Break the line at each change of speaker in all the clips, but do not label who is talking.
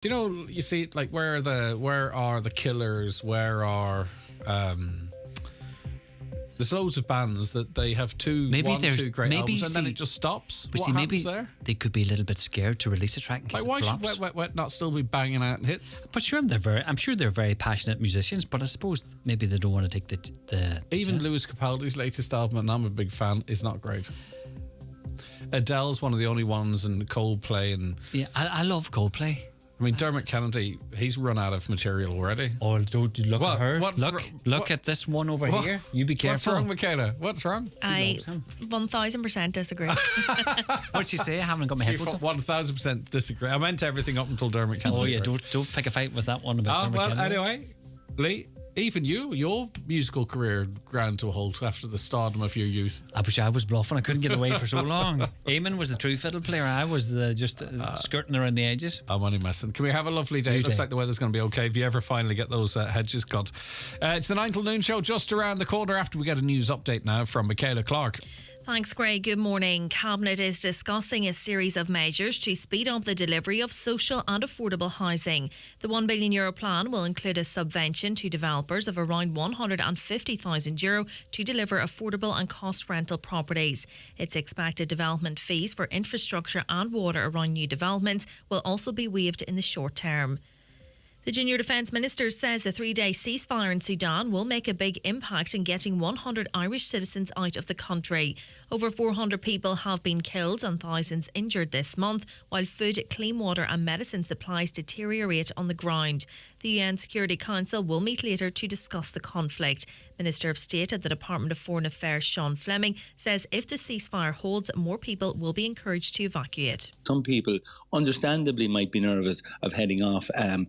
Do you know, you see, like, where are the killers? Where are... there's loads of bands that they have two great albums and then it just stops.
But
what happens there?
They could be a little bit scared to release a track in case
why
it flops.
should Wet, Wet, Wet not still be banging out hits?
But sure, I'm sure they're very passionate musicians, but I suppose maybe they don't want to take the
Even Lewis Capaldi's latest album, and I'm a big fan, is not great. Adele's one of the only ones, and Coldplay, and
yeah, I love Coldplay.
I mean, Dermot Kennedy, he's run out of material already.
Oh, don't look at her. Look at this one over here. You be careful.
What's wrong, Michaela? What's wrong?
I 1000% disagree.
What'd she say? I haven't got my headphones on.
1000% disagree. I meant everything up until Dermot Kennedy.
Oh yeah, don't pick a fight with that one about Dermot Kennedy.
Anyway, Lee, even your musical career ground to a halt after the stardom of your youth.
I wish I was bluffing. I couldn't get away for so long. Eamon was the true fiddle player. I was just skirting around the edges.
I'm only messing. Can we have a lovely day? It looks like the weather's going to be okay if you ever finally get those hedges cut. It's the 9 till noon show just around the corner after we get a news update now from Michaela Clark.
Thanks, Greg. Good morning. Cabinet is discussing a series of measures to speed up the delivery of social and affordable housing. The €1 billion plan will include a subvention to developers of around €150,000 to deliver affordable and cost rental properties. It's expected development fees for infrastructure and water around new developments will also be waived in the short term. The junior defence minister says a 3-day ceasefire in Sudan will make a big impact in getting 100 Irish citizens out of the country. Over 400 people have been killed and thousands injured this month, while food, clean water and medicine supplies deteriorate on the ground. The UN Security Council will meet later to discuss the conflict. Minister of State at the Department of Foreign Affairs, Sean Fleming, says if the ceasefire holds, more people will be encouraged to evacuate.
Some people understandably might be nervous of heading off on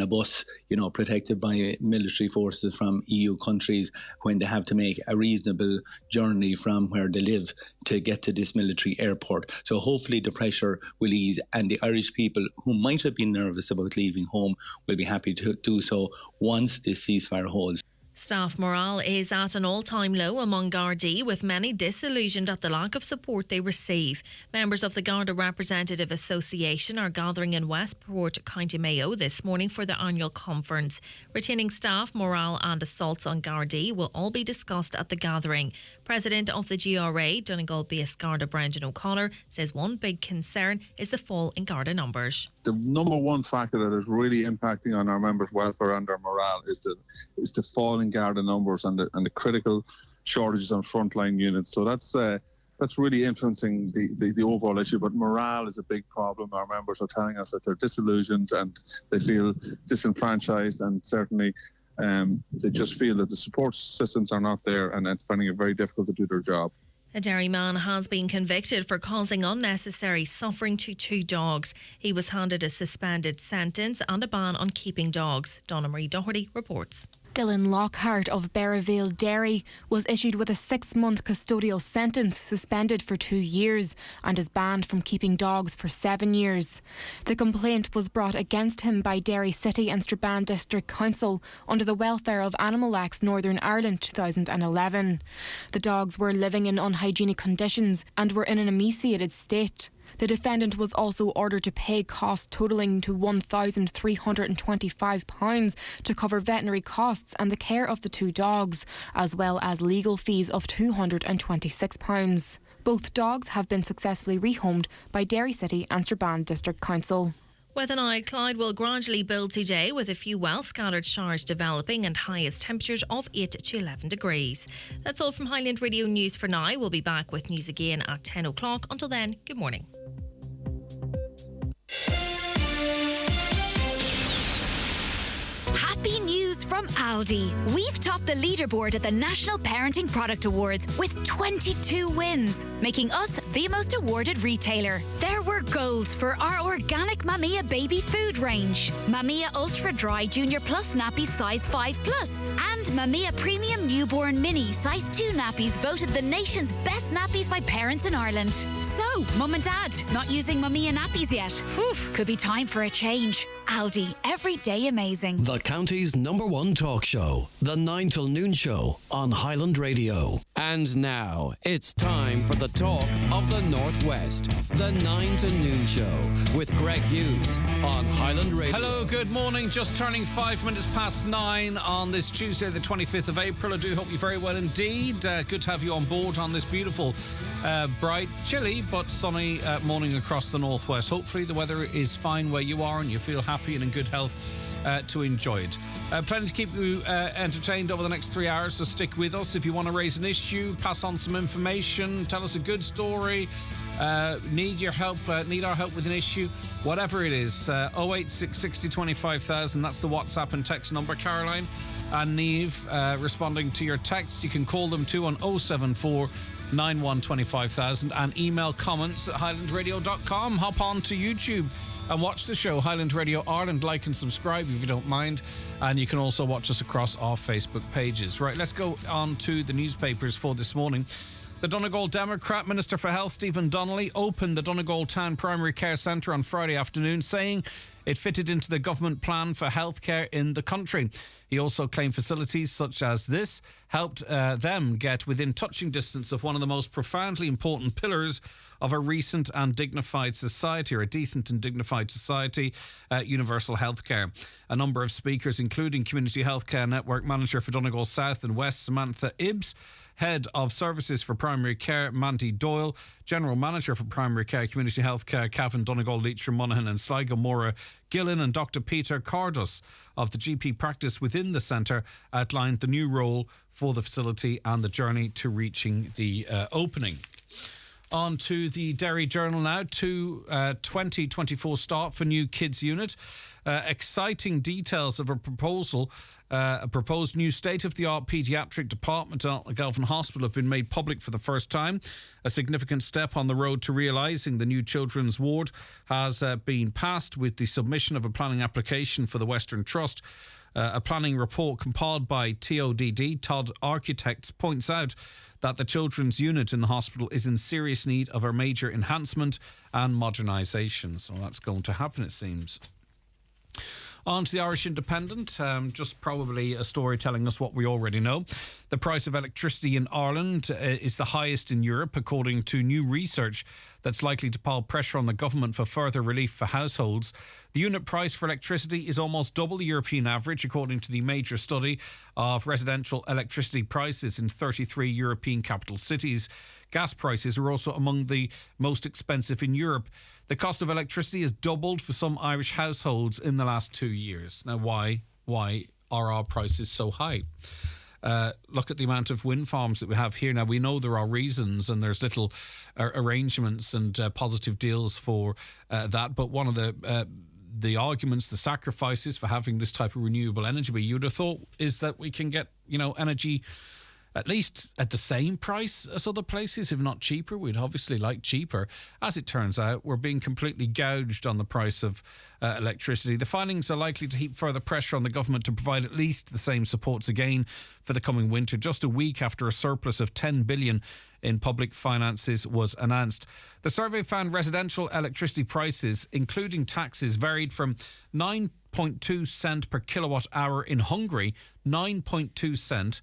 a bus, protected by military forces from EU countries when they have to make a reasonable journey from where they live to get to this military airport. So hopefully the pressure will ease and the Irish people who might have been nervous about leaving home will be happy to do so once this ceasefire holds.
Staff morale is at an all-time low among Gardaí, with many disillusioned at the lack of support they receive. Members of the Garda Representative Association are gathering in Westport, County Mayo this morning for the annual conference. Retaining staff, morale and assaults on Gardaí will all be discussed at the gathering. President of the GRA, Donegal-based Garda Brendan O'Connor, says one big concern is the fall in Garda numbers.
The number one factor that is really impacting on our members' welfare and their morale is the fall in Garda numbers and the critical shortages on frontline units. So that's really influencing the overall issue. But morale is a big problem. Our members are telling us that they're disillusioned and they feel disenfranchised, and certainly they just feel that the support systems are not there and finding it very difficult to do their job.
A Derry man has been convicted for causing unnecessary suffering to 2 dogs. He was handed a suspended sentence and a ban on keeping dogs. Donna Marie Doherty reports.
Dylan Lockhart of Berrivale, Derry, was issued with a 6-month custodial sentence, suspended for 2 years, and is banned from keeping dogs for 7 years. The complaint was brought against him by Derry City and Strabane District Council under the Welfare of Animal Acts Northern Ireland 2011. The dogs were living in unhygienic conditions and were in an emaciated state. The defendant was also ordered to pay costs totalling to £1,325 to cover veterinary costs and the care of the 2 dogs, as well as legal fees of £226. Both dogs have been successfully rehomed by Derry City and Strabane District Council.
Weather now. Cloud will gradually build today with a few well-scattered showers developing and highest temperatures of 8 to 11 degrees. That's all from Highland Radio News for now. We'll be back with news again at 10 o'clock. Until then, good morning.
Happy news from Aldi. We've topped the leaderboard at the National Parenting Product Awards with 22 wins, making us the most awarded retailer. There were golds for our organic Mamia baby food range, Mamia Ultra Dry Junior Plus nappies size 5 plus, and Mamia Premium Newborn Mini size 2 nappies voted the nation's best nappies by parents in Ireland. So, Mum and Dad, not using Mamia nappies yet? Whew, could be time for a change. Aldi, every day amazing.
The county's #1 talk show, the 9 till noon show on Highland Radio. And now it's time for the talk of the Northwest, the 9 to Noon Show with Greg Hughes on Highland Radio.
Hello, good morning. Just turning 5 minutes past 9 on this Tuesday, the 25th of April. I do hope you're very well indeed. Good to have you on board on this beautiful, bright, chilly but sunny morning across the northwest. Hopefully the weather is fine where you are and you feel happy and in good health to enjoy it. Plenty to keep you entertained over the next 3 hours, so stick with us. If you want to raise an issue, pass on some information, tell us a good story, need our help with an issue, whatever it is, 086 60 25,000, that's the WhatsApp and text number. Caroline and Neve responding to your texts. You can call them too on 074 91 25,000 and email comments at highlandradio.com. Hop on to YouTube and watch the show, Highland Radio Ireland. Like and subscribe if you don't mind. And you can also watch us across our Facebook pages. Right, let's go on to the newspapers for this morning. The Donegal Democrat Minister for Health, Stephen Donnelly, opened the Donegal Town Primary Care Centre on Friday afternoon, saying it fitted into the government plan for healthcare in the country. He also claimed facilities such as this helped them get within touching distance of one of the most profoundly important pillars of a recent and dignified society, or a decent and dignified society, universal healthcare. A number of speakers, including Community Healthcare Network Manager for Donegal South and West, Samantha Ibbs, Head of Services for Primary Care, Mandy Doyle, General Manager for Primary Care, Community Healthcare, Cavan, Donegal, Leitrim, Monaghan and Sligo, Mora, Gillen, and Dr. Peter Cardus of the GP practice within the centre outlined the new role for the facility and the journey to reaching the opening. On to the Derry Journal now, to 2024 start for new kids unit. Exciting details of a proposed new state-of-the-art paediatric department at Galvin Hospital have been made public for the first time. A significant step on the road to realising the new children's ward has been passed with the submission of a planning application for the Western Trust. A planning report compiled by TODD, Todd Architects, points out that the children's unit in the hospital is in serious need of a major enhancement and modernisation. So that's going to happen, it seems. On to the Irish Independent, just probably a story telling us what we already know. The price of electricity in Ireland is the highest in Europe, according to new research that's likely to pile pressure on the government for further relief for households. The unit price for electricity is almost double the European average, according to the major study of residential electricity prices in 33 European capital cities. Gas prices are also among the most expensive in Europe. The cost of electricity has doubled for some Irish households in the last 2 years. Now, why are our prices so high? Look at the amount of wind farms that we have here. Now, we know there are reasons and there's little arrangements and positive deals for that. But one of the arguments, the sacrifices for having this type of renewable energy, you'd have thought, is that we can get, energy at least at the same price as other places, if not cheaper. We'd obviously like cheaper. As it turns out, we're being completely gouged on the price of electricity. The findings are likely to heap further pressure on the government to provide at least the same supports again for the coming winter, just a week after a surplus of 10 billion in public finances was announced. The survey found residential electricity prices, including taxes, varied from 9.2 cent per kilowatt hour in Hungary, 9.2 cent,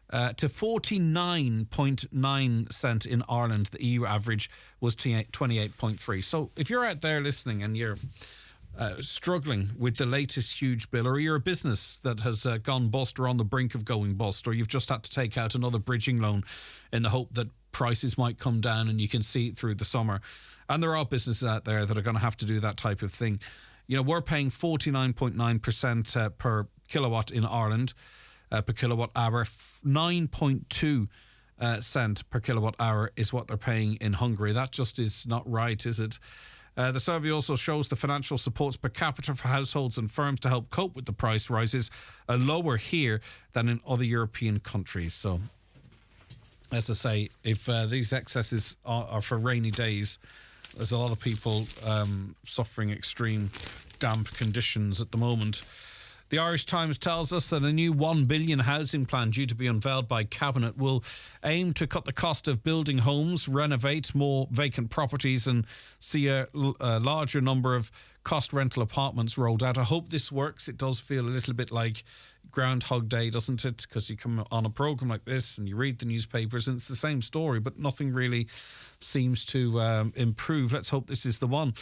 to 49.9 cent in Ireland. The EU average was 28.3. So if you're out there listening and you're struggling with the latest huge bill, or you're a business that has gone bust or on the brink of going bust, or you've just had to take out another bridging loan in the hope that prices might come down and you can see it through the summer, and there are businesses out there that are going to have to do that type of thing. We're paying 49.9% per kilowatt in Ireland. Per kilowatt hour, 9.2 cent per kilowatt hour is what they're paying in Hungary. That just is not right, is it? The survey also shows the financial supports per capita for households and firms to help cope with the price rises are lower here than in other European countries. So, as I say, if these excesses are for rainy days, there's a lot of people suffering extreme damp conditions at the moment. The Irish Times tells us that a new $1 billion housing plan due to be unveiled by Cabinet will aim to cut the cost of building homes, renovate more vacant properties and see a larger number of cost rental apartments rolled out. I hope this works. It does feel a little bit like, Groundhog Day, doesn't it? Because you come on a programme like this and you read the newspapers and it's the same story, but nothing really seems to improve. Let's hope this is the one.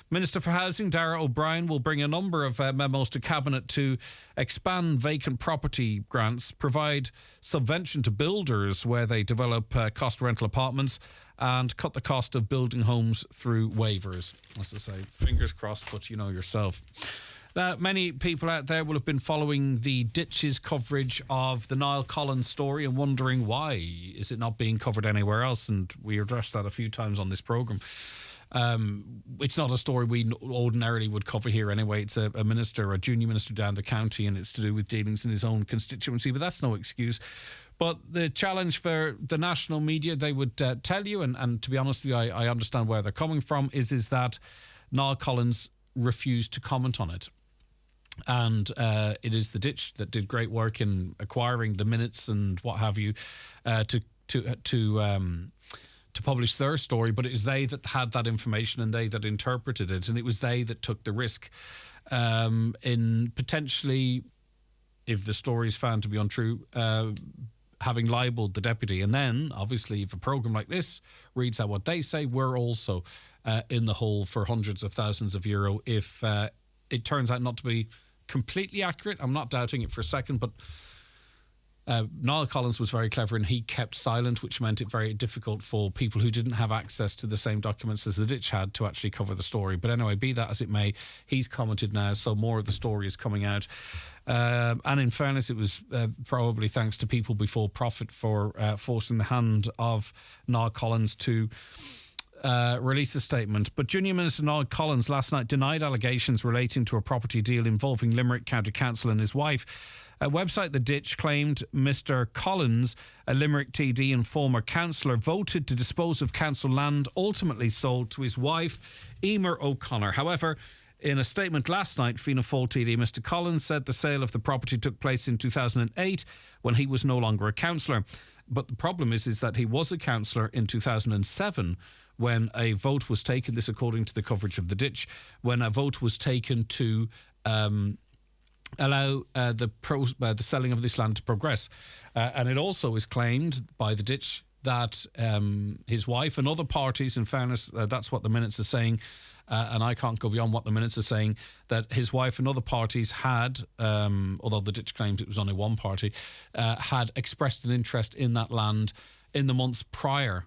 Minister for Housing, Darragh O'Brien, will bring a number of memos to Cabinet to expand vacant property grants, provide subvention to builders where they develop cost rental apartments, and cut the cost of building homes through waivers. As I say, fingers crossed, but you know yourself. Now, many people out there will have been following the Ditch's coverage of the Niall Collins story and wondering why is it not being covered anywhere else, and we addressed that a few times on this programme. It's not a story we ordinarily would cover here anyway. It's a minister, a junior minister down the county, and it's to do with dealings in his own constituency, but that's no excuse. But the challenge for the national media, they would tell you, and to be honest with you, I understand where they're coming from, is that Niall Collins refused to comment on it. And it is the Ditch that did great work in acquiring the minutes and what have you to publish their story, but it was they that had that information and they that interpreted it, and it was they that took the risk in potentially, if the story is found to be untrue, having libelled the deputy. And then, obviously, if a programme like this reads out what they say, we're also in the hole for hundreds of thousands of euro if it turns out not to be completely accurate. I'm not doubting it for a second, but Niall Collins was very clever and he kept silent, which meant it very difficult for people who didn't have access to the same documents as the Ditch had to actually cover the story. But anyway, be that as it may, he's commented now, so more of the story is coming out. And in fairness, it was probably thanks to People Before Profit for forcing the hand of Niall Collins to release a statement. But Junior Minister Niall Collins last night denied allegations relating to a property deal involving Limerick County Council and his wife. A website The Ditch claimed Mr Collins, a Limerick TD and former councillor, voted to dispose of council land ultimately sold to his wife, Emer O'Connor. However, in a statement last night, Fianna Fáil TD Mr Collins said the sale of the property took place in 2008 when he was no longer a councillor. But the problem is that he was a councillor in 2007 when a vote was taken, this according to the coverage of The Ditch, when a vote was taken to allow the selling of this land to progress. And it also is claimed by The Ditch that his wife and other parties, in fairness, that's what the minutes are saying, and I can't go beyond what the minutes are saying, that his wife and other parties had, although The Ditch claims it was only one party, had expressed an interest in that land in the months prior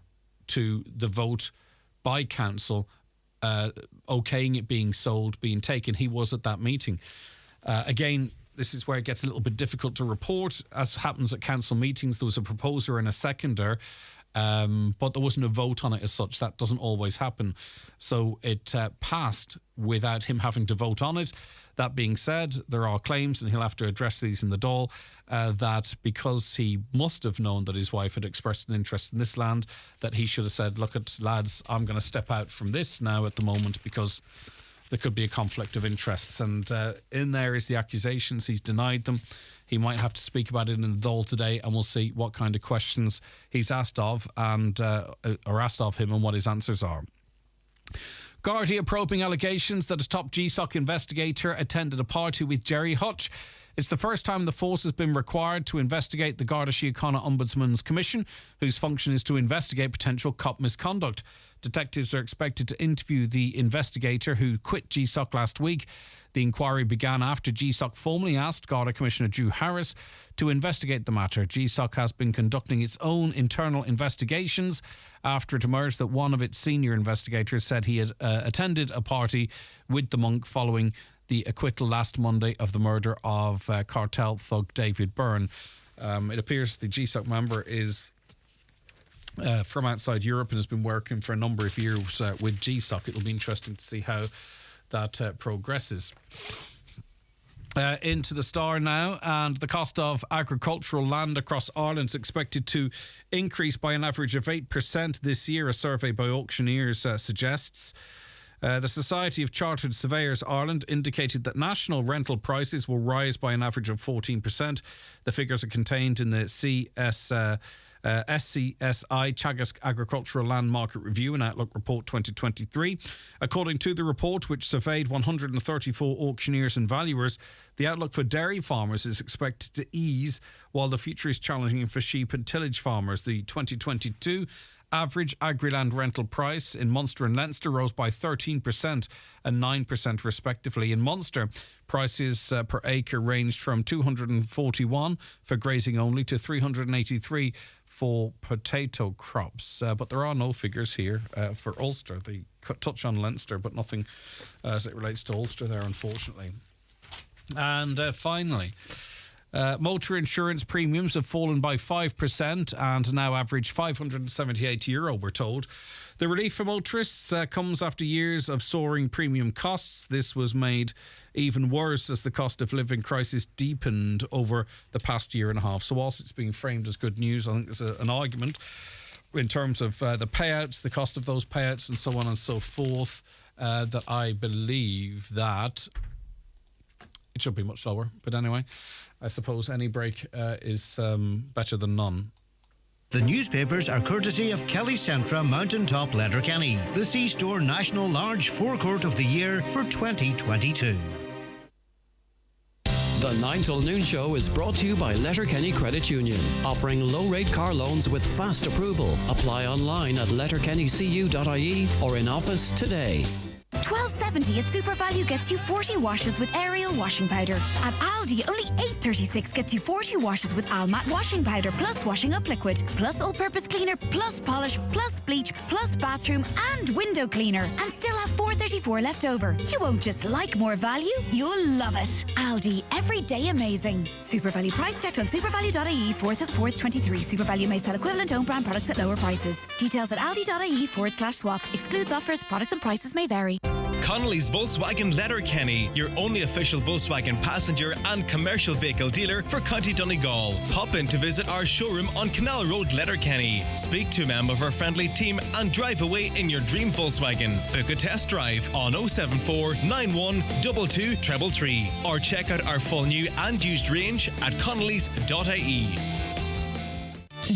to the vote by council okaying it being sold, being taken. He was at that meeting. Again, this is where it gets a little bit difficult to report. As happens at council meetings, there was a proposer and a seconder, but there wasn't a vote on it as such. That doesn't always happen. So it passed without him having to vote on it. That being said, there are claims, and he'll have to address these in the Dáil, that because he must have known that his wife had expressed an interest in this land, that he should have said, look, lads, I'm going to step out from this now at the moment because there could be a conflict of interests. And in there is the accusations. He's denied them. He might have to speak about it in the Dáil today, and we'll see what kind of questions he's asked of and or asked of him and what his answers are. Gardaí are probing allegations that a top GSOC investigator attended a party with Jerry Hutch. It's the first time the force has been required to investigate the Garda Síochána Ombudsman's Commission, whose function is to investigate potential COP misconduct. Detectives are expected to interview the investigator who quit GSOC last week. The inquiry began after GSOC formally asked Garda Commissioner Drew Harris to investigate the matter. GSOC has been conducting its own internal investigations after it emerged that one of its senior investigators said he had attended a party with the monk following the acquittal last Monday of the murder of cartel thug David Byrne. It appears the GSOC member is from outside Europe and has been working for a number of years with GSOC. It'll be interesting to see how that progresses. Into the Star now, and the cost of agricultural land across Ireland is expected to increase by an average of 8% this year, a survey by auctioneers suggests. The Society of Chartered Surveyors Ireland indicated that national rental prices will rise by an average of 14%. The figures are contained in the SCSI Teagasc Agricultural Land Market Review and Outlook Report 2023. According to the report, which surveyed 134 auctioneers and valuers, the outlook for dairy farmers is expected to ease, while the future is challenging for sheep and tillage farmers. The 2022 average agri-land rental price in Munster and Leinster rose by 13% and 9% respectively. In Munster, prices per acre ranged from 241 for grazing only to 383 for potato crops. But there are no figures here for Ulster. They touch on Leinster, but nothing as it relates to Ulster there, unfortunately. And finally, motor insurance premiums have fallen by 5% and now average €578, we're told. The relief for motorists comes after years of soaring premium costs. This was made even worse as the cost of living crisis deepened over the past year and a half. So whilst it's being framed as good news, I think there's an argument in terms of the payouts, the cost of those payouts and so on and so forth, that I believe that it should be much lower. But anyway, I suppose any break is better than none.
The newspapers are courtesy of Kelly Centra Mountaintop Letterkenny, the C-Store National Large Forecourt of the Year for 2022.
The 9 till noon show is brought to you by Letterkenny Credit Union, offering low-rate car loans with fast approval. Apply online at letterkennycu.ie or in office today.
$12.70 at Super Value gets you 40 washes with Ariel washing powder. At Aldi, only $8.36 gets you 40 washes with Almat washing powder, plus washing up liquid, plus all-purpose cleaner, plus polish, plus bleach, plus bathroom and window cleaner, and still have $4.34 left over. You won't just like more value, you'll love it. Aldi, every day amazing. Super Value price checked on supervalue.ie 4th of 4th 23. Super Value may sell equivalent own brand products at lower prices. Details at aldi.ie/swap. Excludes offers, products and prices may vary.
Connolly's Volkswagen Letterkenny, your only official Volkswagen passenger and commercial vehicle dealer for County Donegal. Pop in to visit our showroom on Canal Road, Letterkenny. Speak to a member of our friendly team and drive away in your dream Volkswagen. Book a test drive on 074 91 22 333 or check out our full new and used range at connellys.ie.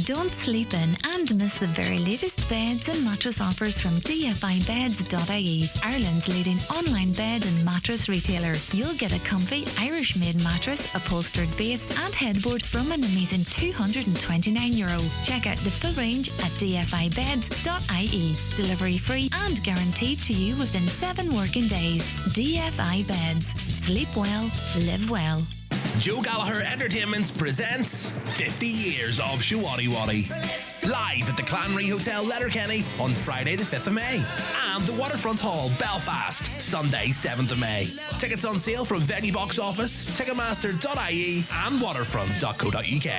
Don't sleep in and miss the very latest beds and mattress offers from dfibeds.ie, Ireland's leading online bed and mattress retailer. You'll get a comfy Irish-made mattress, upholstered base and headboard from an amazing €229. Check out the full range at dfibeds.ie. Delivery free and guaranteed to you within 7 working days. DFI Beds. Sleep well, live well.
Joe Gallagher Entertainments presents 50 years of Shawaddy Waddy. Live at the Clanry Hotel, Letterkenny on Friday the 5th of May. And the Waterfront Hall, Belfast, Sunday 7th of May. Tickets on sale from Venue Box Office, Ticketmaster.ie and waterfront.co.uk.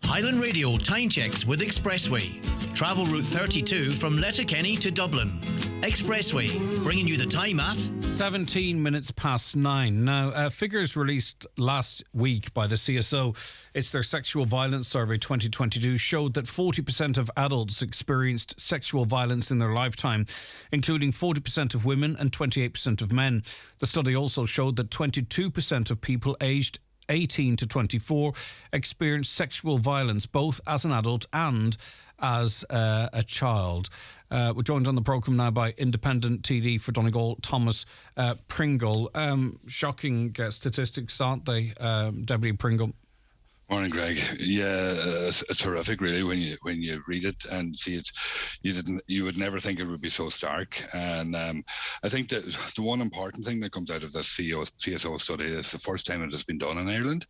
Highland Radio time checks with Expressway. Travel route 32 from Letterkenny to Dublin. Expressway, bringing you the time at
17 minutes past 9. Now, figures released last week by the CSO, it's their Sexual Violence Survey 2022, showed that 40% of adults experienced sexual violence in their lifetime, including 40% of women and 28% of men. The study also showed that 22% of people aged 18 to 24 experienced sexual violence both as an adult and as a child. We're joined on the programme now by Independent TD for Donegal, Thomas Pringle. Shocking statistics, aren't they, Deputy Pringle?
Morning, Greg. Yeah, it's horrific, really, when you read it and see it. You would never think it would be so stark. And I think that the one important thing that comes out of this CSO study is the first time it has been done in Ireland,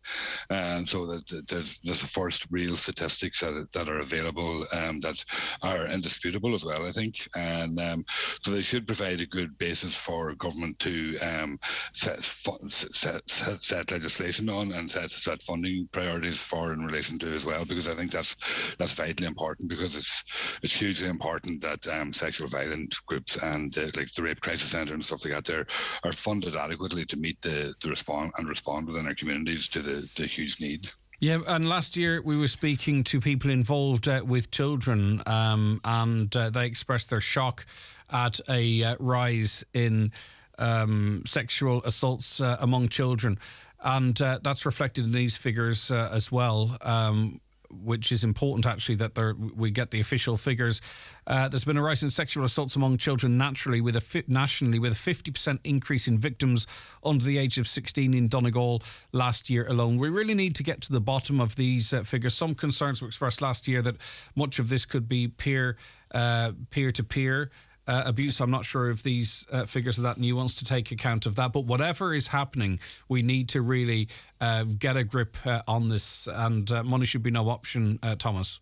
and so that there's the first real statistics that are available that are indisputable as well, I think. And so they should provide a good basis for government to set legislation on and set funding priorities for in relation to as well, because I think that's vitally important, because it's hugely important that sexual violent groups and like the Rape Crisis Centre and stuff like that there are funded adequately to meet the respond within our communities to the huge need.
Yeah, and last year we were speaking to people involved with children, and they expressed their shock at a rise in sexual assaults among children. And that's reflected in these figures as well, which is important, actually, that we get the official figures. There's been a rise in sexual assaults among children nationally with a 50% increase in victims under the age of 16 in Donegal last year alone. We really need to get to the bottom of these figures. Some concerns were expressed last year that much of this could be peer-to-peer abuse. I'm not sure if these figures are that nuanced to take account of that, but whatever is happening, we need to really get a grip on this, and money should be no option, Thomas.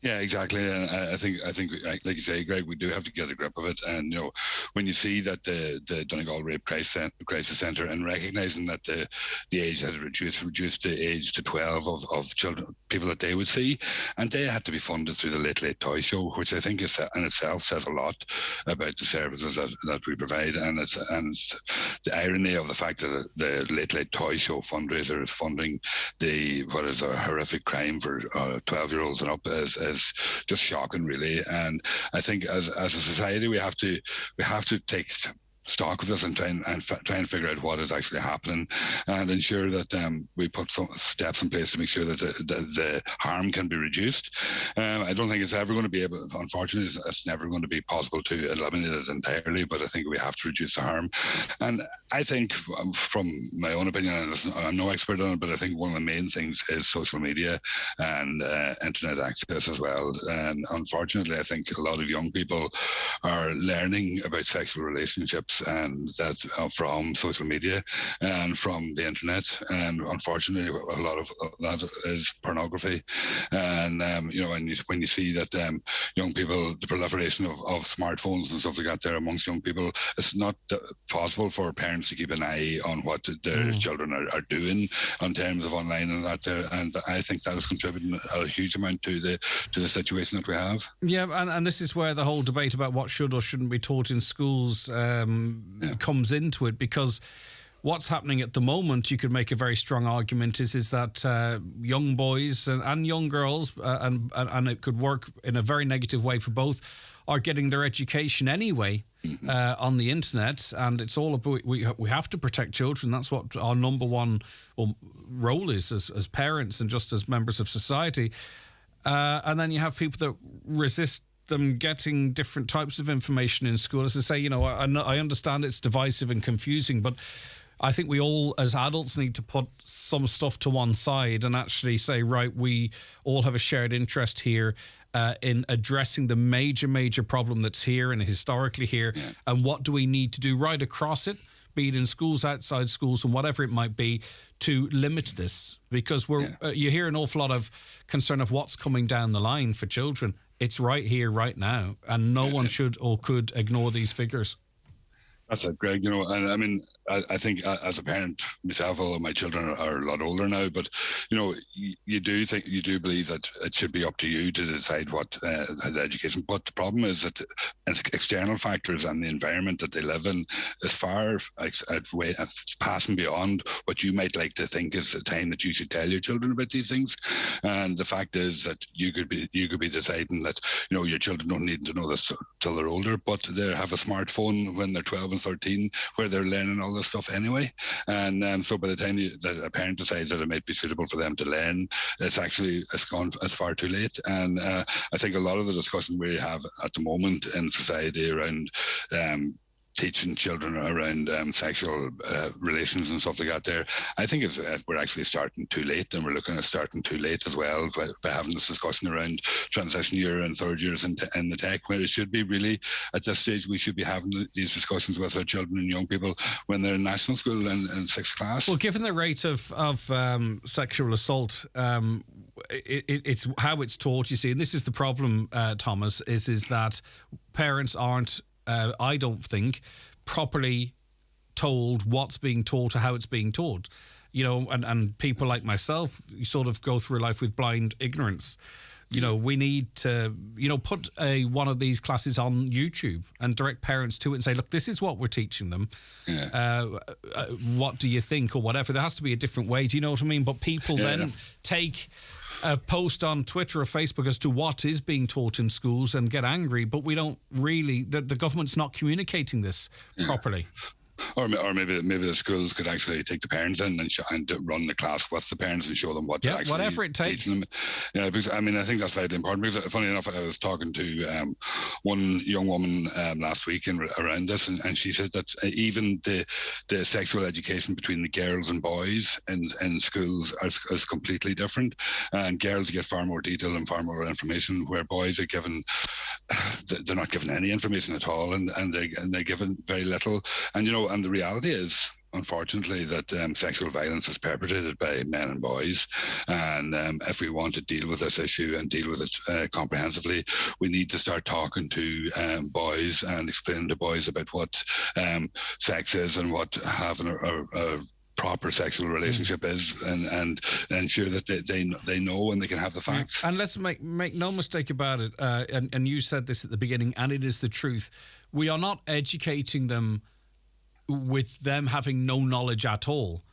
Yeah, exactly. And I think, like you say, Greg, we do have to get a grip of it. And when you see that the Donegal Rape Crisis Centre, and recognising that the age had reduced the age to 12 of children, people that they would see, and they had to be funded through the Late Toy Show, which I think is in itself says a lot about the services that we provide, and it's the irony of the fact that the Late Toy Show fundraiser is funding what is a horrific crime for 12-year-olds and up is just shocking, really. And I think as a society we have to take stock of this and try and figure out what is actually happening, and ensure that we put some steps in place to make sure that the harm can be reduced. I don't think it's ever going to be able, unfortunately, it's never going to be possible to eliminate it entirely, but I think we have to reduce the harm. And I think, from my own opinion, and I'm no expert on it, but I think one of the main things is social media and internet access as well. And unfortunately, I think a lot of young people are learning about sexual relationships and that from social media and from the internet, and unfortunately a lot of that is pornography. And when you see that young people, the proliferation of smartphones and stuff like that there amongst young people, it's not possible for parents to keep an eye on what their children are doing in terms of online and that there. And I think that is contributing a huge amount to the situation that we have.
Yeah, and this is where the whole debate about what should or shouldn't be taught in schools comes into it, because what's happening at the moment, you could make a very strong argument, is that young boys and young girls, and it could work in a very negative way for both, are getting their education anyway on the internet, and it's all about we have to protect children. That's what our number one role is as parents and just as members of society. And then you have people that resist them getting different types of information in school. As I say, I understand it's divisive and confusing, but I think we all, as adults, need to put some stuff to one side and actually say, right, we all have a shared interest here in addressing the major problem that's here and historically here, and what do we need to do right across it, be it in schools, outside schools, and whatever it might be, to limit this. Because you hear an awful lot of concern of what's coming down the line for children. It's right here, right now, and no one should or could ignore these figures.
That's it, Greg. And I mean, I think as a parent myself, although my children are a lot older now, but you do believe that it should be up to you to decide what has education. But the problem is that external factors and the environment that they live in is far passing beyond what you might like to think is the time that you should tell your children about these things. And the fact is that you could be deciding that your children don't need to know this till they're older, but they have a smartphone when they're 12 and 13 where they're learning all this stuff anyway. And so by the time that a parent decides that it might be suitable for them to learn, it's gone far too late. And I think a lot of the discussion we have at the moment in society around teaching children around sexual relations and stuff like that there, I think we're actually starting too late, and we're looking at starting too late as well by having this discussion around transition year and third years in the tech, where it should be really, at this stage, we should be having these discussions with our children and young people when they're in national school and in sixth class.
Well, given the rate of sexual assault, it's how it's taught, you see, and this is the problem, Thomas, is that parents aren't, I don't think, properly told what's being taught or how it's being taught. And people like myself, you sort of go through life with blind ignorance. We need to, put one of these classes on YouTube and direct parents to it and say, look, this is what we're teaching them. Yeah. What do you think, or whatever? There has to be a different way. Do you know what I mean? But people then take a post on Twitter or Facebook as to what is being taught in schools and get angry, but we don't really, the government's not communicating this properly.
Or maybe the schools could actually take the parents in and run the class with the parents and show them what to actually
whatever it takes.
Teach them. Because I think that's vitally important. Because funny enough, I was talking to one young woman last week around this, and she said that even the sexual education between the girls and boys in schools is completely different, and girls get far more detail and far more information, where boys are given they're not given any information at all, and they're given very little. And the reality is, unfortunately, that sexual violence is perpetrated by men and boys. And if we want to deal with this issue and deal with it comprehensively, we need to start talking to boys and explaining to boys about what sex is and what having a proper sexual relationship is, and ensure that they know and they can have the facts.
And let's make no mistake about it, and you said this at the beginning, and it is the truth. We are not educating them with them having no knowledge at all.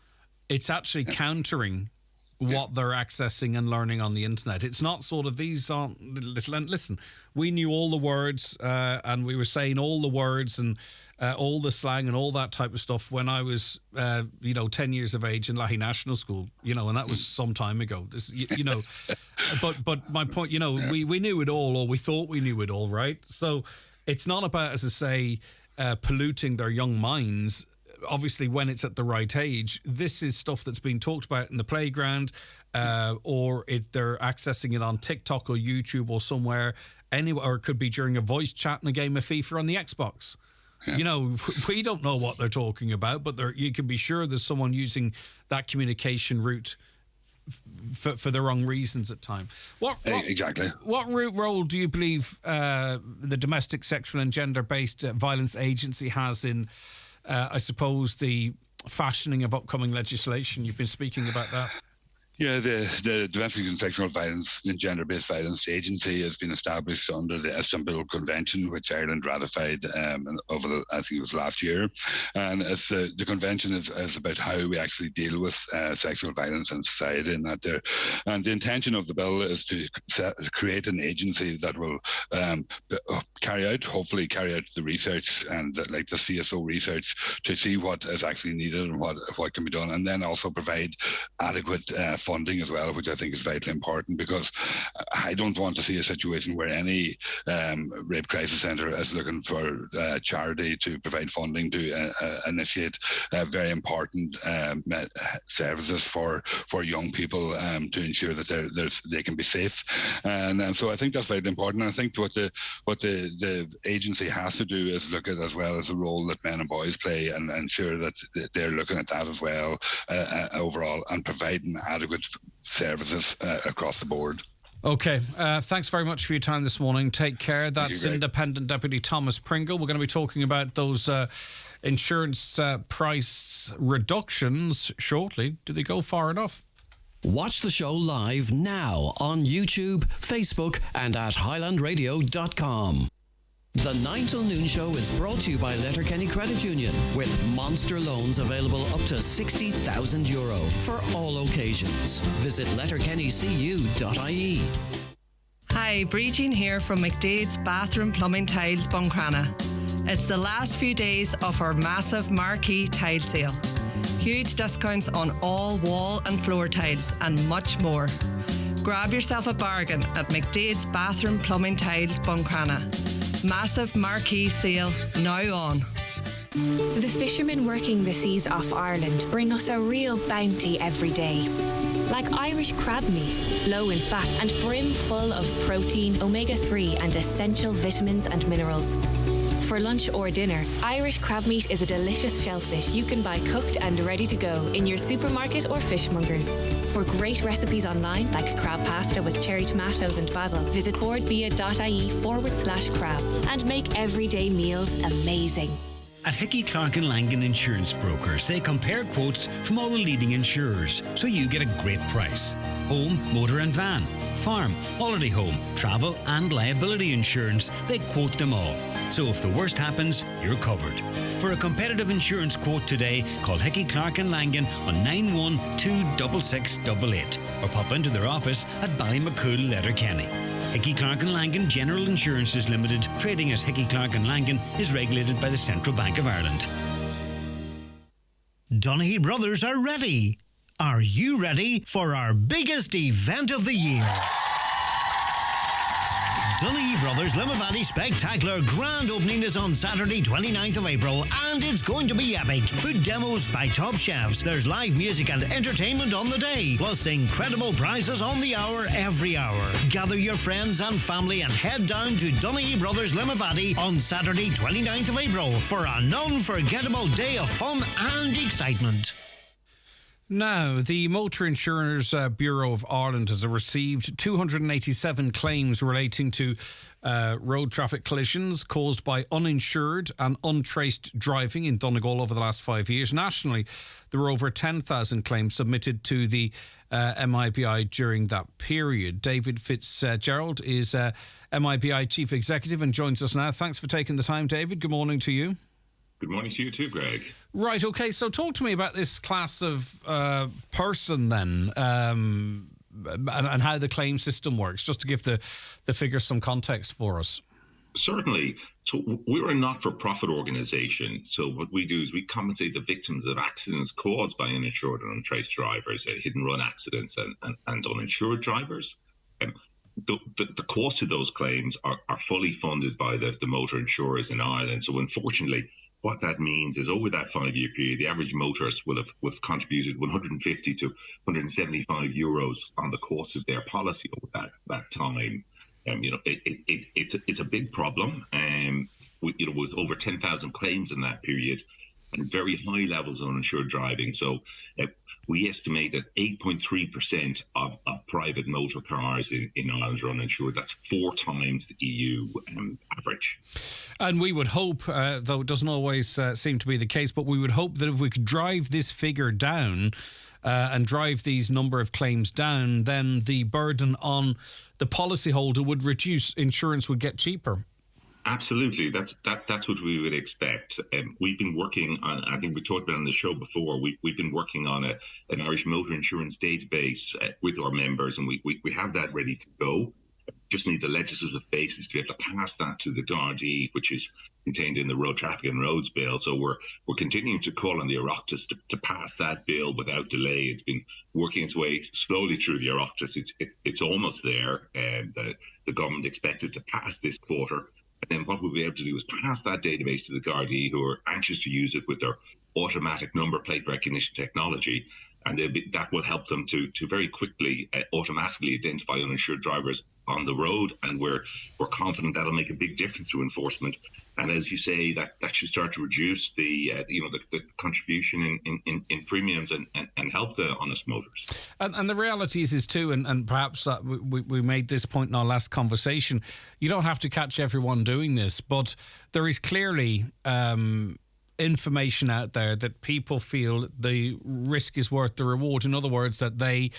It's actually countering what they're accessing and learning on the internet. It's not sort of, these aren't little, and listen, we knew all the words and we were saying all the words and all the slang and all that type of stuff when I was 10 years of age in Lahey National School, and that was some time ago. But my point, we knew it all, or we thought we knew it all, right? So it's not about, as I say, polluting their young minds. Obviously, when it's at the right age, this is stuff that's being talked about in the playground, or they're accessing it on TikTok or YouTube or somewhere, anywhere, or it could be during a voice chat in a game of FIFA on the Xbox. Yeah. We don't know what they're talking about, but you can be sure there's someone using that communication route for the wrong reasons at time.
Exactly.
What role do you believe the Domestic Sexual and Gender-Based Violence Agency has in, I suppose, the fashioning of upcoming legislation? You've been speaking about that.
Yeah, the Domestic and Sexual Violence and Gender-Based Violence Agency has been established under the Istanbul Convention, which Ireland ratified I think it was last year. And it's, the convention is about how we actually deal with sexual violence in society, and that there. And the intention of the bill is to create an agency that will hopefully carry out the research and like the CSO research to see what is actually needed and what can be done, and then also provide adequate funding as well, which I think is vitally important, because I don't want to see a situation where any rape crisis centre is looking for charity to provide funding to initiate very important services for young people to ensure that they can be safe. And so I think that's very important. I think what the agency has to do is look at as well as the role that men and boys play, and ensure that they're looking at that as well overall, and providing adequate services across the board.
Okay, thanks very much for your time this morning. Take care. That's Independent Deputy Thomas Pringle. We're going to be talking about those insurance price reductions shortly. Do they go far enough?
Watch the show live now on YouTube, Facebook and at highlandradio.com. The 9 till noon show is brought to you by Letterkenny Credit Union, with monster loans available up to €60,000 for all occasions. Visit letterkennycu.ie.
Hi, Bridgeen here from McDade's Bathroom Plumbing Tiles, Buncrana. It's the last few days of our massive marquee tile sale. Huge discounts on all wall and floor tiles and much more. Grab yourself a bargain at McDade's Bathroom Plumbing Tiles, Buncrana. Massive marquee sale now on.
The fishermen working the seas off Ireland bring us a real bounty every day. Like Irish crab meat, low in fat and brim full of protein, omega-3 and essential vitamins and minerals. For lunch or dinner, Irish crab meat is a delicious shellfish you can buy cooked and ready to go in your supermarket or fishmongers. For great recipes online, like crab pasta with cherry tomatoes and basil, visit boardbia.ie/crab and make everyday meals amazing.
At Hickey, Clark and Langan Insurance Brokers, they compare quotes from all the leading insurers, so you get a great price. Home, motor and van, farm, holiday home, travel and liability insurance, they quote them all. So if the worst happens, you're covered. For a competitive insurance quote today, call Hickey, Clark and Langan on 9126688 or pop into their office at Ballymacool, Letterkenny. Hickey, Clark and Langan General Insurances Limited, trading as Hickey, Clark and Langan, is regulated by the Central Bank of Ireland.
Donaghy Brothers are ready. Are you ready for our biggest event of the year? Donaghy Brothers Limavady Spectacular grand opening is on Saturday 29th of April, and it's going to be epic. Food demos by top chefs, there's live music and entertainment on the day, plus incredible prizes on the hour every hour. Gather your friends and family and head down to Donaghy Brothers Limavady on Saturday 29th of April for an unforgettable day of fun and excitement.
Now, the Motor Insurers Bureau of Ireland has received 287 claims relating to road traffic collisions caused by uninsured and untraced driving in Donegal over the last 5 years. Nationally, there were over 10,000 claims submitted to the MIBI during that period. David Fitzgerald is MIBI Chief Executive and joins us now. Thanks for taking the time, David. Good morning to you.
Good morning to you too, Greg.
Right, okay, so talk to me about this class of person then, and how the claim system works, just to give the figures some context for us.
Certainly. So we're a not-for-profit organisation. So what we do is we compensate the victims of accidents caused by uninsured and untraced drivers, hit-and-run accidents and uninsured drivers. The cost of those claims are fully funded by the motor insurers in Ireland. So unfortunately, what that means is over that 5-year period, the average motorist will have contributed 150 to 175 euros on the cost of their policy over that time. It's a big problem. With over 10,000 claims in that period and very high levels of uninsured driving. So we estimate that 8.3% of private motor cars in Ireland are uninsured. That's 4 times the EU average.
And we would hope, though it doesn't always seem to be the case, but we would hope that if we could drive this figure down and drive these number of claims down, then the burden on the policyholder would reduce, insurance would get cheaper.
Absolutely, that's what we would expect. We've been working on, I think we talked about on the show before, we've been working on an Irish motor insurance database with our members, and we have that ready to go. Just need the legislative basis to be able to pass that to the Gardaí, which is contained in the Road Traffic and Roads Bill. So we're continuing to call on the Oireachtas to pass that bill without delay. It's been working its way slowly through the Oireachtas. It's almost there, and the government expected to pass this quarter. And then what we'll be able to do is pass that database to the Gardaí, who are anxious to use it with their automatic number plate recognition technology. And that will help them to very quickly automatically identify uninsured drivers on the road. And we're confident that'll make a big difference to enforcement. And as you say, that should start to reduce the contribution in premiums and help the honest motorists. And
the reality is too, and perhaps we made this point in our last conversation, you don't have to catch everyone doing this, but there is clearly information out there that people feel the risk is worth the reward. In other words, that they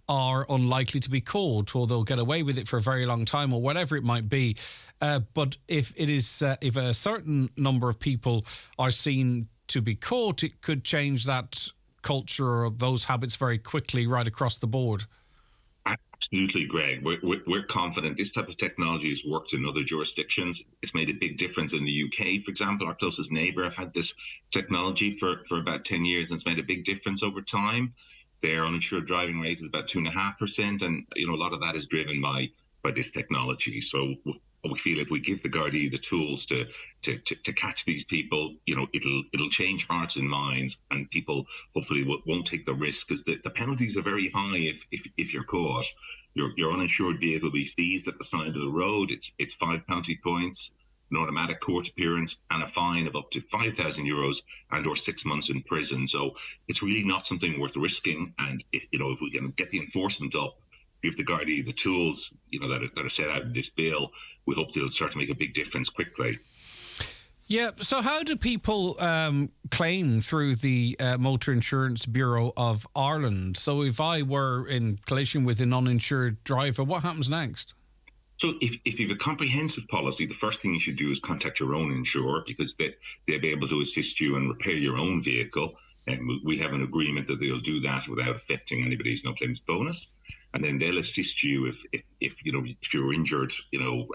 are unlikely to be caught, or they'll get away with it for a very long time, or whatever it might be. But if a certain number of people are seen to be caught, it could change that culture or those habits very quickly right across the board.
Absolutely, Greg. We're confident this type of technology has worked in other jurisdictions. It's made a big difference in the UK, for example. Our closest neighbour have had this technology for about 10 years, and it's made a big difference over time. Their uninsured driving rate is about 2.5%, and a lot of that is driven by this technology. So we feel if we give the Gardaí the tools to catch these people, it'll change hearts and minds, and people hopefully won't take the risk, because the penalties are very high if you're caught. Your uninsured vehicle will be seized at the side of the road. It's 5 penalty points, an automatic court appearance, and a fine of up to 5,000 euros and or 6 months in prison. So it's really not something worth risking. And if we can get the enforcement up, give the Gardaí the tools that are set out in this bill, we hope they'll start to make a big difference quickly.
Yeah, so how do people claim through the Motor Insurance Bureau of Ireland? So if I were in collision with an uninsured driver, what happens next?
So if you have a comprehensive policy, the first thing you should do is contact your own insurer, because they'll be able to assist you and repair your own vehicle. And we have an agreement that they'll do that without affecting anybody's no claims bonus. and then they'll assist you if you know, if you're injured, you know,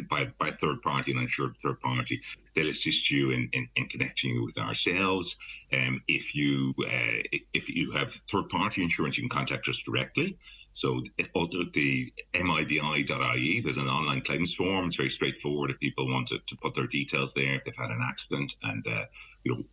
by third party, an insured third party. They'll assist you in connecting you with ourselves. If you have third party insurance, you can contact us directly. So the MIBI.ie, there's an online claims form. It's very straightforward if people want to put their details there if they've had an accident, and you know,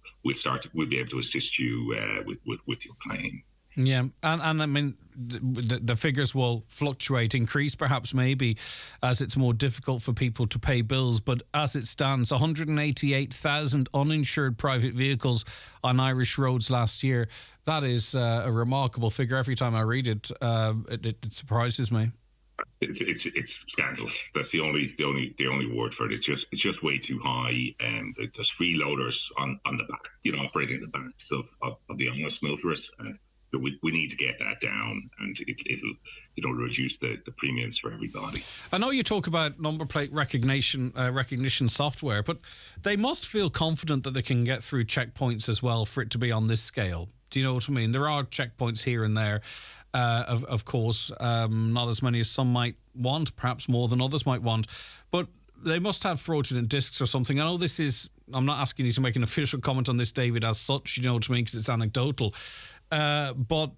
we'll be able to assist you with your claim.
Yeah, and I mean, the figures will fluctuate, increase perhaps maybe as it's more difficult for people to pay bills. But as it stands, 188,000 uninsured private vehicles on Irish roads last year. That is a remarkable figure. Every time I read it, it surprises me.
It's scandalous. That's the only word for it. It's just way too high. And there's freeloaders on the back, you know, operating the backs of the honest motorists. And we need to get that down, and it'll, you know, reduce the premiums for everybody.
I know you talk about number plate recognition software, but they must feel confident that they can get through checkpoints as well for it to be on this scale. Do you know what I mean? There are checkpoints here and there, of course, not as many as some might want, perhaps more than others might want, but they must have fraudulent discs or something. I know this is, I'm not asking you to make an official comment on this, David, as such, you know what I mean, because it's anecdotal. But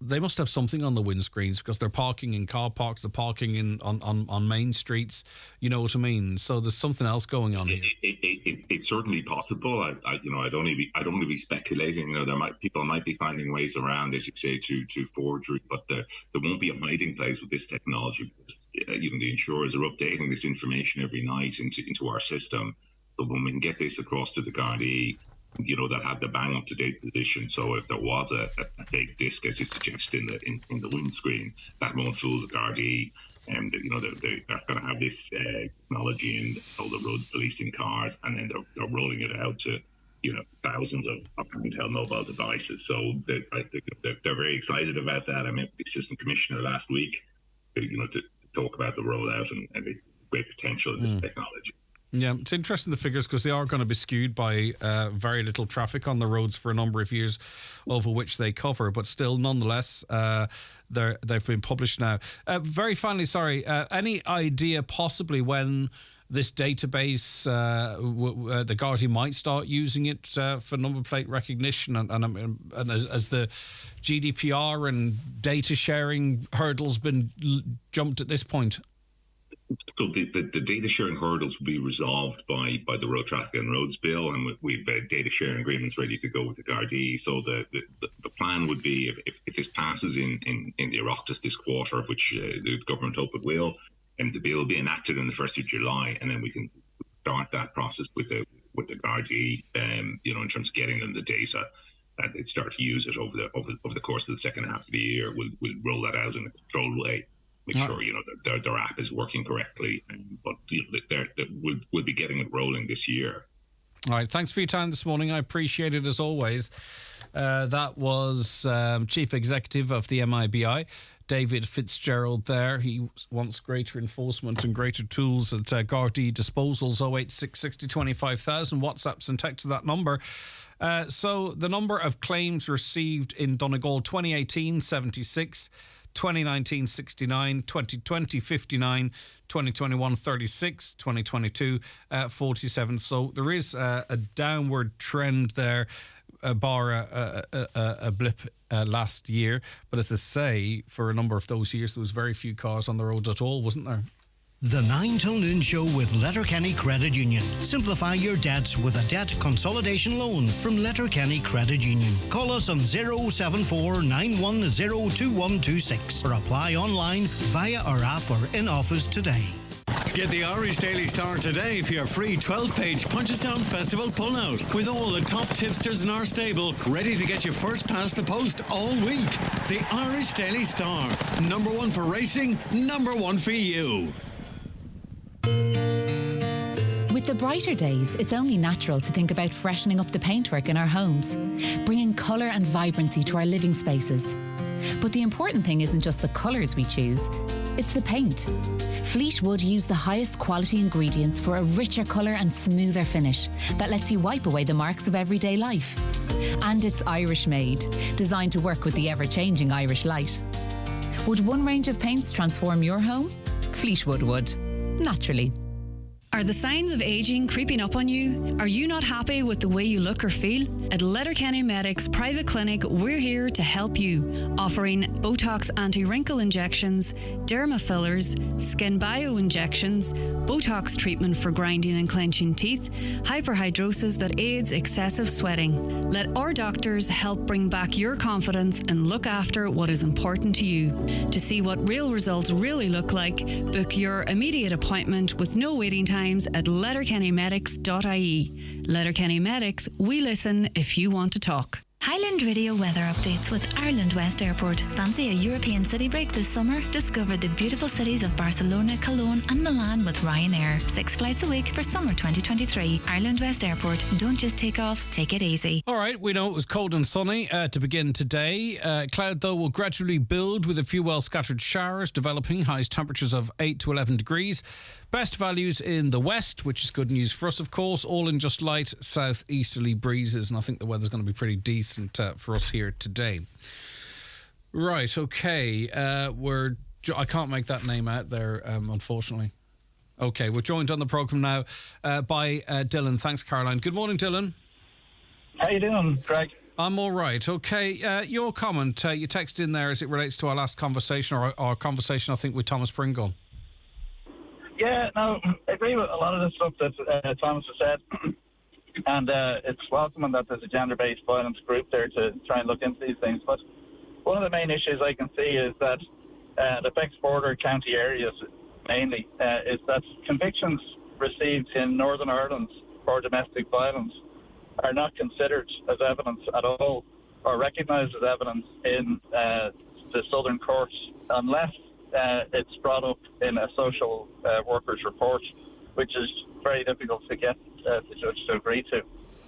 they must have something on the windscreens because they're parking in car parks, they're parking on main streets. You know what I mean? So there's something else going on here.
It's certainly possible. I don't want to be speculating. You know, people might be finding ways around, as you say, to forgery, but there won't be a hiding place with this technology. Even the insurers are updating this information every night into our system. So when we can get this across to the Gardaí, you know, that have the bang up to date position. So if there was a fake disc, as you suggest, in the windscreen, that won't fool the Gardaí. And you know, they're going to have this technology in all the road policing cars, and then they're rolling it out to, you know, thousands of handheld mobile devices. So I think they're very excited about that. I met the assistant commissioner last week, you know, to talk about the rollout and the great potential of this technology.
Yeah, it's interesting, the figures, because they are going to be skewed by very little traffic on the roads for a number of years over which they cover, but still, nonetheless, they've been published now. Very finally, sorry, any idea possibly when this database, the Gardaí might start using it for number plate recognition, and as the GDPR and data sharing hurdles been jumped at this point?
So the data sharing hurdles will be resolved by the Road Traffic and Roads Bill, and we've data sharing agreements ready to go with the Gardaí. So the plan would be, if this passes in the Oireachtas this quarter, which the government hope it will, and the bill will be enacted on the 1st of July, and then we can start that process with the Gardaí, you know, in terms of getting them the data, and they'd start to use it over the course of the second half of the year. We'll roll that out in a controlled way. Make sure, you know, their app is working correctly, but you know, we'll be getting it rolling this year.
All right, thanks for your time this morning. I appreciate it as always. That was Chief Executive of the MIBI, David Fitzgerald there. He wants greater enforcement and greater tools at Gardaí disposals. 086 60 25,000. WhatsApps and text to that number. So the number of claims received in Donegal 2018, 76. 2019 69, 2020 59, 2021 36, 2022 47. So there is a downward trend there, bar a blip last year. But as I say, for a number of those years, there was very few cars on the road at all, wasn't there?
The 9 till noon show with Letterkenny Credit Union. Simplify your debts with a debt consolidation loan from Letterkenny Credit Union. Call us on 074 910 2126 or apply online via our app or in office today.
Get the Irish Daily Star today for your free 12-page Punchestown Festival pullout with all the top tipsters in our stable ready to get you first past the post all week. The Irish Daily Star. Number 1 for racing, number 1 for you.
With the brighter days, it's only natural to think about freshening up the paintwork in our homes, bringing colour and vibrancy to our living spaces. But the important thing isn't just the colours we choose, it's the paint. Fleetwood use the highest quality ingredients for a richer colour and smoother finish that lets you wipe away the marks of everyday life. And it's Irish made, designed to work with the ever-changing Irish light. Would one range of paints transform your home? Fleetwood would. Naturally.
Are the signs of aging creeping up on you? Are you not happy with the way you look or feel? At Letterkenny Medics Private Clinic, we're here to help you, offering Botox anti-wrinkle injections, derma fillers, skin bio injections, Botox treatment for grinding and clenching teeth, hyperhidrosis that aids excessive sweating. Let our doctors help bring back your confidence and look after what is important to you. To see what real results really look like, book your immediate appointment with no waiting time at letterkennymedics.ie. Letterkenny Medics, we listen if you want to talk.
Highland Radio weather updates with Ireland West Airport. Fancy a European city break this summer? Discover the beautiful cities of Barcelona, Cologne and Milan with Ryanair. 6 flights a week for summer 2023. Ireland West Airport. Don't just take off, take it easy.
All right, we know it was cold and sunny to begin today. Cloud, though, will gradually build with a few well-scattered showers developing. Highest temperatures of 8 to 11 degrees. Best values in the west, which is good news for us, of course, all in just light southeasterly breezes. And I think the weather's going to be pretty decent for us here today. Right, okay. I can't make that name out there, unfortunately. Okay, we're joined on the programme now by Dylan. Thanks, Caroline. Good morning, Dylan.
How you doing, Greg?
I'm all right. Okay, your comment, you text in there as it relates to our last conversation, or our conversation, I think, with Thomas Pringle.
Yeah, no, I agree with a lot of the stuff that Thomas has said. And it's welcome that there's a gender-based violence group there to try and look into these things. But one of the main issues I can see is that it affects border county areas mainly, is that convictions received in Northern Ireland for domestic violence are not considered as evidence at all or recognised as evidence in the Southern courts unless it's brought up in a social workers report, which is very difficult to get the judge to agree to.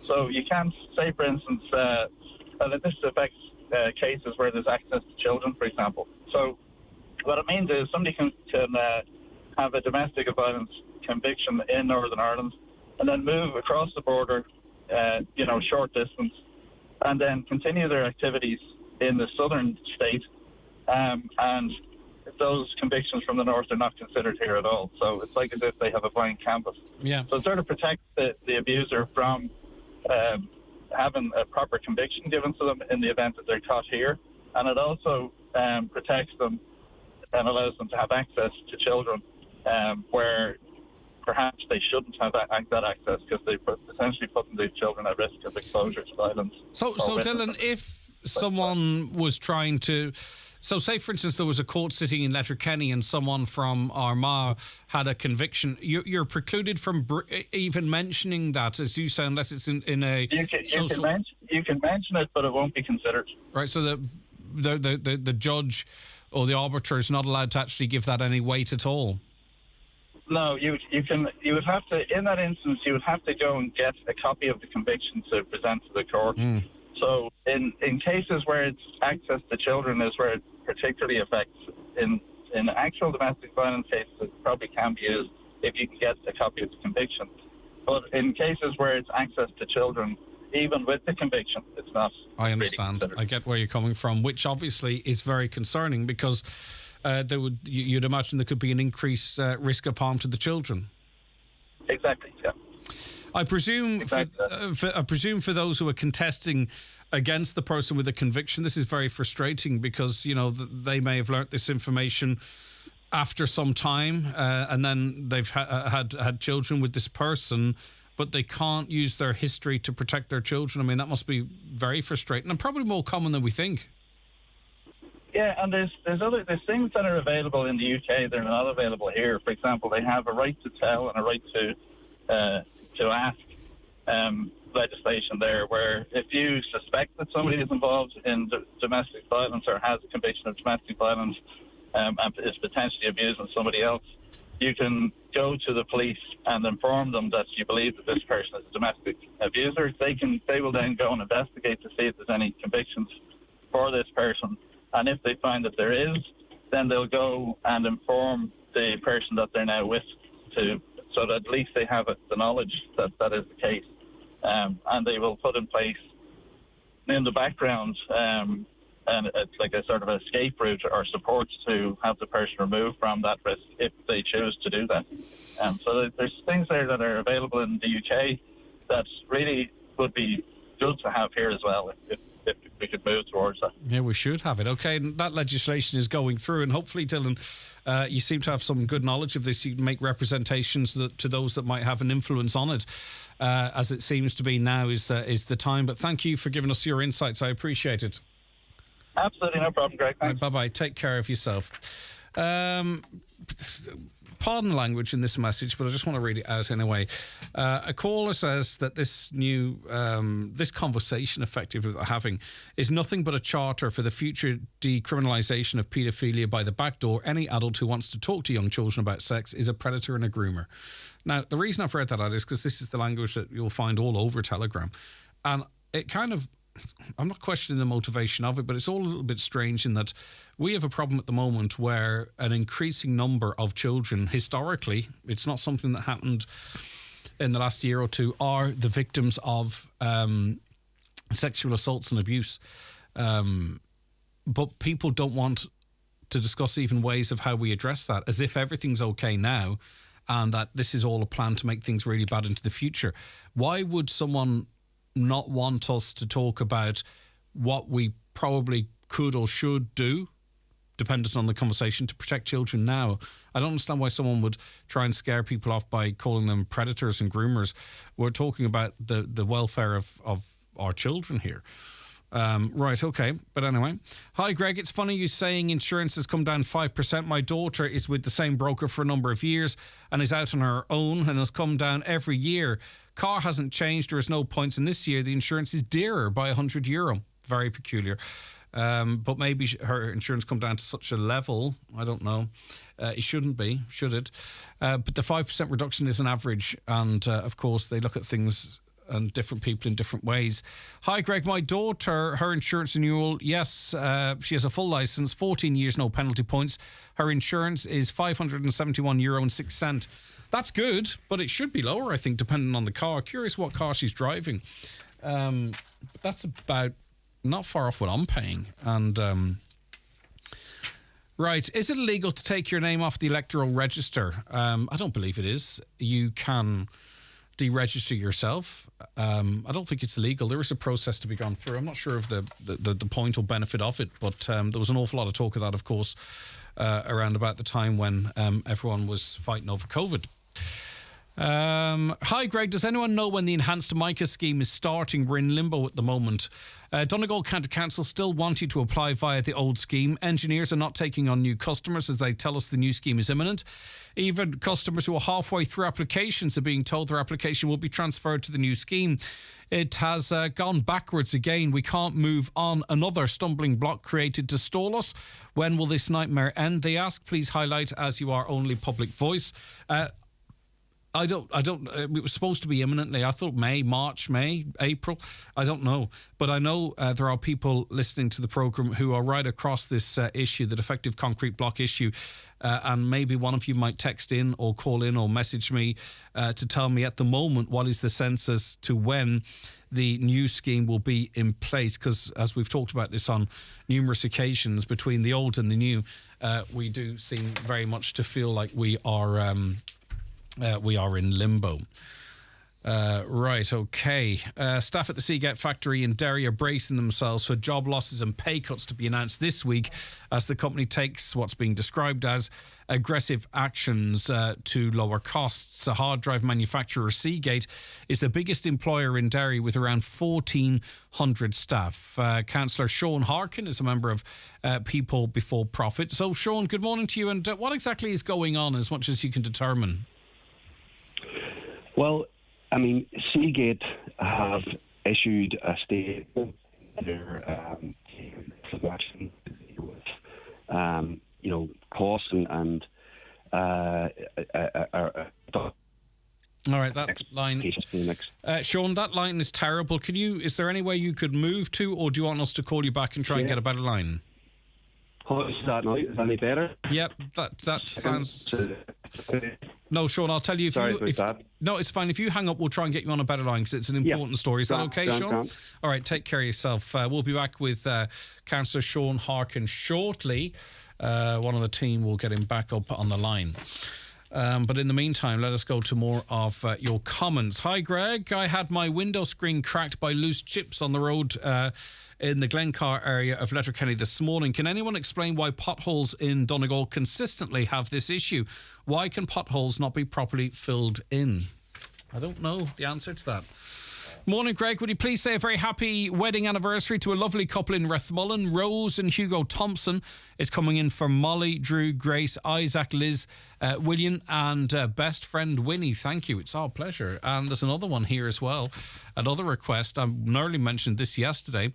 So you can't say, for instance, that this affects cases where there's access to children, for example. So what it means is somebody can have a domestic violence conviction in Northern Ireland and then move across the border, short distance, and then continue their activities in the southern state, and those convictions from the north are not considered here at all. So it's like as if they have a blank canvas.
Yeah.
So it sort of protects the abuser from having a proper conviction given to them in the event that they're caught here. And it also protects them and allows them to have access to children where perhaps they shouldn't have that access because they essentially putting these children at risk of exposure to violence.
So Dylan, if someone was trying to... So say, for instance, there was a court sitting in Letterkenny and someone from Armagh had a conviction. You're precluded from even mentioning that, as you say, unless it's in a...
You can mention it, but it won't be considered.
Right, so the judge or the arbiter is not allowed to actually give that any weight at all?
No, you would have to, in that instance, you would have to go and get a copy of the conviction to present to the court. So in cases where it's access to children is where it particularly affects. In actual domestic violence cases, it probably can be used if you can get a copy of the conviction. But in cases where it's access to children, even with the conviction, it's not.
I understand.
Really,
I get where you're coming from, which obviously is very concerning because you'd imagine there could be an increased risk of harm to the children.
Exactly, yeah.
I presume for those who are contesting against the person with a conviction, this is very frustrating because, they may have learnt this information after some time and then they've had children with this person, but they can't use their history to protect their children. I mean, that must be very frustrating and probably more common than we think.
Yeah, and there's things that are available in the UK that are not available here. For example, they have a right to tell and a right to ask legislation there, where if you suspect that somebody is involved in domestic violence or has a conviction of domestic violence and is potentially abusing somebody else, you can go to the police and inform them that you believe that this person is a domestic abuser. They will then go and investigate to see if there's any convictions for this person, and if they find that there is, then they'll go and inform the person that they're now with so that at least they have the knowledge that that is the case. And they will put in place in the background and it's like a sort of escape route or support to have the person removed from that risk if they choose to do that. So there's things there that are available in the UK that really would be good to have here as well if we could move towards that.
Yeah, we should have it. Okay, and that legislation is going through, and hopefully, Dylan, you seem to have some good knowledge of this. You can make representations to those that might have an influence on it, as it seems to be now is the time. But thank you for giving us your insights. I appreciate it.
Absolutely, no problem, Greg. Thanks.
Bye-bye. Take care of yourself. Pardon the language in this message, but I just want to read it out anyway. A caller says that this conversation effectively that we're having is nothing but a charter for the future decriminalisation of paedophilia by the back door. Any adult who wants to talk to young children about sex is a predator and a groomer. Now, the reason I've read that out is because this is the language that you'll find all over Telegram. And it kind of... I'm not questioning the motivation of it, but it's all a little bit strange in that we have a problem at the moment where an increasing number of children, historically, it's not something that happened in the last year or two, are the victims of sexual assaults and abuse. But people don't want to discuss even ways of how we address that, as if everything's okay now and that this is all a plan to make things really bad into the future. Why would someone not want us to talk about what we probably could or should do, dependent on the conversation, to protect children now? I don't understand why someone would try and scare people off by calling them predators and groomers. We're talking about the welfare of our children here. Right, okay. But anyway. Hi, Greg. It's funny you saying insurance has come down 5%. My daughter is with the same broker for a number of years and is out on her own and has come down every year. Car hasn't changed. There is no points. And this year, the insurance is dearer by €100. Very peculiar. But maybe her insurance come down to such a level. I don't know. It shouldn't be, should it? But the 5% reduction is an average. And, of course, they look at things and different people in different ways. Hi, Greg. My daughter, her insurance renewal, yes, she has a full licence, 14 years, no penalty points. Her insurance is €571.06. That's good, but it should be lower, I think, depending on the car. Curious what car she's driving. But that's about not far off what I'm paying. And right, is it illegal to take your name off the electoral register? I don't believe it is. You can deregister yourself. I don't think it's illegal. There is a process to be gone through. I'm not sure of the point or benefit of it, but there was an awful lot of talk of that, of course, around about the time when everyone was fighting over COVID. Hi, Greg. Does anyone know when the enhanced MICA scheme is starting? We're in limbo at the moment. Donegal County Council still want you to apply via the old scheme. Engineers are not taking on new customers as they tell us the new scheme is imminent. Even customers who are halfway through applications are being told their application will be transferred to the new scheme. It has gone backwards again. We can't move on. Another stumbling block created to stall us. When will this nightmare end? They ask. Please highlight as you are only public voice. I don't, it was supposed to be imminently. I thought March, April. I don't know. But I know there are people listening to the programme who are right across this issue, the defective concrete block issue. And maybe one of you might text in or call in or message me to tell me at the moment what is the sense as to when the new scheme will be in place. Because as we've talked about this on numerous occasions, between the old and the new, we do seem very much to feel like we are in limbo. Right, okay. Staff at the Seagate factory in Derry are bracing themselves for job losses and pay cuts to be announced this week as the company takes what's being described as aggressive actions to lower costs. A hard drive manufacturer, Seagate, is the biggest employer in Derry with around 1,400 staff. Councillor Sean Harkin is a member of People Before Profit. So, Sean, good morning to you. And what exactly is going on, as much as you can determine?
Well, I mean, Seagate have issued a statement. They're action with, costs and
all right, that line, Sean, that line is terrible. Is there any way you could move to, or do you want us to call you back and try and get a better line?
How is that now? Is that any better?
Yep, that sounds... No, Sean, I'll tell you No, it's fine. If you hang up, we'll try and get you on a better line because it's an important story. Is that okay, Sean? All right, take care of yourself. We'll be back with Councillor Sean Harkin shortly. One of the team will get him back up on the line. But in the meantime, let us go to more of your comments. Hi, Greg. I had my window screen cracked by loose chips on the road in the Glencar area of Letterkenny this morning. Can anyone explain why potholes in Donegal consistently have this issue? Why can potholes not be properly filled in? I don't know the answer to that. Morning, Greg. Would you please say a very happy wedding anniversary to a lovely couple in Rathmullen, Rose and Hugo Thompson. It's coming in from Molly, Drew, Grace, Isaac, Liz, William and best friend Winnie. Thank you. It's our pleasure. And there's another one here as well. Another request. I nearly mentioned this yesterday.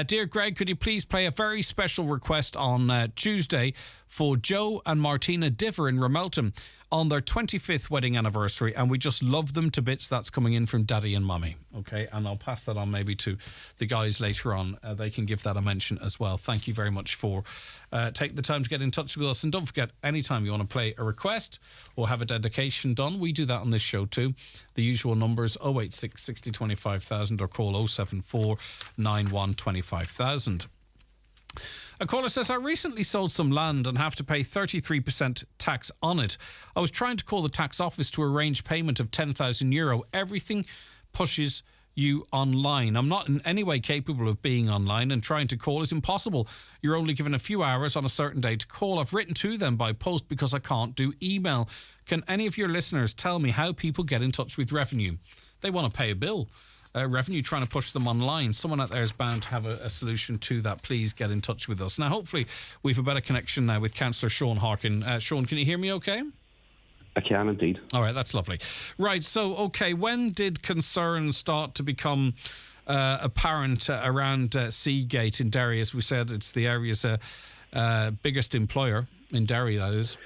Dear Greg, could you please play a very special request on Tuesday for Joe and Martina Diver in Ramelton on their 25th wedding anniversary, and we just love them to bits. That's coming in from Daddy and Mummy. Okay, and I'll pass that on maybe to the guys later on. They can give that a mention as well. Thank you very much for taking the time to get in touch with us. And don't forget, anytime you want to play a request or have a dedication done, we do that on this show too. The usual numbers 086 60 25,000 or call 074 91 25,000. A caller says, I recently sold some land and have to pay 33% tax on it. I was trying to call the tax office to arrange payment of €10,000. Everything pushes you online. I'm not in any way capable of being online, and trying to call is impossible. You're only given a few hours on a certain day to call. I've written to them by post because I can't do email. Can any of your listeners tell me how people get in touch with Revenue? They want to pay a bill. Revenue trying to push them online. Someone out there is bound to have a solution to that. Please get in touch with us. Now, hopefully, we have a better connection now with Councillor Sean Harkin. Sean, can you hear me okay?
I can indeed.
All right, that's lovely. Right, so, okay, when did concerns start to become apparent around Seagate in Derry? As we said, it's the area's biggest employer in Derry, that is.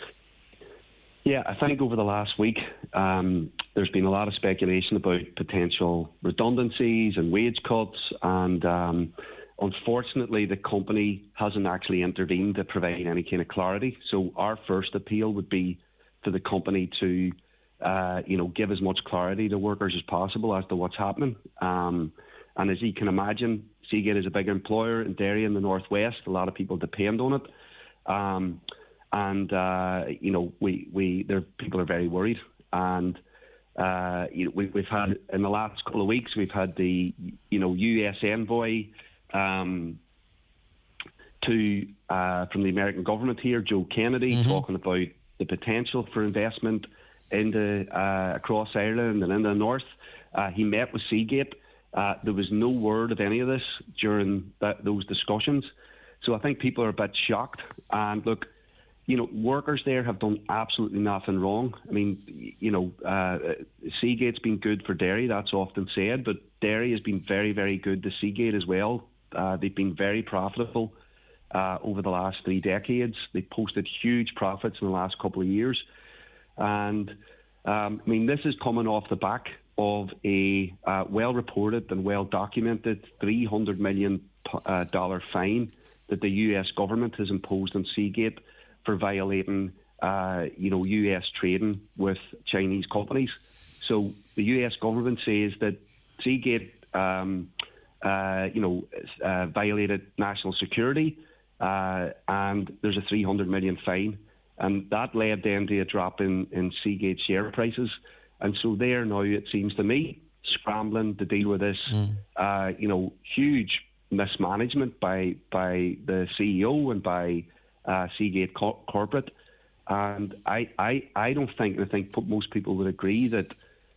Yeah, I think over the last week, there's been a lot of speculation about potential redundancies and wage cuts, and unfortunately, the company hasn't actually intervened to provide any kind of clarity. So our first appeal would be to the company to, give as much clarity to workers as possible as to what's happening. And as you can imagine, Seagate is a big employer in Derry in the northwest. A lot of people depend on it. People are very worried, and we've had in the last couple of weeks we've had the U.S. envoy from the American government here, Joe Kennedy, talking about the potential for investment into across Ireland and in the north. He met with Seagate. There was no word of any of this during those discussions, so I think people are a bit shocked. And look, workers there have done absolutely nothing wrong. I mean, Seagate's been good for Derry, that's often said, but Derry has been very, very good to Seagate as well. They've been very profitable over the last 3 decades. They posted huge profits in the last couple of years. And, this is coming off the back of a well-reported and well-documented $300 million fine that the U.S. government has imposed on Seagate for violating, U.S. trading with Chinese companies. So the U.S. government says that Seagate, violated national security, and there's a $300 million fine, and that led then to a drop in Seagate share prices. And so they are now, it seems to me, scrambling to deal with this, huge mismanagement by the CEO and by Seagate corporate. And I don't think, and I think most people would agree that,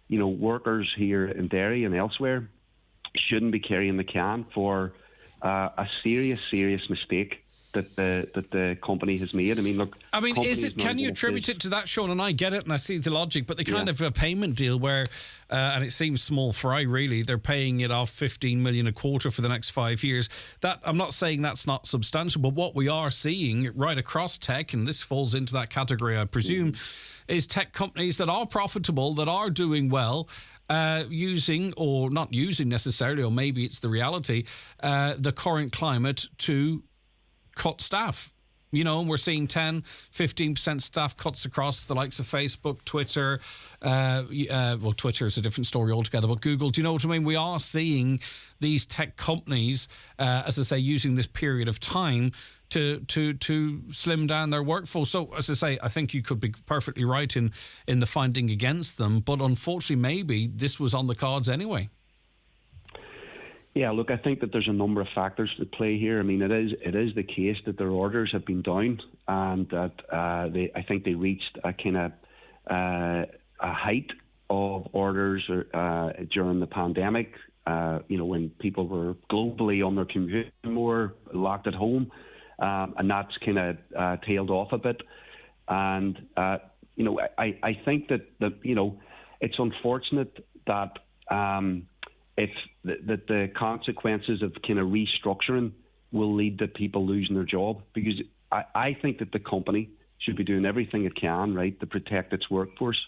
workers here in Derry and elsewhere shouldn't be carrying the can for a serious mistake that the company has made. I mean, look. I mean,
is it? Can you attribute it to that, Sean? And I get it, and I see the logic, but the kind of a payment deal where, and it seems small fry, really. They're paying it off $15 million a quarter for the next 5 years. That I'm not saying that's not substantial, but what we are seeing right across tech, and this falls into that category, I presume, is tech companies that are profitable, that are doing well. Using or not using necessarily, or maybe it's the reality, the current climate to cut staff. You know, and we're seeing 10, 15% staff cuts across the likes of Facebook, Twitter. Well, Twitter is a different story altogether, but Google, do you know what I mean? We are seeing these tech companies, as I say, using this period of time to slim down their workforce. So, as I say, I think you could be perfectly right in the finding against them, but unfortunately, maybe this was on the cards anyway.
Yeah, look, I think that there's a number of factors at play here. I mean, it is the case that their orders have been down, and that I think they reached a kind of a height of orders during the pandemic. When people were globally on their commute more, locked at home, and that's kind of tailed off a bit. And I think that it's unfortunate that. That the consequences of kind of restructuring will lead to people losing their job, because I think that the company should be doing everything it can, right, to protect its workforce,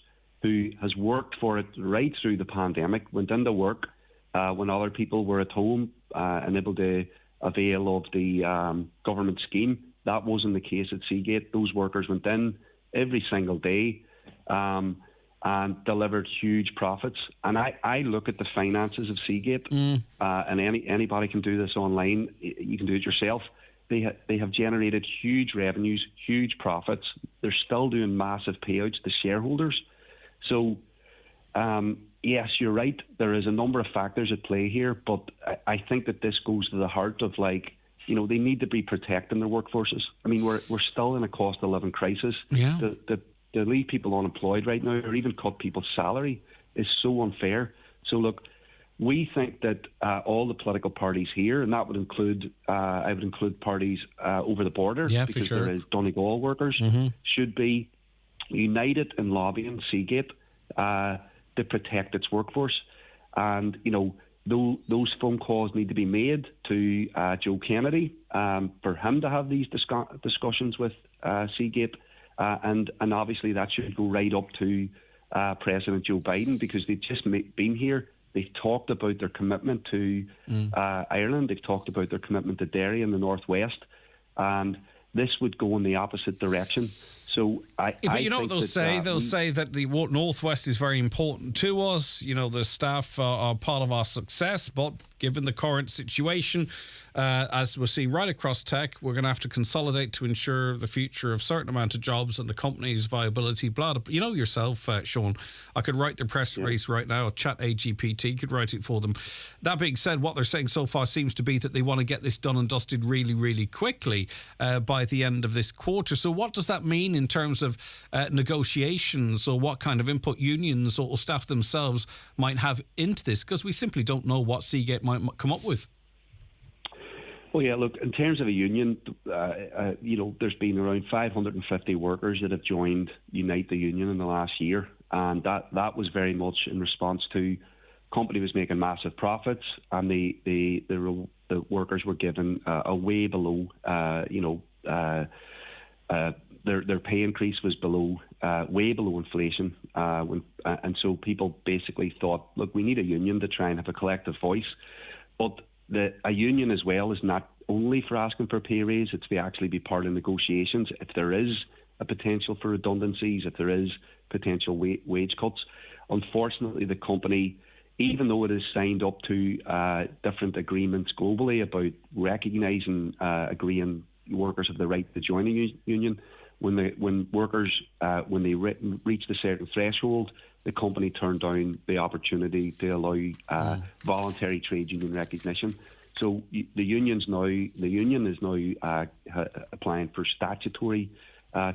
who has worked for it right through the pandemic, went into work when other people were at home and able to avail of the government scheme. That wasn't the case at Seagate. Those workers went in every single day and delivered huge profits. And I look at the finances of Seagate, and anybody can do this online. You can do it yourself. They have generated huge revenues, huge profits. They're still doing massive payouts to shareholders. So, yes, you're right. There is a number of factors at play here, but I think that this goes to the heart of, they need to be protecting their workforces. I mean, we're still in a cost of living crisis.
Yeah.
To leave people unemployed right now, or even cut people's salary, is so unfair. So look, we think that all the political parties here, and that would include, I would include parties over the border, because for sure. There is Donegal workers, should be united in lobbying Seagate to protect its workforce. And, those phone calls need to be made to Joe Kennedy for him to have these discussions with Seagate. And obviously that should go right up to President Joe Biden, because they've just been here. They've talked about their commitment to Ireland. They've talked about their commitment to Derry in the Northwest. And this would go in the opposite direction. So
but you know what they'll say? They'll say that the Northwest is very important to us. The staff are part of our success, but given the current situation, as we're seeing right across tech, we're going to have to consolidate to ensure the future of a certain amount of jobs and the company's viability. Blah, blah. You know yourself, Sean, I could write the press release right now. Chat AGPT could write it for them. That being said, what they're saying so far seems to be that they want to get this done and dusted really, really quickly by the end of this quarter. So what does that mean in terms of negotiations, or what kind of input unions or staff themselves might have into this? Because we simply don't know what Seagate might come up with.
Well, yeah, look, in terms of a union, there's been around 550 workers that have joined Unite the Union in the last year. And that was very much in response to company was making massive profits, and the workers were given a way below, their pay increase was way below inflation. And so people basically thought, look, we need a union to try and have a collective voice. But a union as well is not only for asking for a pay raise, it's to actually be part of negotiations. If there is a potential for redundancies, if there is potential wage cuts, unfortunately the company, even though it has signed up to different agreements globally about recognising, agreeing workers have the right to join a union, when workers reached a certain threshold, the company turned down the opportunity to allow voluntary trade union recognition. So the union is now applying for statutory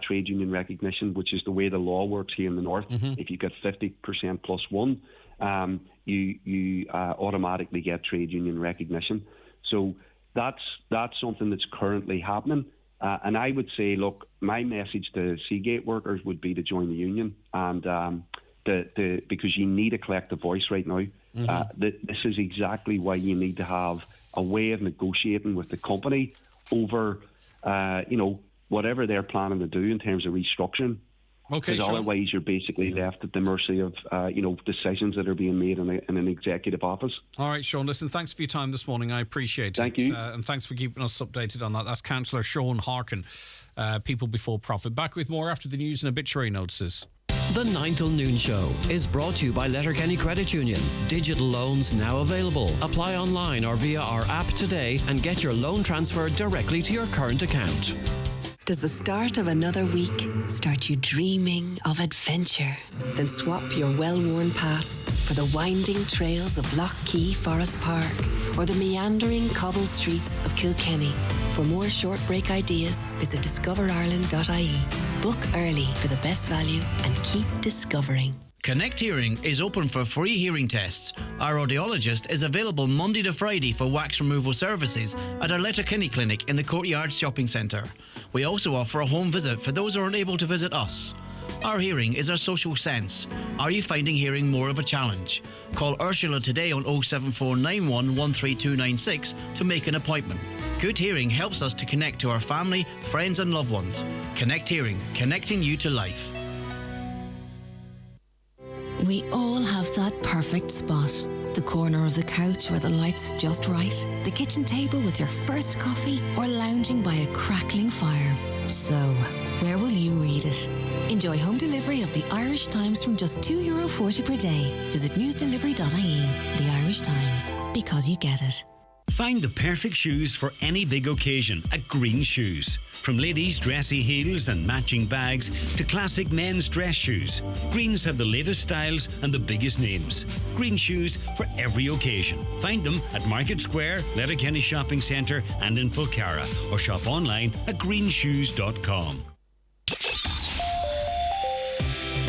trade union recognition, which is the way the law works here in the North. If you get 50% plus one, you automatically get trade union recognition. So that's something that's currently happening. And I would say, look, my message to Seagate workers would be to join the union, and because you need a collective voice right now. This is exactly why you need to have a way of negotiating with the company over, whatever they're planning to do in terms of restructuring. Okay, because otherwise you're basically left at the mercy of decisions that are being made in an executive office.
All right, Sean, listen, thanks for your time this morning. I appreciate it.
Thank you.
And thanks for keeping us updated on that. That's Councillor Sean Harkin, People Before Profit. Back with more after the news and obituary notices.
The 9 till noon show is brought to you by Letterkenny Credit Union. Digital loans now available. Apply online or via our app today and get your loan transferred directly to your current account.
Does the start of another week start you dreaming of adventure? Then swap your well-worn paths for the winding trails of Lough Key Forest Park or the meandering cobble streets of Kilkenny. For more short break ideas, visit discoverireland.ie. Book early for the best value and keep discovering.
Connect Hearing is open for free hearing tests. Our audiologist is available Monday to Friday for wax removal services at our Letterkenny clinic in the Courtyard Shopping Centre. We also offer a home visit for those who aren't able to visit us. Our hearing is our social sense. Are you finding hearing more of a challenge? Call Ursula today on 07491 13296 to make an appointment. Good hearing helps us to connect to our family, friends and loved ones. Connect Hearing, connecting you to life.
We all have that perfect spot. The corner of the couch where the light's just right. The kitchen table with your first coffee, or lounging by a crackling fire. So, where will you read it? Enjoy home delivery of the Irish Times from just €2.40 per day. Visit newsdelivery.ie. The Irish Times. Because you get it.
Find the perfect shoes for any big occasion at Green Shoes. From ladies' dressy heels and matching bags to classic men's dress shoes, Greens have the latest styles and the biggest names. Green Shoes for every occasion. Find them at Market Square, Letterkenny Shopping Centre and in Fulcara, or shop online at greenshoes.com.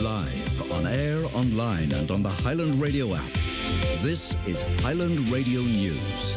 Live, on air, online and on the Highland Radio app. This is Highland Radio News.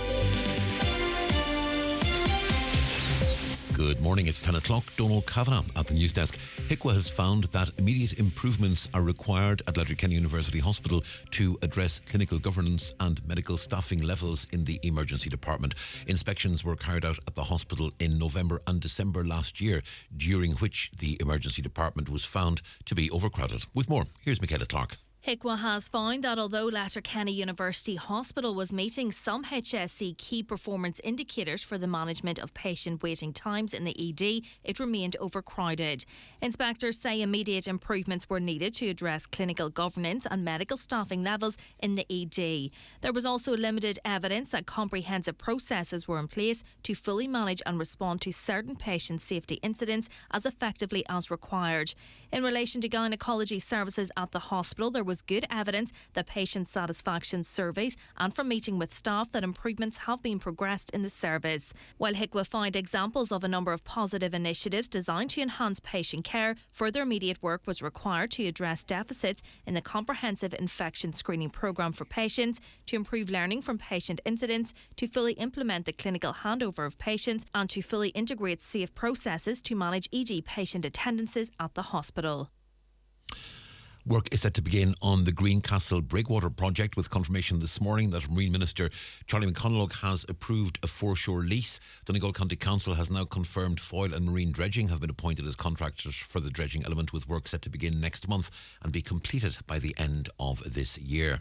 Good morning, it's 10 o'clock. Donald Kavanagh at the news desk. HICWA has found that immediate improvements are required at Letterkenny University Hospital to address clinical governance and medical staffing levels in the emergency department. Inspections were carried out at the hospital in November and December last year, during which the emergency department was found to be overcrowded. With more, here's Michaela Clark.
HICWA has found that although Letterkenny University Hospital was meeting some HSE key performance indicators for the management of patient waiting times in the ED, it remained overcrowded. Inspectors say immediate improvements were needed to address clinical governance and medical staffing levels in the ED. There was also limited evidence that comprehensive processes were in place to fully manage and respond to certain patient safety incidents as effectively as required. In relation to gynaecology services at the hospital, there was good evidence that patient satisfaction surveys and from meeting with staff that improvements have been progressed in the service. While HICWA found examples of a number of positive initiatives designed to enhance patient care, further immediate work was required to address deficits in the comprehensive infection screening programme for patients, to improve learning from patient incidents, to fully implement the clinical handover of patients and to fully integrate safe processes to manage ED patient attendances at the hospital.
Work is set to begin on the Greencastle Breakwater project, with confirmation this morning that Marine Minister Charlie McConalogue has approved a foreshore lease. Donegal County Council has now confirmed Foyle and Marine Dredging have been appointed as contractors for the dredging element, with work set to begin next month and be completed by the end of this year.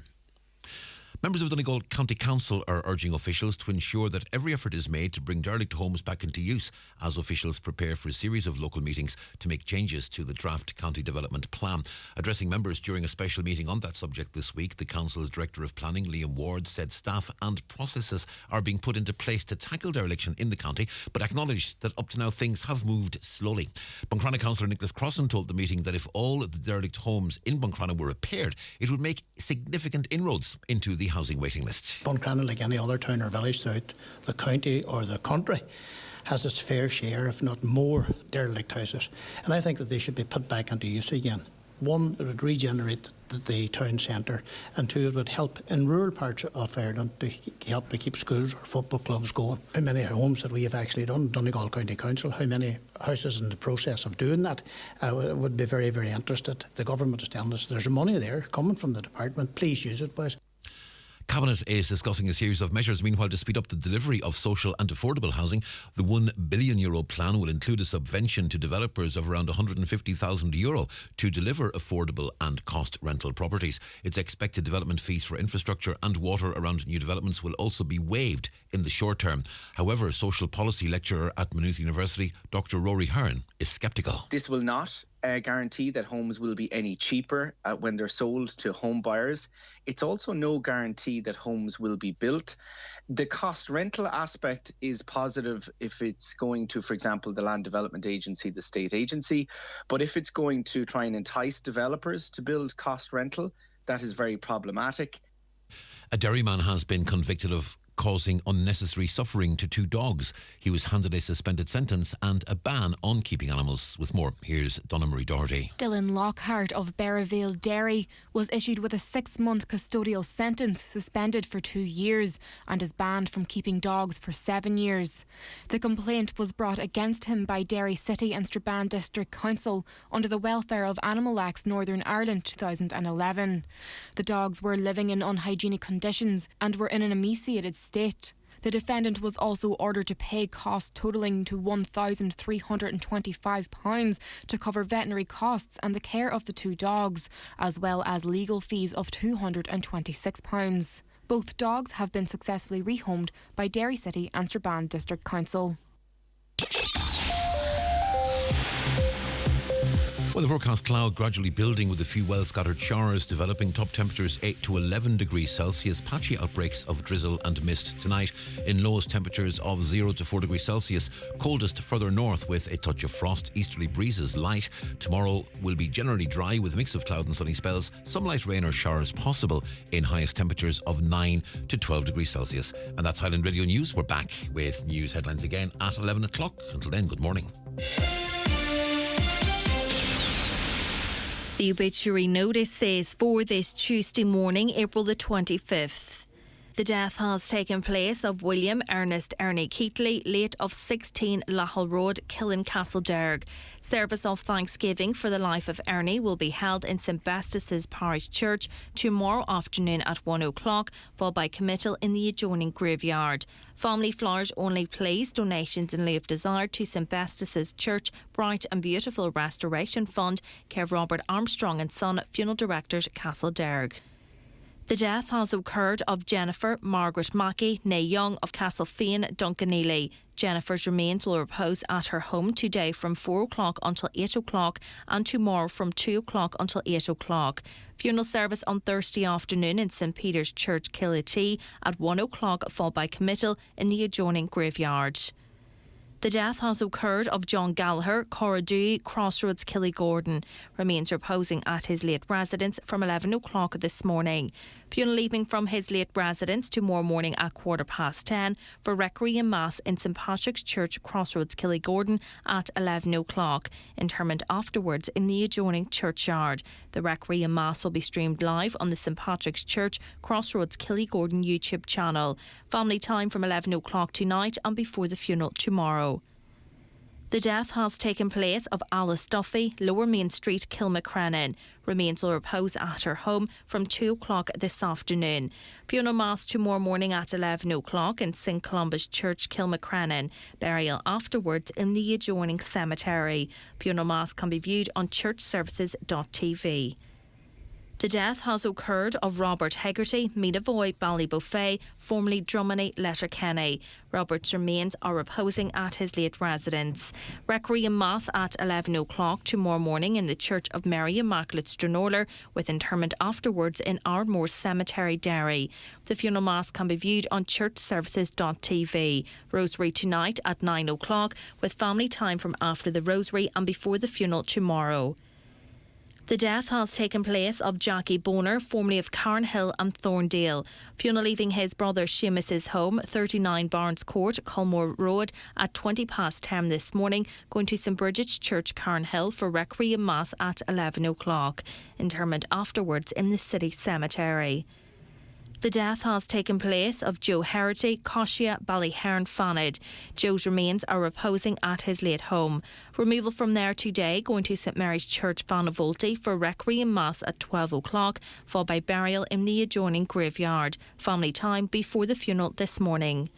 Members of Donegal County Council are urging officials to ensure that every effort is made to bring derelict homes back into use, as officials prepare for a series of local meetings to make changes to the draft county development plan. Addressing members during a special meeting on that subject this week, the Council's Director of Planning, Liam Ward, said staff and processes are being put into place to tackle dereliction in the county, but acknowledged that up to now things have moved slowly. Buncrana Councillor Nicholas Crossan told the meeting that if all of the derelict homes in Buncrana were repaired, it would make significant inroads into the housing waiting list.
Buncrana, like any other town or village throughout the county or the country, has its fair share, if not more, derelict houses. And I think that they should be put back into use again. One, it would regenerate the town centre, and two, it would help in rural parts of Ireland to help to keep schools or football clubs going. How many homes that we have actually done, Donegal County Council, how many houses in the process of doing that, would be very, very interested. The government is telling us there's money there coming from the department. Please use it, boys.
Cabinet is discussing a series of measures, meanwhile, to speed up the delivery of social and affordable housing. The €1 billion plan will include a subvention to developers of around €150,000 to deliver affordable and cost rental properties. It's expected development fees for infrastructure and water around new developments will also be waived in the short term. However, social policy lecturer at Maynooth University, Dr. Rory Hearn, is sceptical.
This will not guarantee that homes will be any cheaper when they're sold to home buyers. It's also no guarantee that homes will be built. The cost rental aspect is positive if it's going to, for example, the Land Development Agency, the state agency. But if it's going to try and entice developers to build cost rental, that is very problematic.
A Derryman has been convicted of causing unnecessary suffering to 2 dogs. He was handed a suspended sentence and a ban on keeping animals. With more, here's Donna Marie Doherty.
Dylan Lockhart of Berrivale Dairy was issued with a 6-month custodial sentence, suspended for 2 years, and is banned from keeping dogs for 7 years. The complaint was brought against him by Derry City and Strabane District Council under the Welfare of Animal Acts Northern Ireland 2011. The dogs were living in unhygienic conditions and were in an emaciated state. The defendant was also ordered to pay costs totalling to £1,325 to cover veterinary costs and the care of the 2 dogs, as well as legal fees of £226. Both dogs have been successfully rehomed by Derry City and Strabane District Council.
Well, the forecast cloud gradually building with a few well-scattered showers developing. Top temperatures 8 to 11 degrees Celsius. Patchy outbreaks of drizzle and mist tonight. In lows, temperatures of 0 to 4 degrees Celsius. Coldest further north with a touch of frost. Easterly breezes light. Tomorrow will be generally dry with a mix of cloud and sunny spells. Some light rain or showers possible in highest temperatures of 9 to 12 degrees Celsius. And that's Highland Radio News. We're back with news headlines again at 11 o'clock. Until then, good morning.
The obituary notice says for this Tuesday morning, April the 25th. The death has taken place of William Ernest Ernie Keatley, late of 16 Lachel Road, Killincastlederg. Service of thanksgiving for the life of Ernie will be held in St Bestis's Parish Church tomorrow afternoon at 1 o'clock, followed by committal in the adjoining graveyard. Family flowers only, please. Donations in lieu of desire to St Bestis's Church Bright and Beautiful Restoration Fund, care of Robert Armstrong and Son, Funeral Directors, Castlederg. The death has occurred of Jennifer Margaret Mackey, née Young, of Castlefane, Duncanely. Jennifer's remains will repose at her home today from 4 o'clock until 8 o'clock and tomorrow from 2 o'clock until 8 o'clock. Funeral service on Thursday afternoon in St Peter's Church, Killatee at 1 o'clock, followed by committal in the adjoining graveyard. The death has occurred of John Gallagher, Corradoo, Crossroads, Killygordon. Remains reposing at his late residence from 11 o'clock this morning. Funeral leaving from his late residence tomorrow morning at 10:15 for Requiem Mass in St Patrick's Church, Crossroads, Killygordon at 11 o'clock. Interment afterwards in the adjoining churchyard. The Requiem Mass will be streamed live on the St Patrick's Church, Crossroads, Killygordon YouTube channel. Family time from 11 o'clock tonight and before the funeral tomorrow. The death has taken place of Alice Duffy, Lower Main Street, Kilmacrennan. Remains will repose at her home from 2 o'clock this afternoon. Funeral Mass tomorrow morning at 11 o'clock in St Columba's Church, Kilmacrennan. Burial afterwards in the adjoining cemetery. Funeral Mass can be viewed on churchservices.tv. The death has occurred of Robert Hegarty, Meadavoy, Ballybuffet, formerly Drummond, Letterkenny. Robert's remains are reposing at his late residence. Requiem Mass at 11 o'clock tomorrow morning in the Church of Mary Immaculate Stranorlar, with interment afterwards in Ardmore Cemetery, Derry. The funeral Mass can be viewed on churchservices.tv. Rosary tonight at 9 o'clock, with family time from after the Rosary and before the funeral tomorrow. The death has taken place of Jackie Boner, formerly of Carnhill and Thorndale. Funeral leaving his brother Seamus's home, 39 Barnes Court, Culmore Road, at 10:20 this morning, going to St Bridget's Church, Carnhill, for Requiem Mass at 11 o'clock. Interment afterwards in the city cemetery. The death has taken place of Joe Herity, Coshia, Ballyherne, Fanid. Joe's remains are reposing at his late home. Removal from there today, going to St Mary's Church, Vanavolti for Requiem Mass at 12 o'clock, followed by burial in the adjoining graveyard. Family time before the funeral this morning.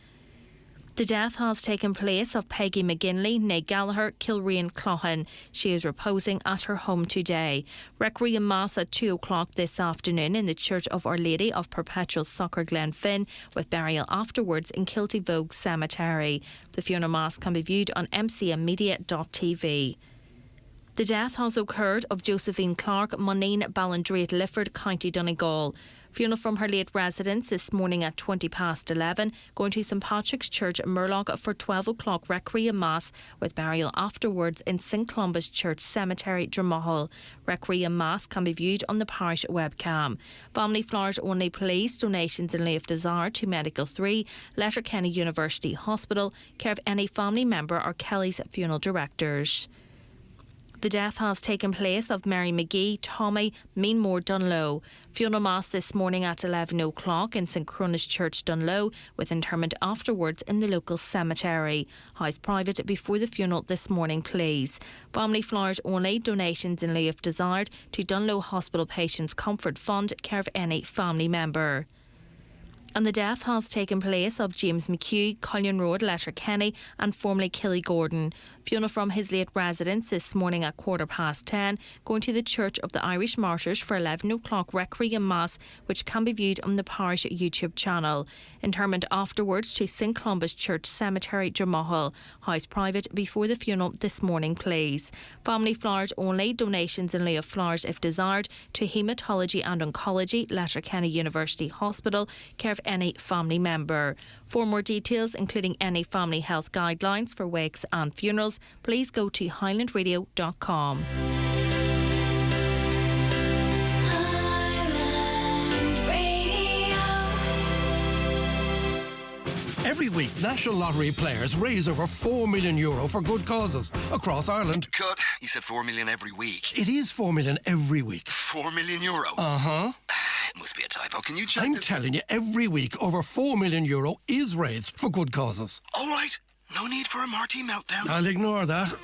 The death has taken place of Peggy McGinley, née Gallagher, Kilrain, Cloughan. She is reposing at her home today. Requiem Mass at 2 o'clock this afternoon in the Church of Our Lady of Perpetual Succour, Glenfin, with burial afterwards in Kilty Vogue Cemetery. The funeral mass can be viewed on mcmmedia.tv. The death has occurred of Josephine Clark, Monine, Ballindrate, Lifford, County Donegal. Funeral from her late residence this morning at 11:20, going to St Patrick's Church, Murlock for 12 o'clock Requiem Mass, with burial afterwards in St Columbus Church Cemetery, Dromahal. Requiem Mass can be viewed on the parish webcam. Family flowers only, please. Donations in lieu of desire to Medical 3, Letterkenny University Hospital, care of any family member or Kelly's funeral directors. The death has taken place of Mary McGee, Tommy, Meanmore, Dunlow. Funeral Mass this morning at 11 o'clock in St Cronus Church, Dunlow, with interment afterwards in the local cemetery. House private before the funeral this morning, please. Family flowers only. Donations in lieu of desired to Dunlow Hospital Patients Comfort Fund, care of any family member. And the death has taken place of James McHugh, Cullion Road, Letterkenny, and formerly Killy Gordon. Funeral from his late residence this morning at 10:15, going to the Church of the Irish Martyrs for 11 o'clock Requiem Mass, which can be viewed on the parish YouTube channel. Interment afterwards to St Columbus Church Cemetery, Dromahal. House private before the funeral this morning, please. Family flowers only. Donations in lieu of flowers if desired to Haematology and Oncology, Letterkenny University Hospital, care of any family member. For more details, including any family health guidelines for wakes and funerals, please go to highlandradio.com.
Every week, National Lottery players raise over €4 million for good causes across Ireland.
Cut. You said 4 million every week.
It is €4 million every week.
€4 million?
Uh-huh.
It must be a typo. Can you check
I'm
this?
telling you, every week over €4 million is raised for good causes.
All right. No need for a Marty meltdown.
I'll ignore that.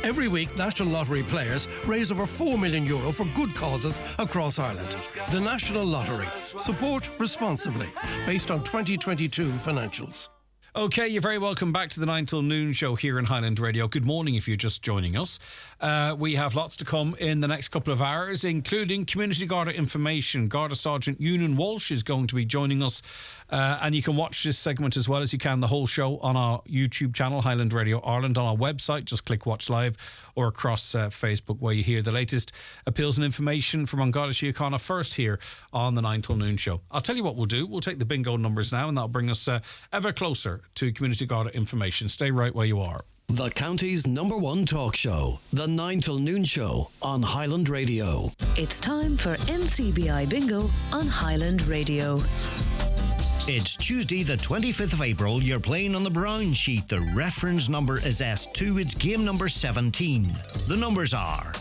Every week, National Lottery players raise over €4 million for good causes across Ireland. The National Lottery. Support responsibly. Based on 2022 financials.
OK, you're very welcome back to the 9 till noon show here in Highland Radio. Good morning if you're just joining us. We have lots to come in the next couple of hours, including Community Garda information. Garda Sergeant Ewan Walsh is going to be joining us. And you can watch this segment as well as you can, the whole show, on our YouTube channel, Highland Radio Ireland, on our website. Just click Watch Live, or across Facebook, where you hear the latest appeals and information from An Garda Síochána first here on the 9 till noon show. I'll tell you what we'll do. We'll take the bingo numbers now, and that'll bring us ever closer to Community Garda information. Stay right where you are.
The county's #1 talk show, the 9 till noon show on Highland Radio.
It's time for NCBI Bingo on Highland Radio.
It's Tuesday the 25th of April. You're playing on the brown sheet. The reference number is S2. It's game number 17. The numbers are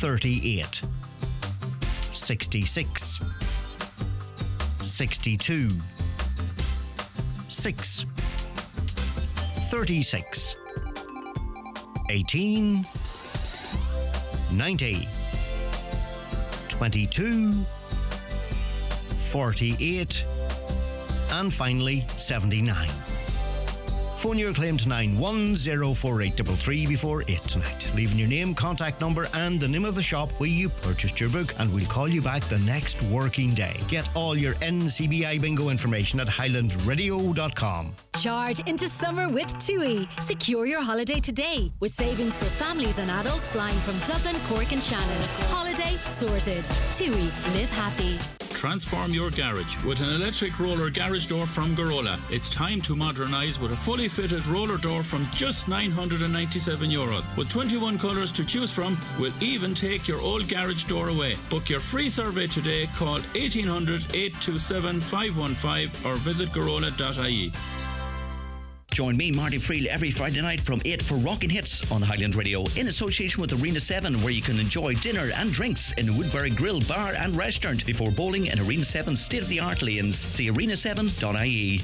38, 66, 62, 6, 36, 18, 90, 22, 48, and finally 79. Phone your claim to 9104833 before 8 tonight, leaving your name, contact number and the name of the shop where you purchased your book, and we'll call you back the next working day. Get all your NCBI bingo information at highlandradio.com.
Charge into summer with TUI. Secure your holiday today with savings for families and adults flying from Dublin, Cork and Shannon. Holiday sorted. TUI. Live happy.
Transform your garage with an electric roller garage door from Garola. It's time to modernise with a fully fitted roller door from just €997. With 21 colours to choose from, we'll even take your old garage door away. Book your free survey today. Call 1800 827 515 or visit garola.ie.
Join me, Marty Friel, every Friday night from 8 for Rockin' Hits on Highland Radio in association with Arena 7, where you can enjoy dinner and drinks in Woodbury Grill, Bar and Restaurant before bowling in Arena 7's state-of-the-art lanes. See arena7.ie.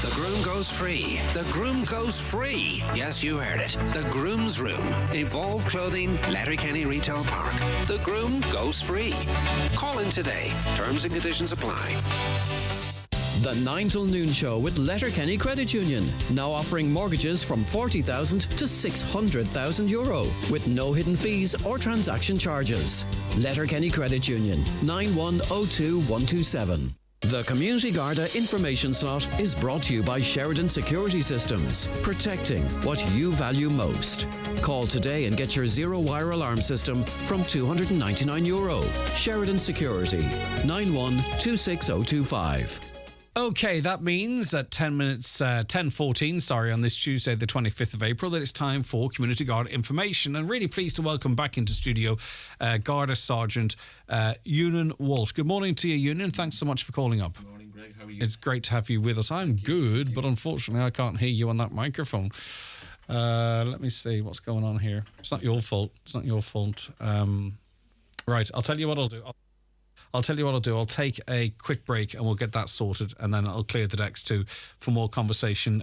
The groom goes free. The groom goes free. Yes, you heard it. The Groom's Room. Evolve Clothing, Letterkenny Retail Park. The groom goes free. Call in today. Terms and conditions apply.
The 9 till noon show with Letterkenny Credit Union. Now offering mortgages from 40,000 to 600,000 euro with no hidden fees or transaction charges. Letterkenny Credit Union, 9102127. The Community Garda information slot is brought to you by Sheridan Security Systems, protecting what you value most. Call today and get your zero-wire alarm system from €299. Sheridan Security, 91-26025.
Okay, that means at 10:14, on this Tuesday, the 25th of April, that it's time for Community Garda information. And really pleased to welcome back into studio Garda Sergeant Ewan Walsh. Good morning to you, Ewan. Thanks so much for calling up.
Good morning, Greg. How are you?
It's great to have you with us. I'm good, but unfortunately I can't hear you on that microphone. Let me see what's going on here. It's not your fault. Right, I'll tell you what I'll do. I'll take a quick break and we'll get that sorted, and then I'll clear the decks too for more conversation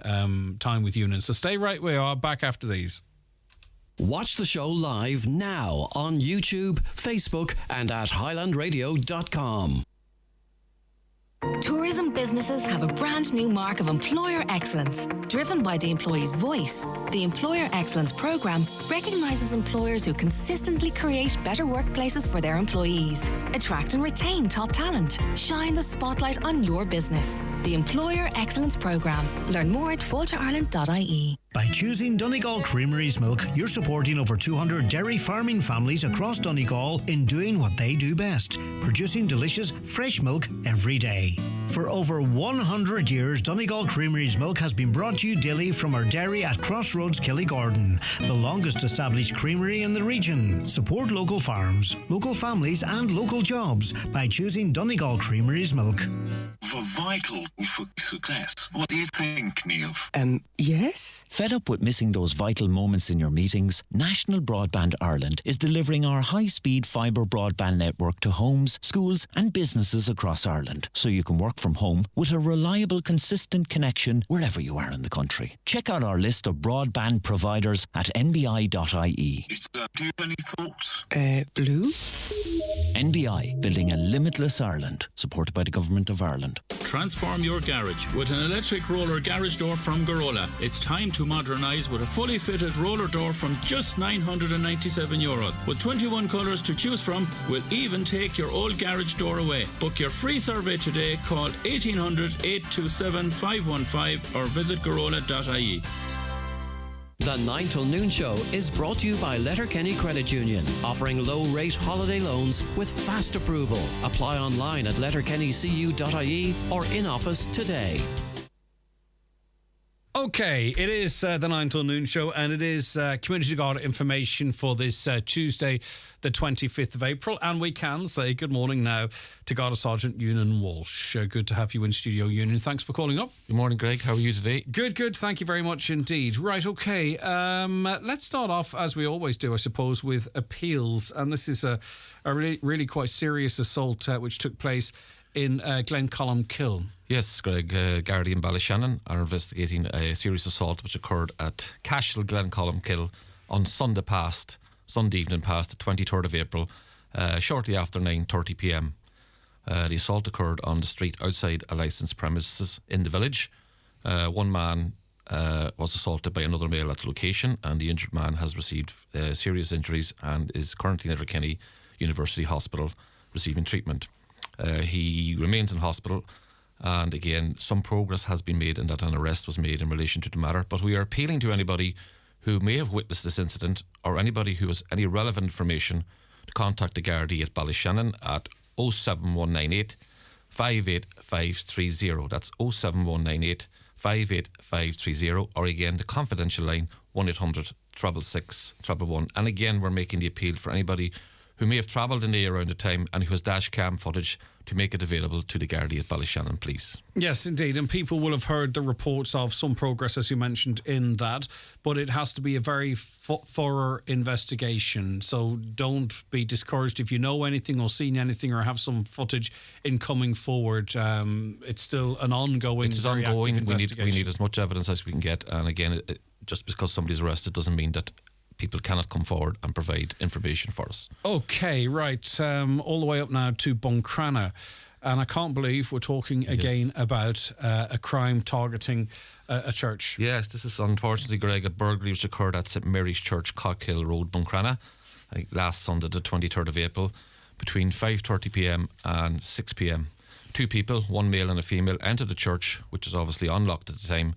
time with Ewan. So stay right where you are, back after these.
Watch the show live now on YouTube, Facebook and at highlandradio.com.
Tourism businesses have a brand new mark of employer excellence, driven by the employee's voice. The Employer Excellence Programme recognises employers who consistently create better workplaces for their employees. Attract and retain top talent. Shine the spotlight on your business. The Employer Excellence Programme. Learn more at fulturireland.ie.
By choosing Donegal Creamery's milk, you're supporting over 200 dairy farming families across Donegal in doing what they do best, producing delicious, fresh milk every day. For over 100 years, Donegal Creamery's milk has been brought to you daily from our dairy at Crossroads, Killygordon, the longest established creamery in the region. Support local farms, local families and local jobs by choosing Donegal Creamery's milk.
Vital for success. What do you think, Niamh?
Yes?
Fed up with missing those vital moments in your meetings? National Broadband Ireland is delivering our high-speed fibre broadband network to homes, schools and businesses across Ireland, so you can work from home with a reliable, consistent connection wherever you are in the country. Check out our list of broadband providers at nbi.ie.
Do you have any thoughts?
Blue?
NBI, building a limitless Ireland, supported by the Government of Ireland.
Transform your garage with an electric roller garage door from Garola. It's time to modernise with a fully fitted roller door from just €997. With 21 colours to choose from, we'll even take your old garage door away. Book your free survey today. Call 1800 827 515 or visit garola.ie.
The 9 till noon show is brought to you by Letterkenny Credit Union, offering low-rate holiday loans with fast approval. Apply online at letterkennycu.ie or in office today.
Okay, it is the 9 till noon show, and it is Community Garda information for this Tuesday, the 25th of April. And we can say good morning now to Garda Sergeant Ewan Walsh. Good to have you in studio, Ewan. Thanks for calling up.
Good morning, Greg. How are you today?
Good. Thank you very much indeed. Right, okay. Let's start off, as we always do, I suppose, with appeals. And this is a really quite serious assault which took place in Glencolmkill.
Yes, Greg. Gardaí in Ballyshannon are investigating a serious assault which occurred at Cashel, Glencolmkill on Sunday evening past the 23rd of April, shortly after 9:30 p.m. The assault occurred on the street outside a licensed premises in the village. One man was assaulted by another male at the location, and the injured man has received serious injuries and is currently in Letterkenny University Hospital receiving treatment. He remains in hospital, and again, some progress has been made in that an arrest was made in relation to the matter. But we are appealing to anybody who may have witnessed this incident or anybody who has any relevant information to contact the Gardaí at Ballyshannon at 07198 58530. That's 07198 58530, or again the confidential line 1800 666 111. And again, we're making the appeal for anybody who may have travelled in the area around the time and who has dash cam footage to make it available to the Gardaí at Ballyshannon, please.
Yes, indeed. And people will have heard the reports of some progress, as you mentioned, in that. But it has to be a very thorough investigation. So don't be discouraged if you know anything or seen anything or have some footage in coming forward. It's still an ongoing,
It's
very
ongoing.
active investigation.
We need as much evidence as we can get. And again, just because somebody's arrested doesn't mean that people cannot come forward and provide information for us.
Okay, right. All the way up now to Buncrana. And I can't believe we're talking again about a crime targeting a church.
Yes, this is unfortunately, Greg, a burglary which occurred at St Mary's Church, Cockhill Road, Buncrana, last Sunday, the 23rd of April, between 5:30pm and 6pm. Two people, one male and a female, entered the church, which is obviously unlocked at the time,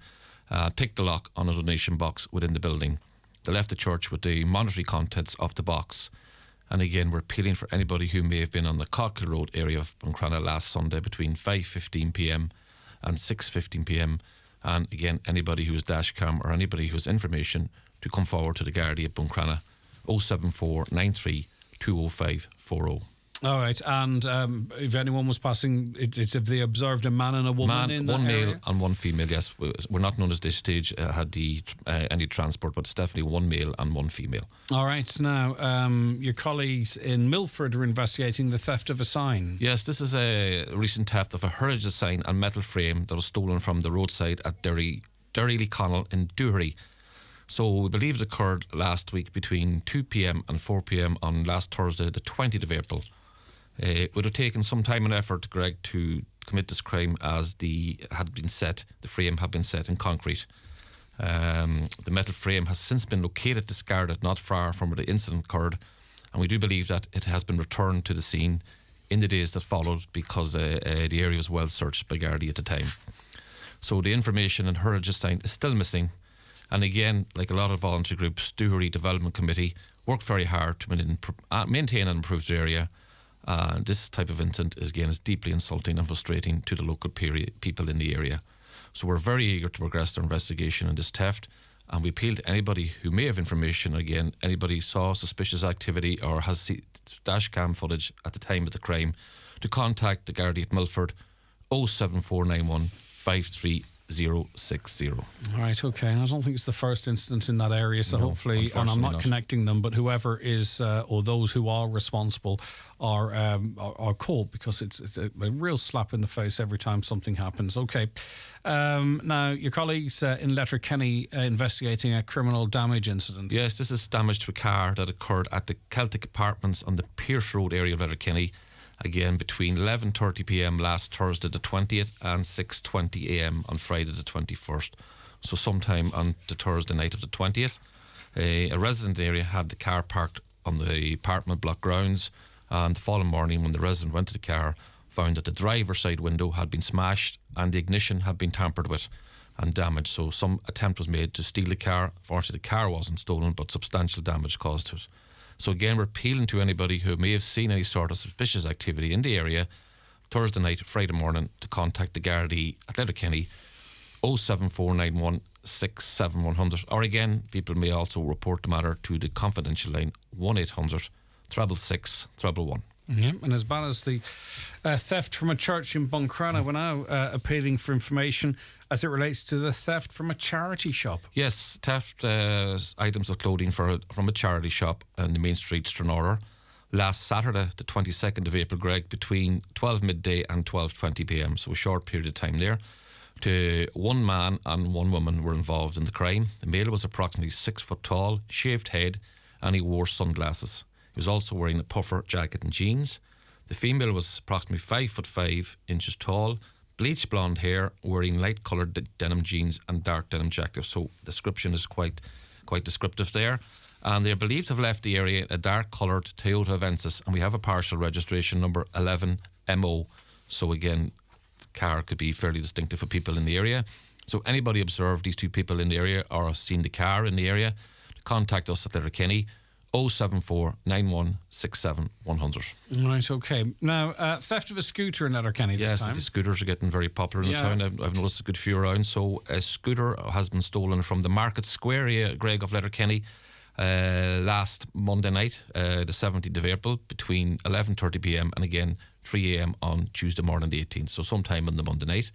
picked the lock on a donation box within the building. They left the church with the monetary contents of the box. And again, we're appealing for anybody who may have been on the Cockhill Road area of Buncrana last Sunday between 5:15pm and 6:15pm. And again, anybody who has dash cam or anybody who has information to come forward to the Gardaí at Buncrana, 074 93 205 40.
All right, and if anyone was passing, it's if they observed a man and a woman in that
one male
area?
and one female. Yes, we're not known at this stage had any transport, but it's definitely one male and one female.
All right, now your colleagues in Milford are investigating the theft of a sign.
Yes, this is a recent theft of a heritage sign and metal frame that was stolen from the roadside at Derry Connell in Doohery. So we believe it occurred last week between 2pm and 4pm on last Thursday, the 20th of April. It would have taken some time and effort, Greg, to commit this crime as the frame had been set in concrete. The metal frame has since been located, discarded not far from where the incident occurred, and we do believe that it has been returned to the scene in the days that followed because the area was well searched by Gardaí at the time. So the information in heritage sign is still missing, and again, like a lot of voluntary groups, Doohery Development Committee worked very hard to maintain and improve the area. This type of incident is deeply insulting and frustrating to the local people in the area. So we're very eager to progress our investigation in this theft, and we appeal to anybody who may have information. Again, anybody saw suspicious activity or has dash cam footage at the time of the crime, to contact the Gardaí at Milford, 07491 53060.
All right, okay. And I don't think it's the first instance in that area, so
No,
hopefully, and I'm not connecting them, but whoever is or those who are responsible are caught, because it's a real slap in the face every time something happens. Okay. Now, your colleagues in Letterkenny investigating a criminal damage incident.
Yes, this is damage to a car that occurred at the Celtic Apartments on the Pierce Road area of Letterkenny. Again, between 11:30pm last Thursday the 20th and 6:20am on Friday the 21st. So sometime on the Thursday night of the 20th, a resident area had the car parked on the apartment block grounds, and the following morning when the resident went to the car, found that the driver's side window had been smashed and the ignition had been tampered with and damaged. So some attempt was made to steal the car. Fortunately, the car wasn't stolen, but substantial damage caused to it. So again, we're appealing to anybody who may have seen any sort of suspicious activity in the area Thursday night, Friday morning, to contact the Gardaí at Letterkenny, 07491 67100. Or again, people may also report the matter to the confidential line 1800 666 111.
Yeah, and as bad as the theft from a church in Buncrana, we're now appealing for information as it relates to the theft from a charity shop.
Yes, theft items of clothing from a charity shop in the main street, Stranora, last Saturday, the 22nd of April, Greg, between 12 midday and 12:20pm, so a short period of time there. One man and one woman were involved in the crime. The male was approximately 6 foot tall, shaved head, and he wore sunglasses. He was also wearing a puffer jacket and jeans. The female was approximately 5'5" tall, bleached blonde hair, wearing light coloured denim jeans and dark denim jacket. So description is quite descriptive there. And they're believed to have left the area in a dark coloured Toyota Avensis, and we have a partial registration number 11MO. So again, the car could be fairly distinctive for people in the area. So anybody observed these two people in the area or seen the car in the area, to contact us at Letterkenny, 074 91 67 100.
Right, okay. Now, theft of a scooter in Letterkenny this time.
Yes, the scooters are getting very popular in the town. I've noticed a good few around. So a scooter has been stolen from the Market Square area, Greg, of Letterkenny, last Monday night, the 17th of April, between 11:30pm and again 3am on Tuesday morning the 18th, so sometime on the Monday night.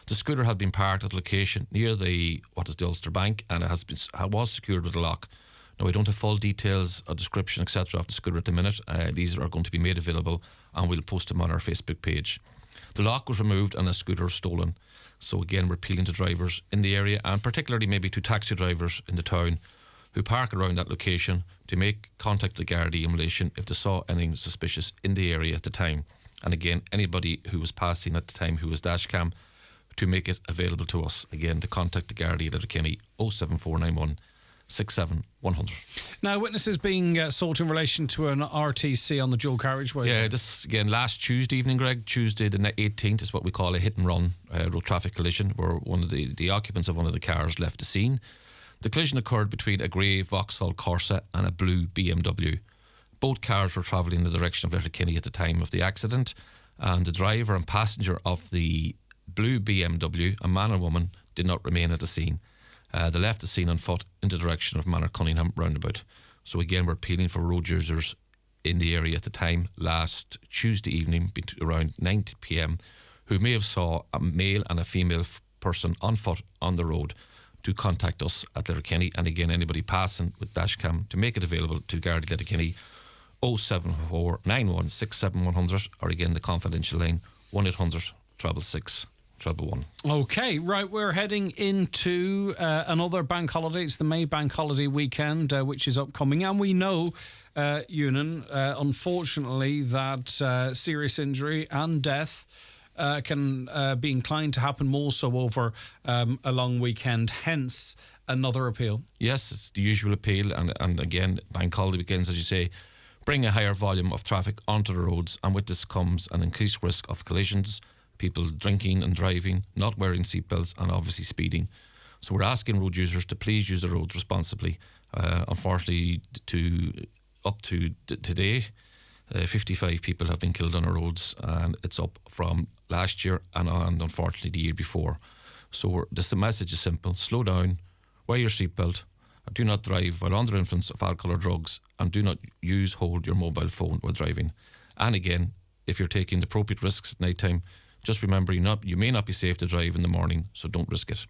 The scooter had been parked at a location near the Ulster Bank, and it was secured with a lock. Now, I don't have full details or description, etc. of the scooter at the minute. These are going to be made available, and we'll post them on our Facebook page. The lock was removed and a scooter was stolen. So again, we're appealing to drivers in the area, and particularly maybe to taxi drivers in the town who park around that location, to make contact with the Gardaí in relation if they saw anything suspicious in the area at the time. And again, anybody who was passing at the time who was dashcam, to make it available to us. Again, to contact the Gardaí at Letterkenny 07491 67100.
Now, witnesses being sought in relation to an RTC on the dual carriageway.
Yeah, this again last Tuesday evening, Greg. Tuesday the 18th is what we call a hit and run road traffic collision, where one of the occupants of one of the cars left the scene. The collision occurred between a grey Vauxhall Corsa and a blue BMW. Both cars were travelling in the direction of Letterkenny at the time of the accident, and the driver and passenger of the blue BMW, a man and woman, did not remain at the scene. They left the scene on foot in the direction of Manor Cunningham roundabout. So again, we're appealing for road users in the area at the time last Tuesday evening around 9pm who may have saw a male and a female person on foot on the road to contact us at Letterkenny. And again, anybody passing with dashcam, to make it available to Gardaí Letterkenny 07491 67100, or again the confidential line 1800 666 111.
Okay, right, we're heading into another bank holiday. It's the May bank holiday weekend, which is upcoming, and we know, Ewan, unfortunately, that serious injury and death can be inclined to happen more so over a long weekend, hence another appeal.
Yes, it's the usual appeal, and again, bank holiday weekends, as you say, bring a higher volume of traffic onto the roads, and with this comes an increased risk of collisions, people drinking and driving, not wearing seatbelts, and obviously speeding. So we're asking road users to please use the roads responsibly. Unfortunately, up to today, 55 people have been killed on our roads, and it's up from last year and unfortunately the year before. So the message is simple: slow down, wear your seatbelt, do not drive while under influence of alcohol or drugs, and do not hold your mobile phone while driving. And again, if you're taking the appropriate risks at night time, just remember you may not be safe to drive in the morning, so don't risk it.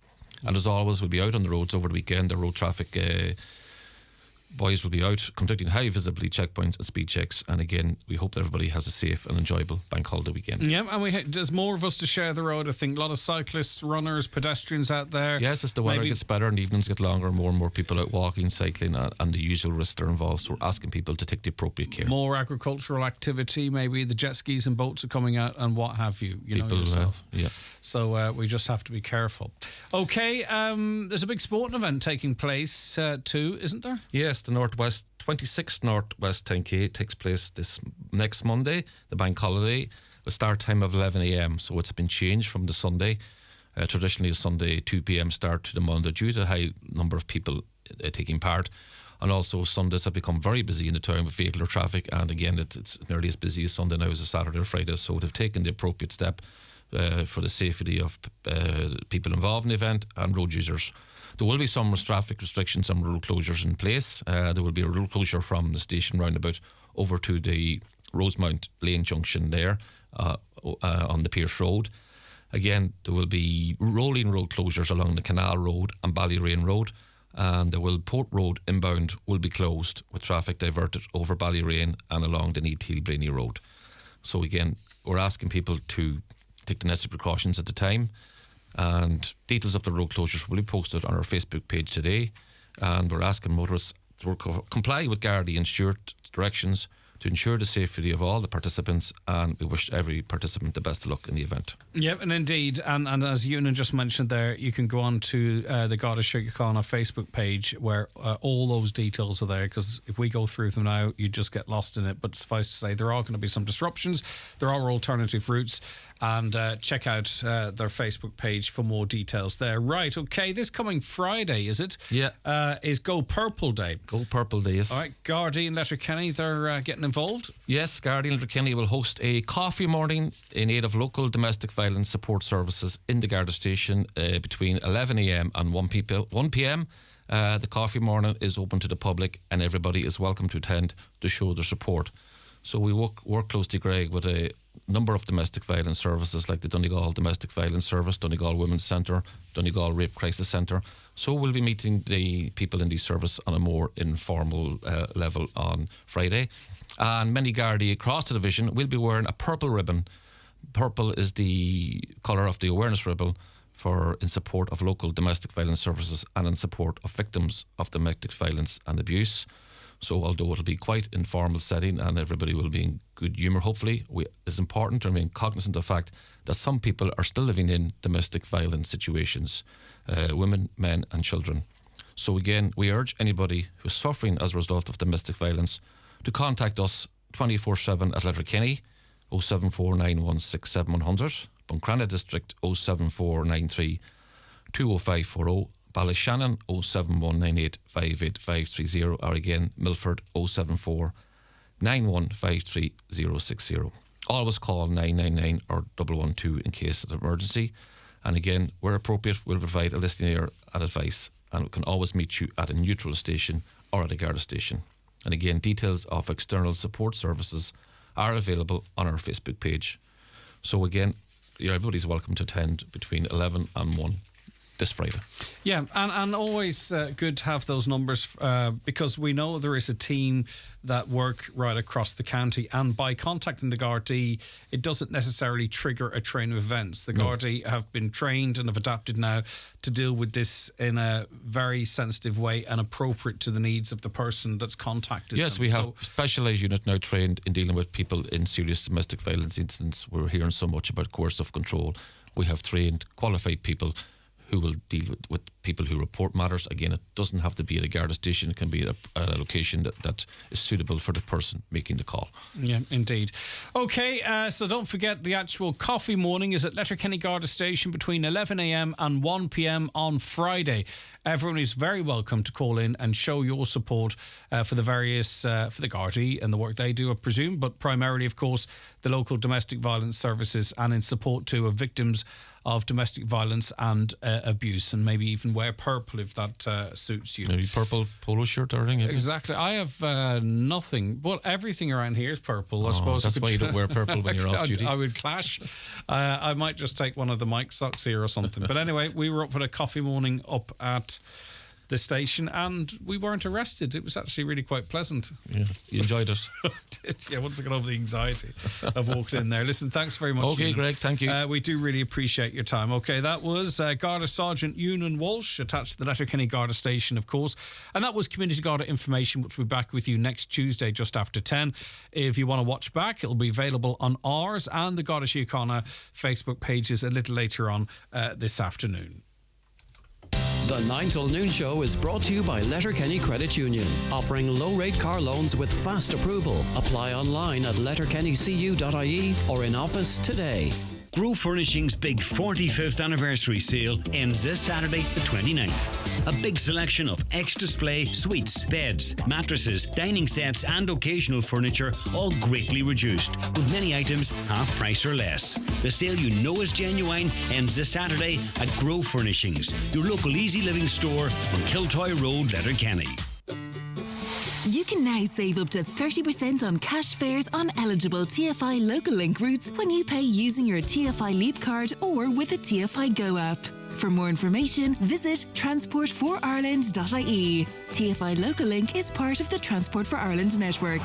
And as always, we'll be out on the roads over the weekend. The road traffic boys will be out conducting high visibility checkpoints and speed checks. And again, we hope that everybody has a safe and enjoyable bank holiday weekend.
Yeah, and there's more of us to share the road. I think a lot of cyclists, runners, pedestrians out there.
Yes, as the weather gets better and evenings get longer, more and more people out walking, cycling, and the usual risks that are involved. So we're asking people to take the appropriate care.
More agricultural activity, maybe the jet skis and boats are coming out and what have you. You know yourself.
Yeah.
So we just have to be careful. Okay, there's a big sporting event taking place too, isn't there?
Yes, the 26th Northwest 10K takes place this next Monday, the bank holiday, a start time of 11am. So it's been changed from the Sunday. Traditionally, a Sunday 2pm start to the Monday due to the high number of people taking part. And also Sundays have become very busy in the town with vehicular traffic. And again, it's nearly as busy as Sunday now as a Saturday or Friday. So they've taken the appropriate step for the safety of people involved in the event and road users. There will be some traffic restrictions, some road closures in place. There will be a road closure from the station roundabout over to the Rosemount Lane junction there on the Pierce Road. Again, there will be rolling road closures along the Canal Road and Ballyrain Road, and Port Road inbound will be closed with traffic diverted over Ballyrain and along the Neath-Hill-Brainy Road. So again, we're asking people to take the necessary precautions at the time. And details of the road closures will be posted on our Facebook page today. And we're asking motorists to comply with Gardaí insured directions to ensure the safety of all the participants, and we wish every participant the best of luck in the event.
Yep, and indeed, and as Ewan just mentioned there, you can go on to the God of Sugar Khan Facebook page where all those details are there, because if we go through them now, you just get lost in it. But suffice to say, there are going to be some disruptions. There are alternative routes, and check out their Facebook page for more details there. Right, okay, this coming Friday, is it?
Yeah.
Is Go Purple Day.
Go Purple Day, yes.
All right, Gardaí and Letterkenny, they're getting involved?
Yes, Gardaí and Letterkenny will host a coffee morning in aid of local domestic violence support services in the Garda station between 11am and 1pm. The coffee morning is open to the public and everybody is welcome to attend to show their support. So we work closely, Greg, with a number of domestic violence services like the Donegal Domestic Violence Service, Donegal Women's Centre, Donegal Rape Crisis Centre. So we'll be meeting the people in these service on a more informal level on Friday. And many Gardaí across the division will be wearing a purple ribbon. Purple is the colour of the awareness ribbon in support of local domestic violence services and in support of victims of domestic violence and abuse. So although it'll be quite informal setting and everybody will be in good humour, hopefully, it's important to remain cognizant of the fact that some people are still living in domestic violence situations, women, men and children. So again, we urge anybody who's suffering as a result of domestic violence to contact us 24/7 at Letterkenny, 0749167 Buncrana District 07493 20540, Ballyshannon 07198 58530, or again Milford 074 9153 060. Always call 999 or 112 in case of emergency. And again, where appropriate, we'll provide a listening ear and advice, and we can always meet you at a neutral station or at a Garda station. And again, details of external support services are available on our Facebook page. So again, everybody's welcome to attend between 11 and 1 this Friday.
Yeah, and always good to have those numbers because we know there is a team that work right across the county, and by contacting the Gardaí, it doesn't necessarily trigger a train of events. The Gardaí have been trained and have adapted now to deal with this in a very sensitive way and appropriate to the needs of the person that's contacted
Yes,
them.
we have specialised unit now trained in dealing with people in serious domestic violence incidents. We're hearing so much about coercive control. We have trained, qualified people who will deal with people who report matters. Again, it doesn't have to be at a Garda station. It can be at a location that is suitable for the person making the call.
Yeah, indeed. Okay, so don't forget the actual coffee morning is at Letterkenny Garda Station between 11 a.m. and 1 p.m. on Friday. Everyone is very welcome to call in and show your support for the various, for the Gardaí and the work they do, I presume, but primarily, of course, the local domestic violence services, and in support too of victims of domestic violence and abuse, and maybe even wear purple if that suits you.
Maybe purple polo shirt or anything.
Exactly. I have nothing. Well, everything around here is purple. I suppose
that's why you don't wear purple when you're off duty.
I would clash. I might just take one of the mic socks here or something. But anyway, we were up for a coffee morning up at the station, and we weren't arrested. It was actually really quite pleasant.
Yeah, you enjoyed it.
Yeah, once I got over the anxiety of walking in there. Listen, thanks very much.
Okay,
Ewan.
Greg, thank you.
We do really appreciate your time. Okay, that was Garda Sergeant Ewan Walsh, attached to the Letterkenny Garda Station, of course. And that was Community Garda information, which will be back with you next Tuesday, just after 10. If you want to watch back, it'll be available on ours and the Garda Síochána Facebook pages a little later on this afternoon.
The 9 till noon show is brought to you by Letterkenny Credit Union, offering low-rate car loans with fast approval. Apply online at letterkennycu.ie or in office today.
Grove Furnishing's big 45th anniversary sale ends this Saturday, the 29th. A big selection of ex-display suites, beds, mattresses, dining sets and occasional furniture, all greatly reduced, with many items half price or less. The sale you know is genuine ends this Saturday at Grove Furnishings, your local easy living store on Kiltoy Road, Letterkenny.
You can now save up to 30% on cash fares on eligible TFI Local Link routes when you pay using your TFI Leap card or with a TFI Go app. For more information, visit transport4ireland.ie. TFI Local Link is part of the Transport for Ireland network.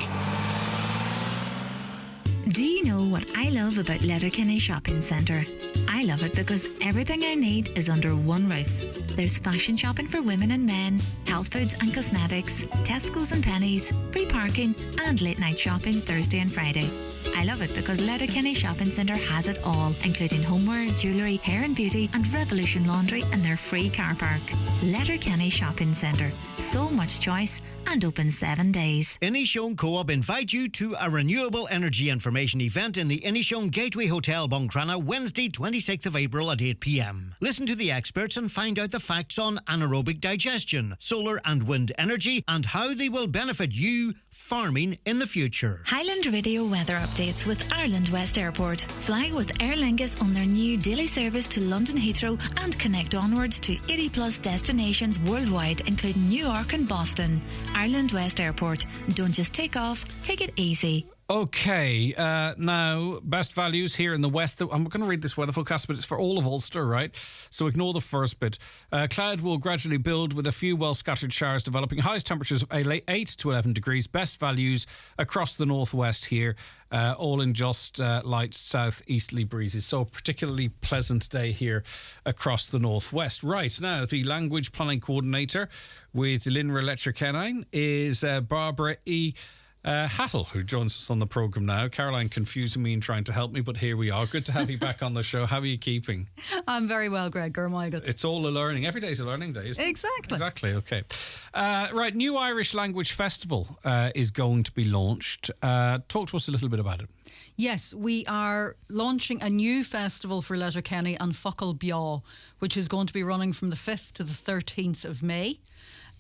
Do you know what I love about Letterkenny Shopping Centre? I love it because everything I need is under one roof. There's fashion shopping for women and men, health foods and cosmetics, Tesco's and Pennies, free parking and late night shopping Thursday and Friday. I love it because Letterkenny Shopping Centre has it all, including homeware, jewellery, hair and beauty and Revolution Laundry and their free car park. Letterkenny Shopping Centre. So much choice and open 7 days.
Inishowen Co-op invite you to a renewable energy information event in the Inishowen Gateway Hotel, Buncrana, Wednesday 26 26th of April at 8 p.m. Listen to the experts and find out the facts on anaerobic digestion, solar and wind energy, and how they will benefit you farming in the future.
Highland Radio weather updates with Ireland West Airport. Fly with Aer Lingus on their new daily service to London Heathrow and connect onwards to 80 plus destinations worldwide, including New York and Boston. Ireland West Airport. Don't just take off, take it easy.
Okay, now, best values here in the west. I'm going to read this weather forecast, but it's for all of Ulster, right? So ignore the first bit. Cloud will gradually build with a few well-scattered showers developing. Highest temperatures of 8 to 11 degrees. Best values across the northwest here, all in just light southeasterly breezes. So a particularly pleasant day here across the northwest. Right, now, the language planning coordinator with Linra Letterkenny is Barbara E. Hattle, who joins us on the programme now. Caroline confusing me and trying to help me, but here we are. Good to have you back on the show. How are you keeping?
I'm very well, Greg. Good.
It's all a learning. Every day's a learning day, isn't it?
Exactly,
okay. Right, New Irish Language Festival is going to be launched. Talk to us a little bit about it.
Yes, we are launching a new festival for Letterkenny and Focal Bia, which is going to be running from the 5th to the 13th of May.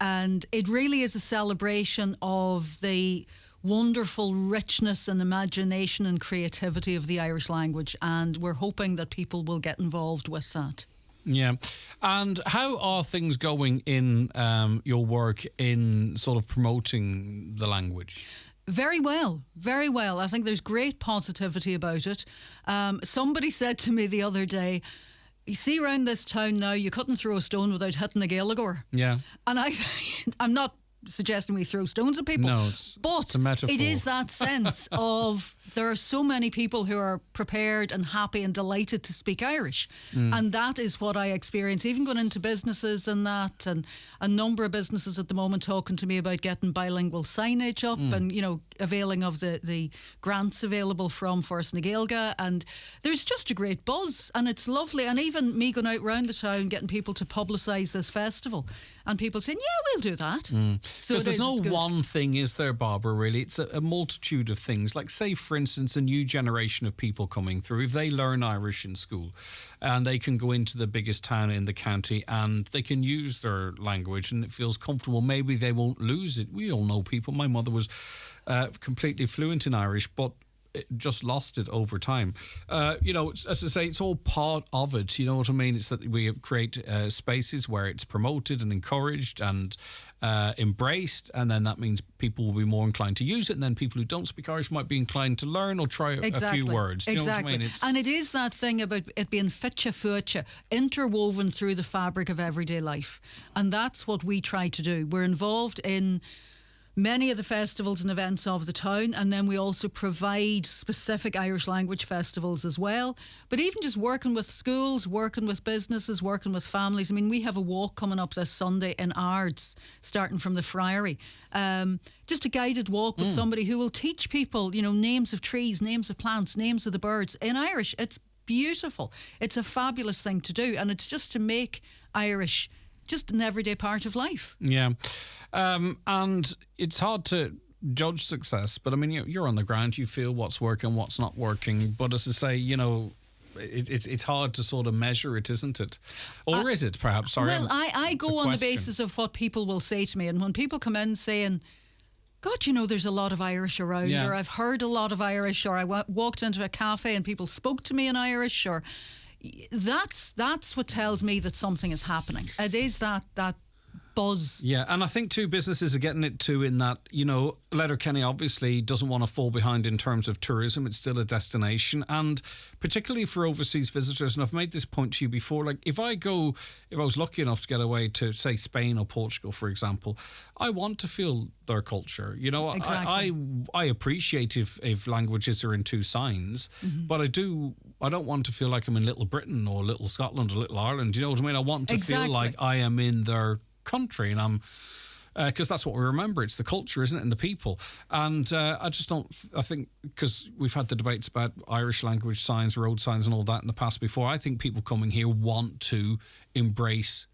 And it really is a celebration of the wonderful richness and imagination and creativity of the Irish language, and we're hoping that people will get involved with that.
Yeah. And how are things going in your work in sort of promoting the language?
Very well, very well. I think there's great positivity about it. Somebody said to me the other day, you see around this town now, you couldn't throw a stone without hitting a Gaeilgeoir.
Yeah.
And I'm not suggesting we throw stones at people.
No,
but
it's a metaphor.
It is that sense of there are so many people who are prepared and happy and delighted to speak Irish. And that is what I experience, even going into businesses and that, and a number of businesses at the moment talking to me about getting bilingual signage up and, you know, availing of the grants available from First na Gaeilge. And there's just a great buzz and it's lovely. And even me going out round the town, getting people to publicise this festival and people saying, yeah, we'll do that. So
because there's no one thing, is there, Barbara, really? It's a multitude of things. Like, say, for instance, a new generation of people coming through, if they learn Irish in school and they can go into the biggest town in the county and they can use their language and it feels comfortable, maybe they won't lose it. We all know people. My mother was completely fluent in Irish, but just lost it over time. You know, as I say, it's all part of it. You know what I mean? It's that we create spaces where it's promoted and encouraged and embraced, and then that means people will be more inclined to use it, and then people who don't speak Irish might be inclined to learn or try a few words. Do you know what I mean?
And it is that thing about it being fitcha fucha, interwoven through the fabric of everyday life. And that's what we try to do. We're involved in many of the festivals and events of the town, and then we also provide specific Irish language festivals as well. But even just working with schools, working with businesses, working with families. I mean, we have a walk coming up this Sunday in Ards, starting from the Friary. Just a guided walk with somebody who will teach people, you know, names of trees, names of plants, names of the birds in Irish. It's beautiful. It's a fabulous thing to do, and it's just to make Irish just an everyday part of life.
Yeah. And it's hard to judge success, but I mean, you're on the ground, you feel what's working, what's not working. But as I say, you know, it's hard to sort of measure it, isn't it? Or is it, perhaps? Sorry.
Well, I go on the basis of what people will say to me. And when people come in saying, God, you know, there's a lot of Irish around, or I've heard a lot of Irish, or I walked into a cafe and people spoke to me in Irish, or that's what tells me that something is happening. It is that buzz.
Yeah, and I think too businesses are getting it too, in that, you know, Letterkenny obviously doesn't want to fall behind in terms of tourism. It's still a destination, and particularly for overseas visitors, and I've made this point to you before, like if I was lucky enough to get away to, say, Spain or Portugal, for example, I want to feel their culture. You know, exactly. I appreciate if languages are in two signs, but I don't want to feel like I'm in Little Britain or Little Scotland or Little Ireland. You know what I mean? I want to feel like I am in their country, and I'm because that's what we remember. It's the culture, isn't it, and the people. And I think because we've had the debates about Irish language signs, road signs and all that in the past before, I think people coming here want to embrace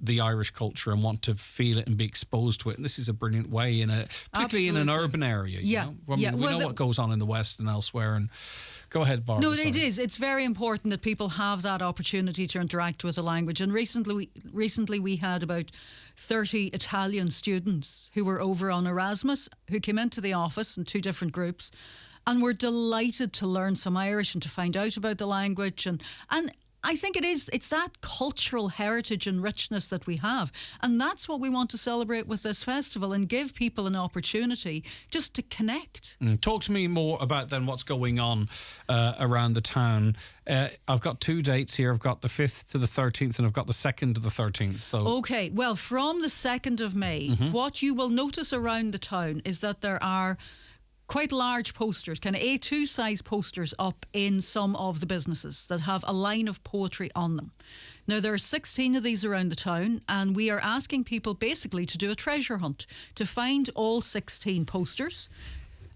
the Irish culture and want to feel it and be exposed to it. And this is a brilliant way, particularly in an urban area. You know? I mean, we know what goes on in the West and elsewhere. And go ahead, Barbara.
No, it is. It's very important that people have that opportunity to interact with the language. And recently we had about 30 Italian students who were over on Erasmus who came into the office in 2 different groups and were delighted to learn some Irish and to find out about the language. And I think it's that cultural heritage and richness that we have. And that's what we want to celebrate with this festival and give people an opportunity just to connect.
Talk to me more about then what's going on around the town. I've got 2 dates here. I've got the 5th to the 13th and I've got the 2nd to the 13th. So
okay, well, from the 2nd of May, what you will notice around the town is that there are quite large posters, kind of A2 size posters up in some of the businesses that have a line of poetry on them. Now, there are 16 of these around the town, and we are asking people basically to do a treasure hunt, to find all 16 posters,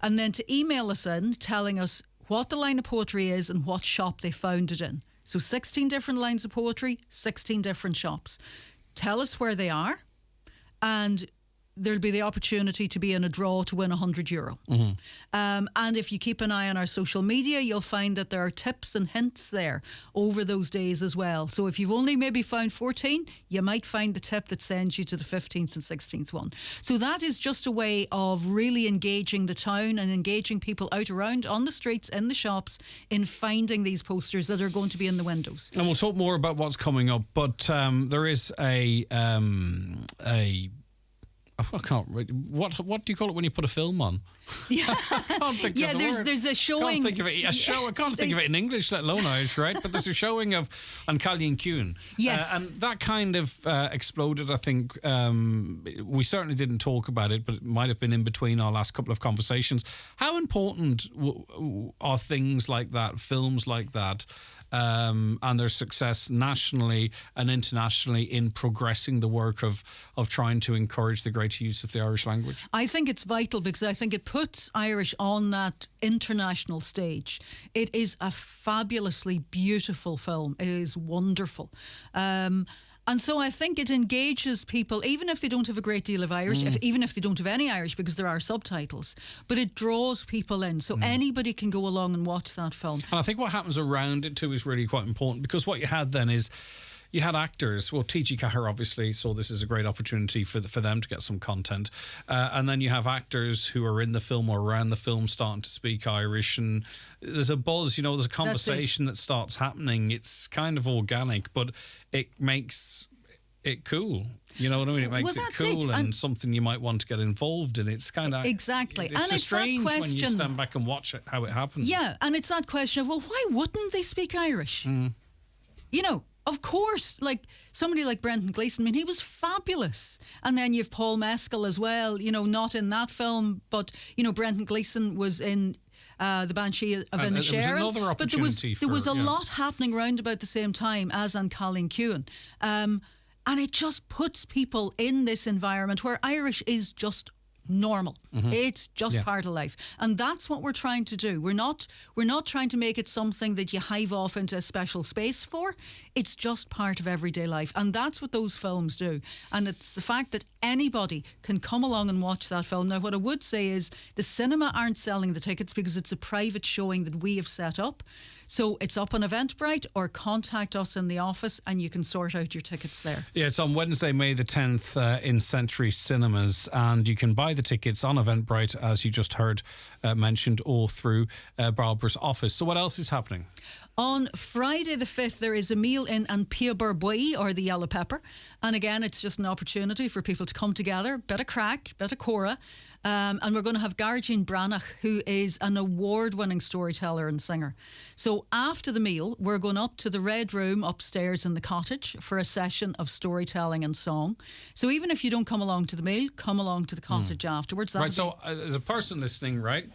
and then to email us in telling us what the line of poetry is and what shop they found it in. So 16 different lines of poetry, 16 different shops. Tell us where they are, and there'll be the opportunity to be in a draw to win €100. And if you keep an eye on our social media, you'll find that there are tips and hints there over those days as well. So if you've only maybe found 14, you might find the tip that sends you to the 15th and 16th one. So that is just a way of really engaging the town and engaging people out around on the streets, in the shops, in finding these posters that are going to be in the windows.
And we'll talk more about what's coming up, but there is a I can't. What do you call it when you put a film on?
Yeah,
I can't think of the word.
There's a showing.
Can't think of it. A show. I can't think of it in English, let alone Irish, right? But there's a showing of An Callian Cune.
Yes,
and that kind of exploded. I think we certainly didn't talk about it, but it might have been in between our last couple of conversations. How important are things like that, films like that? And their success nationally and internationally in progressing the work of trying to encourage the greater use of the Irish language?
I think it's vital because I think it puts Irish on that international stage. It is a fabulously beautiful film. It is wonderful. And so I think it engages people, even if they don't have a great deal of Irish, even if they don't have any Irish, because there are subtitles, but it draws people in. So anybody can go along and watch that film.
And I think what happens around it too is really quite important, because what you had then is you had actors. Well, T.G. Cahir obviously saw this as a great opportunity for them to get some content. And then you have actors who are in the film or around the film starting to speak Irish. And there's a buzz, there's a conversation that starts happening. It's kind of organic, but it makes it cool. You know what I mean? It makes it cool and something you might want to get involved in. It's kind of...
Exactly.
It's strange when you stand back and watch it, how it happens.
Yeah, and it's that question of, well, why wouldn't they speak Irish? Of course, like somebody like Brendan Gleeson, he was fabulous. And then you've Paul Mescal as well, not in that film, but, Brendan Gleeson was in the Banshee of Inisherin. But there was a lot happening round about the same time as An Callian Cune. And it just puts people in this environment where Irish is just normal. It's just part of life, and that's what we're trying to do. We're not trying to make it something that you hive off into a special space for. It's just part of everyday life, and that's what those films do. And it's the fact that anybody can come along and watch that film. Now, what I would say is the cinema aren't selling the tickets because it's a private showing that we have set up. So it's up on Eventbrite, or contact us in the office and you can sort out your tickets there.
Yeah, it's on Wednesday, May the 10th in Century Cinemas, and you can buy the tickets on Eventbrite, as you just heard mentioned, or through Barbara's office. So what else is happening?
On Friday the 5th, there is a meal in An Pia Bui, or the Yellow Pepper. And again, it's just an opportunity for people to come together, bit of crack, bit of cora. And we're going to have Garjean Branagh, who is an award-winning storyteller and singer. So after the meal, we're going up to the Red Room upstairs in the cottage for a session of storytelling and song. So even if you don't come along to the meal, come along to the cottage afterwards.
Right, so as a person listening, right,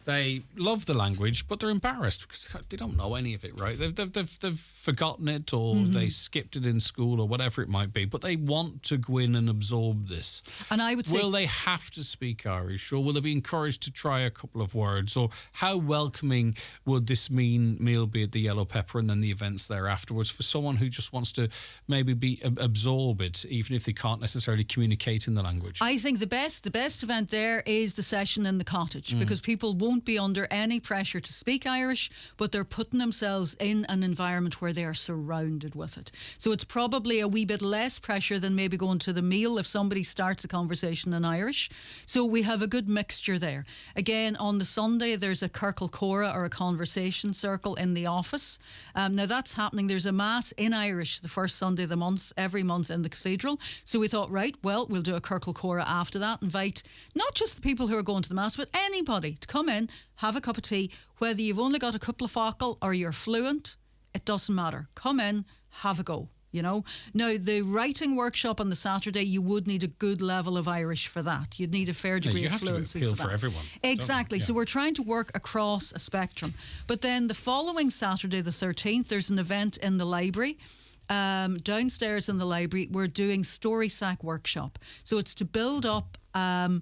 They love the language, but they're embarrassed because they don't know any of it, right? They've forgotten it, or they skipped it in school, or whatever it might be. But they want to go in and absorb this.
And I would say,
will they have to speak Irish, or will they be encouraged to try a couple of words? Or how welcoming would this meal be at the Yellow Pepper, and then the events there afterwards, for someone who just wants to maybe absorb it, even if they can't necessarily communicate in the language?
I think the best event there is the session in the cottage, because people won't be under any pressure to speak Irish, but they're putting themselves in an environment where they are surrounded with it. So it's probably a wee bit less pressure than maybe going to the meal if somebody starts a conversation in Irish. So we have a good mixture there. Again, on the Sunday, there's a Circle Cora, or a conversation circle, in the office. Now that's happening. There's a mass in Irish the first Sunday of the month, every month, in the cathedral. So we thought, right, well, we'll do a Circle Cora after that. Invite not just the people who are going to the mass, but anybody to come in, have a cup of tea. Whether you've only got a couple of focal or you're fluent, it doesn't matter. Come in, have a go. You know, now the writing workshop on the Saturday, you would need a good level of Irish for that. You'd need a fair degree of fluency
to appeal
for that.
for everyone.
Exactly. So we're trying to work across a spectrum. But then the following Saturday, the 13th, there's an event in the library. Downstairs in the library, we're doing Story Sack workshop. So it's to build up a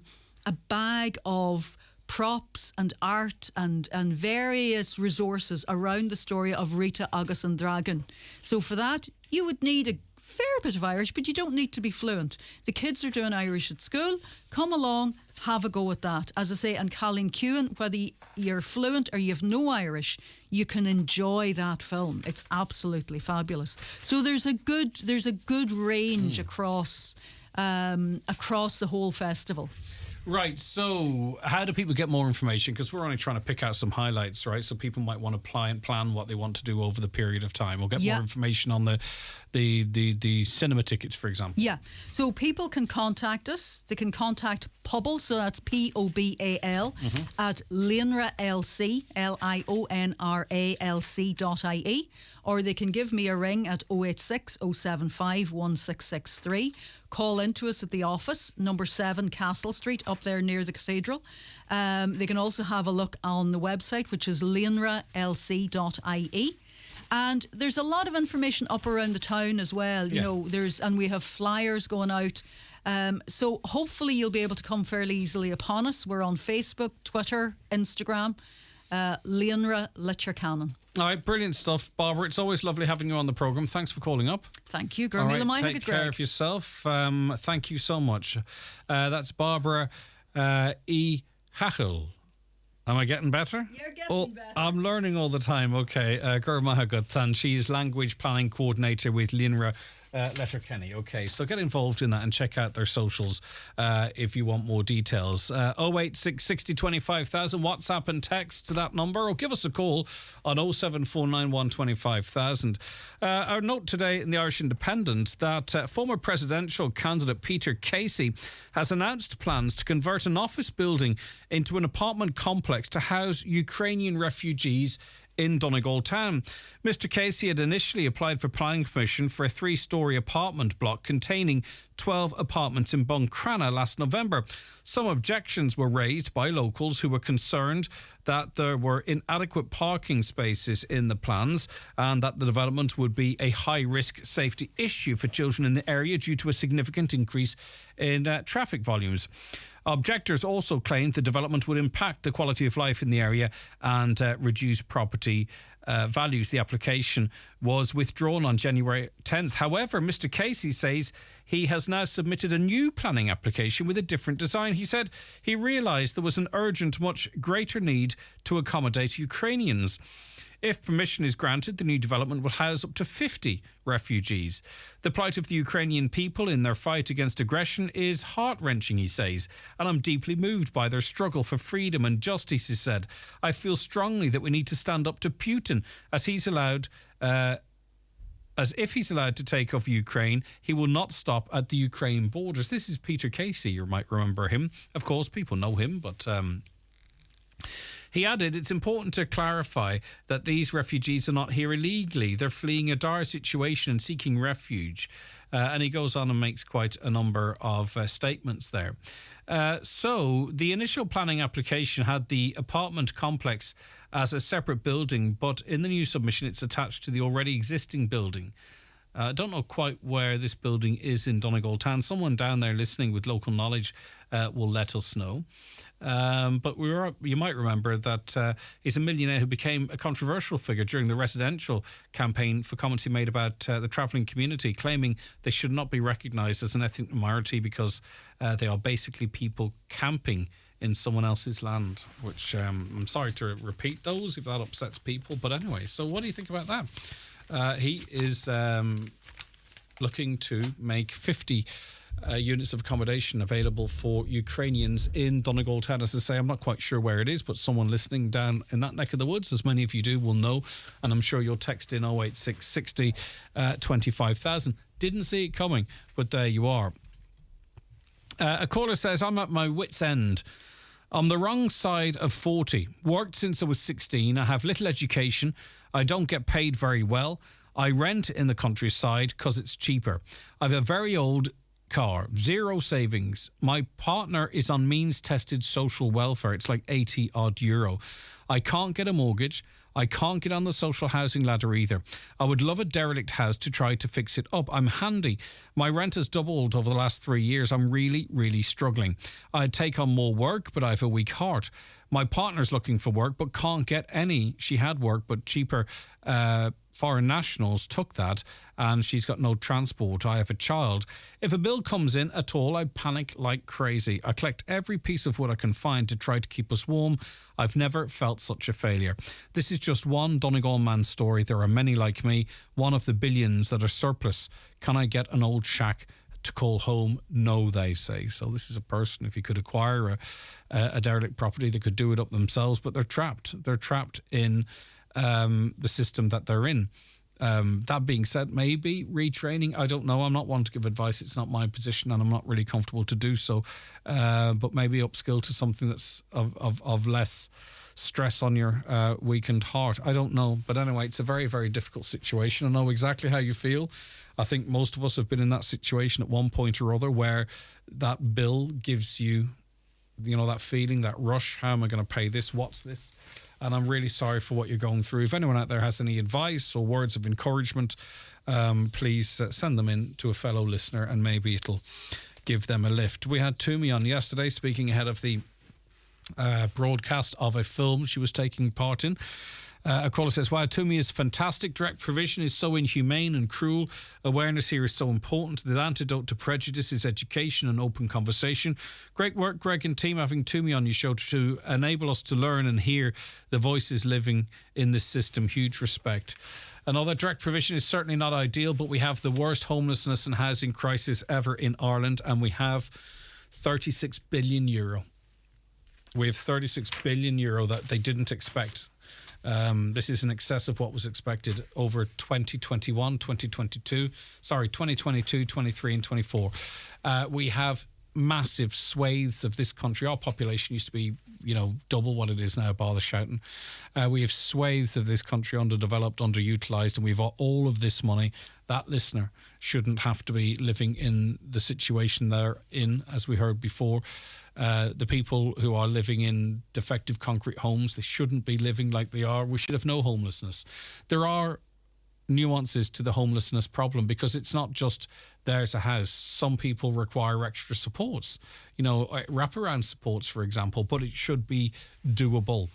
bag of props and art and various resources around the story of Rita Agus and Dragon. So for that, you would need a fair bit of Irish, but you don't need to be fluent. The kids are doing Irish at school. Come along, have a go at that. As I say, and Colleen Kewen, whether you're fluent or you have no Irish, you can enjoy that film. It's absolutely fabulous. So there's a good range across the whole festival.
Right, so how do people get more information? Because we're only trying to pick out some highlights, right? So people might want to plan what they want to do over the period of time. We'll get more information on the cinema tickets, for example.
Yeah, so people can contact us. They can contact Pobal, so that's Pobal, at LionraLC, LionraLC.ie, or they can give me a ring at 086 075 1663. Call into us at the office, number 7 Castle Street, up there near the cathedral. They can also have a look on the website, which is LionraLC.ie. And there's a lot of information up around the town as well. You know, and we have flyers going out. So hopefully you'll be able to come fairly easily upon us. We're on Facebook, Twitter, Instagram. Leonra Litcher-Cannon.
All right, brilliant stuff, Barbara. It's always lovely having you on the programme. Thanks for calling up.
Thank you,
All right,
Gurmila.
take care of yourself. Thank you so much. That's Barbara E. Hachel. Am I getting better?
You're getting better.
I'm learning all the time. Okay, Gurmahagat, she's language planning coordinator with Linra Letterkenny. Okay, so get involved in that and check out their socials if you want more details. 086 60 25,000, WhatsApp and text to that number, or give us a call on 07491 25,000. Our note today in the Irish Independent that former presidential candidate Peter Casey has announced plans to convert an office building into an apartment complex to house Ukrainian refugees in Donegal town. Mr. Casey had initially applied for planning permission for a 3-storey apartment block containing 12 apartments in Buncrana last November. Some objections were raised by locals who were concerned that there were inadequate parking spaces in the plans and that the development would be a high-risk safety issue for children in the area due to a significant increase in traffic volumes. Objectors also claimed the development would impact the quality of life in the area and reduce property values. The application was withdrawn on January 10th. However, Mr. Casey says he has now submitted a new planning application with a different design. He said he realised there was an urgent, much greater need to accommodate Ukrainians. If permission is granted, the new development will house up to 50 refugees. The plight of the Ukrainian people in their fight against aggression is heart-wrenching, he says, and I'm deeply moved by their struggle for freedom and justice, he said. I feel strongly that we need to stand up to Putin as if he's allowed to take off Ukraine, he will not stop at the Ukraine borders. This is Peter Casey, you might remember him. Of course, people know him, but He added, it's important to clarify that these refugees are not here illegally. They're fleeing a dire situation and seeking refuge. And he goes on and makes quite a number of statements there. So the initial planning application had the apartment complex as a separate building, but in the new submission it's attached to the already existing building. I don't know quite where this building is in Donegal Town. Someone down there listening with local knowledge will let us know. But you might remember that he's a millionaire who became a controversial figure during the residential campaign for comments he made about the travelling community, claiming they should not be recognised as an ethnic minority because they are basically people camping in someone else's land, which I'm sorry to repeat those if that upsets people. But anyway, so what do you think about that? He is looking to make 50 units of accommodation available for Ukrainians in Donegal Town. As I say, I'm not quite sure where it is, but someone listening down in that neck of the woods, as many of you do, will know. And I'm sure you'll text in 08660 25,000. Didn't see it coming, but there you are. A caller says, I'm at my wit's end. I'm the wrong side of 40. Worked since I was 16. I have little education. I don't get paid very well. I rent in the countryside because it's cheaper. I have a very old car, zero savings. My partner is on means-tested social welfare. It's like 80 odd euro. I can't get a mortgage. I can't get on the social housing ladder either. I would love a derelict house to try to fix it up. I'm handy. My rent has doubled over the last 3 years. I'm really, really struggling. I'd take on more work, but I have a weak heart. My partner's looking for work, but can't get any. She had work, but cheaper foreign nationals took that, and she's got no transport. I have a child. If a bill comes in at all, I panic like crazy. I collect every piece of wood I can find to try to keep us warm. I've never felt such a failure. This is just one Donegal man's story. There are many like me, one of the billions that are surplus. Can I get an old shack to call home? No, they say. So this is a person, if you could acquire a derelict property, they could do it up themselves, but they're trapped. They're trapped in the system that they're in. That being said, maybe retraining, I don't know. I'm not one to give advice. It's not my position and I'm not really comfortable to do so. But maybe upskill to something that's of less stress on your weakened heart. I don't know. But anyway, it's a very, very difficult situation. I know exactly how you feel. I think most of us have been in that situation at one point or other where that bill gives you, that feeling, that rush. How am I going to pay this? What's this? And I'm really sorry for what you're going through. If anyone out there has any advice or words of encouragement, please send them in to a fellow listener and maybe it'll give them a lift. We had Toomey on yesterday speaking ahead of the broadcast of a film she was taking part in. A caller says, wow, Toomey is fantastic. Direct provision is so inhumane and cruel. Awareness here is so important. The antidote to prejudice is education and open conversation. Great work, Greg and team, having Toomey on your show to enable us to learn and hear the voices living in this system. Huge respect. Another, direct provision is certainly not ideal, but we have the worst homelessness and housing crisis ever in Ireland, and we have 36 billion euro. We have 36 billion euro that they didn't expect. This is in excess of what was expected over 2021, 2022, 23 and 24. We have massive swathes of this country. Our population used to be, double what it is now, bother shouting. We have swathes of this country underdeveloped, underutilised, and we've got all of this money. That listener shouldn't have to be living in the situation they're in, as we heard before. The people who are living in defective concrete homes, they shouldn't be living like they are. We should have no homelessness. There are nuances to the homelessness problem because it's not just there's a house. Some people require extra supports, wraparound supports, for example, but it should be doable.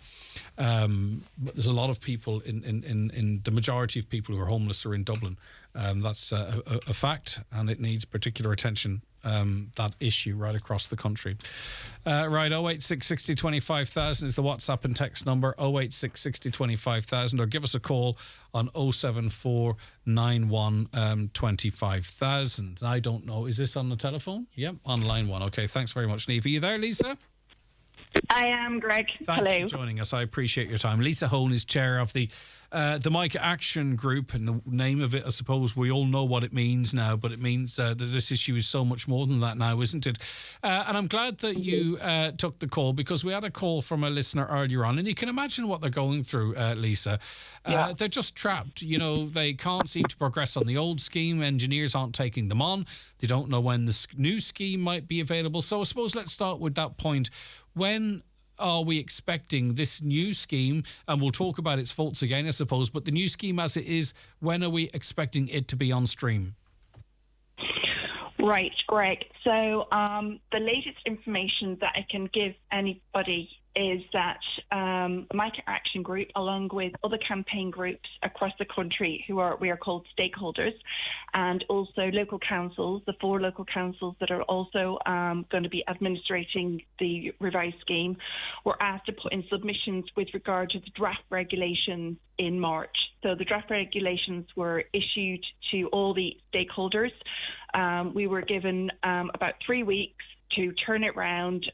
But there's a lot of people in the majority of people who are homeless are in Dublin. That's a fact, and it needs particular attention. That issue right across the country. Right, 08660 25,000 is the WhatsApp and text number, 08660 25,000, or give us a call on 07491 25,000. I don't know, is this on the telephone? Yep, on line one. Okay, thanks very much, Niamh. Are you there, Lisa?
I am, Greg.
Thanks
Hello.
for joining us. I appreciate your time. Lisa Hone is chair of the the Micah Action Group, and the name of it, I suppose we all know what it means now, but it means that this issue is so much more than that now, isn't it? And I'm glad that you took the call, because we had a call from a listener earlier on, and you can imagine what they're going through, Lisa. They're just trapped. You know, they can't seem to progress on the old scheme. Engineers aren't taking them on. They don't know when the new scheme might be available. So I suppose let's start with that point. When are we expecting this new scheme? And we'll talk about its faults again, I suppose, but the new scheme as it is, when are we expecting it to be on stream?
Right, Greg. So the latest information that I can give anybody is that Micah Action Group, along with other campaign groups across the country we are called stakeholders, and also local councils, the 4 local councils that are also going to be administrating the revised scheme, were asked to put in submissions with regard to the draft regulations in March. So the draft regulations were issued to all the stakeholders. We were given about 3 weeks to turn it round.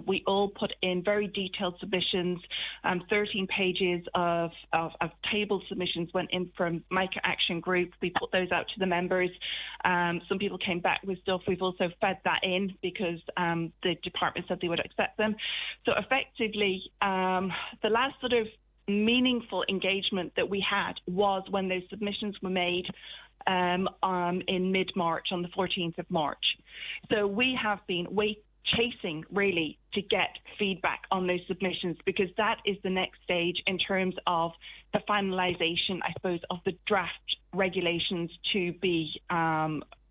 We all put in very detailed submissions. 13 pages of table submissions went in from Micah Action Group. We put those out to the members. Some people came back with stuff. We've also fed that in because the department said they would accept them. So effectively, the last sort of meaningful engagement that we had was when those submissions were made in mid-March, on the 14th of March. So we have been chasing really to get feedback on those submissions, because that is the next stage in terms of the finalisation, I suppose, of the draft regulations to be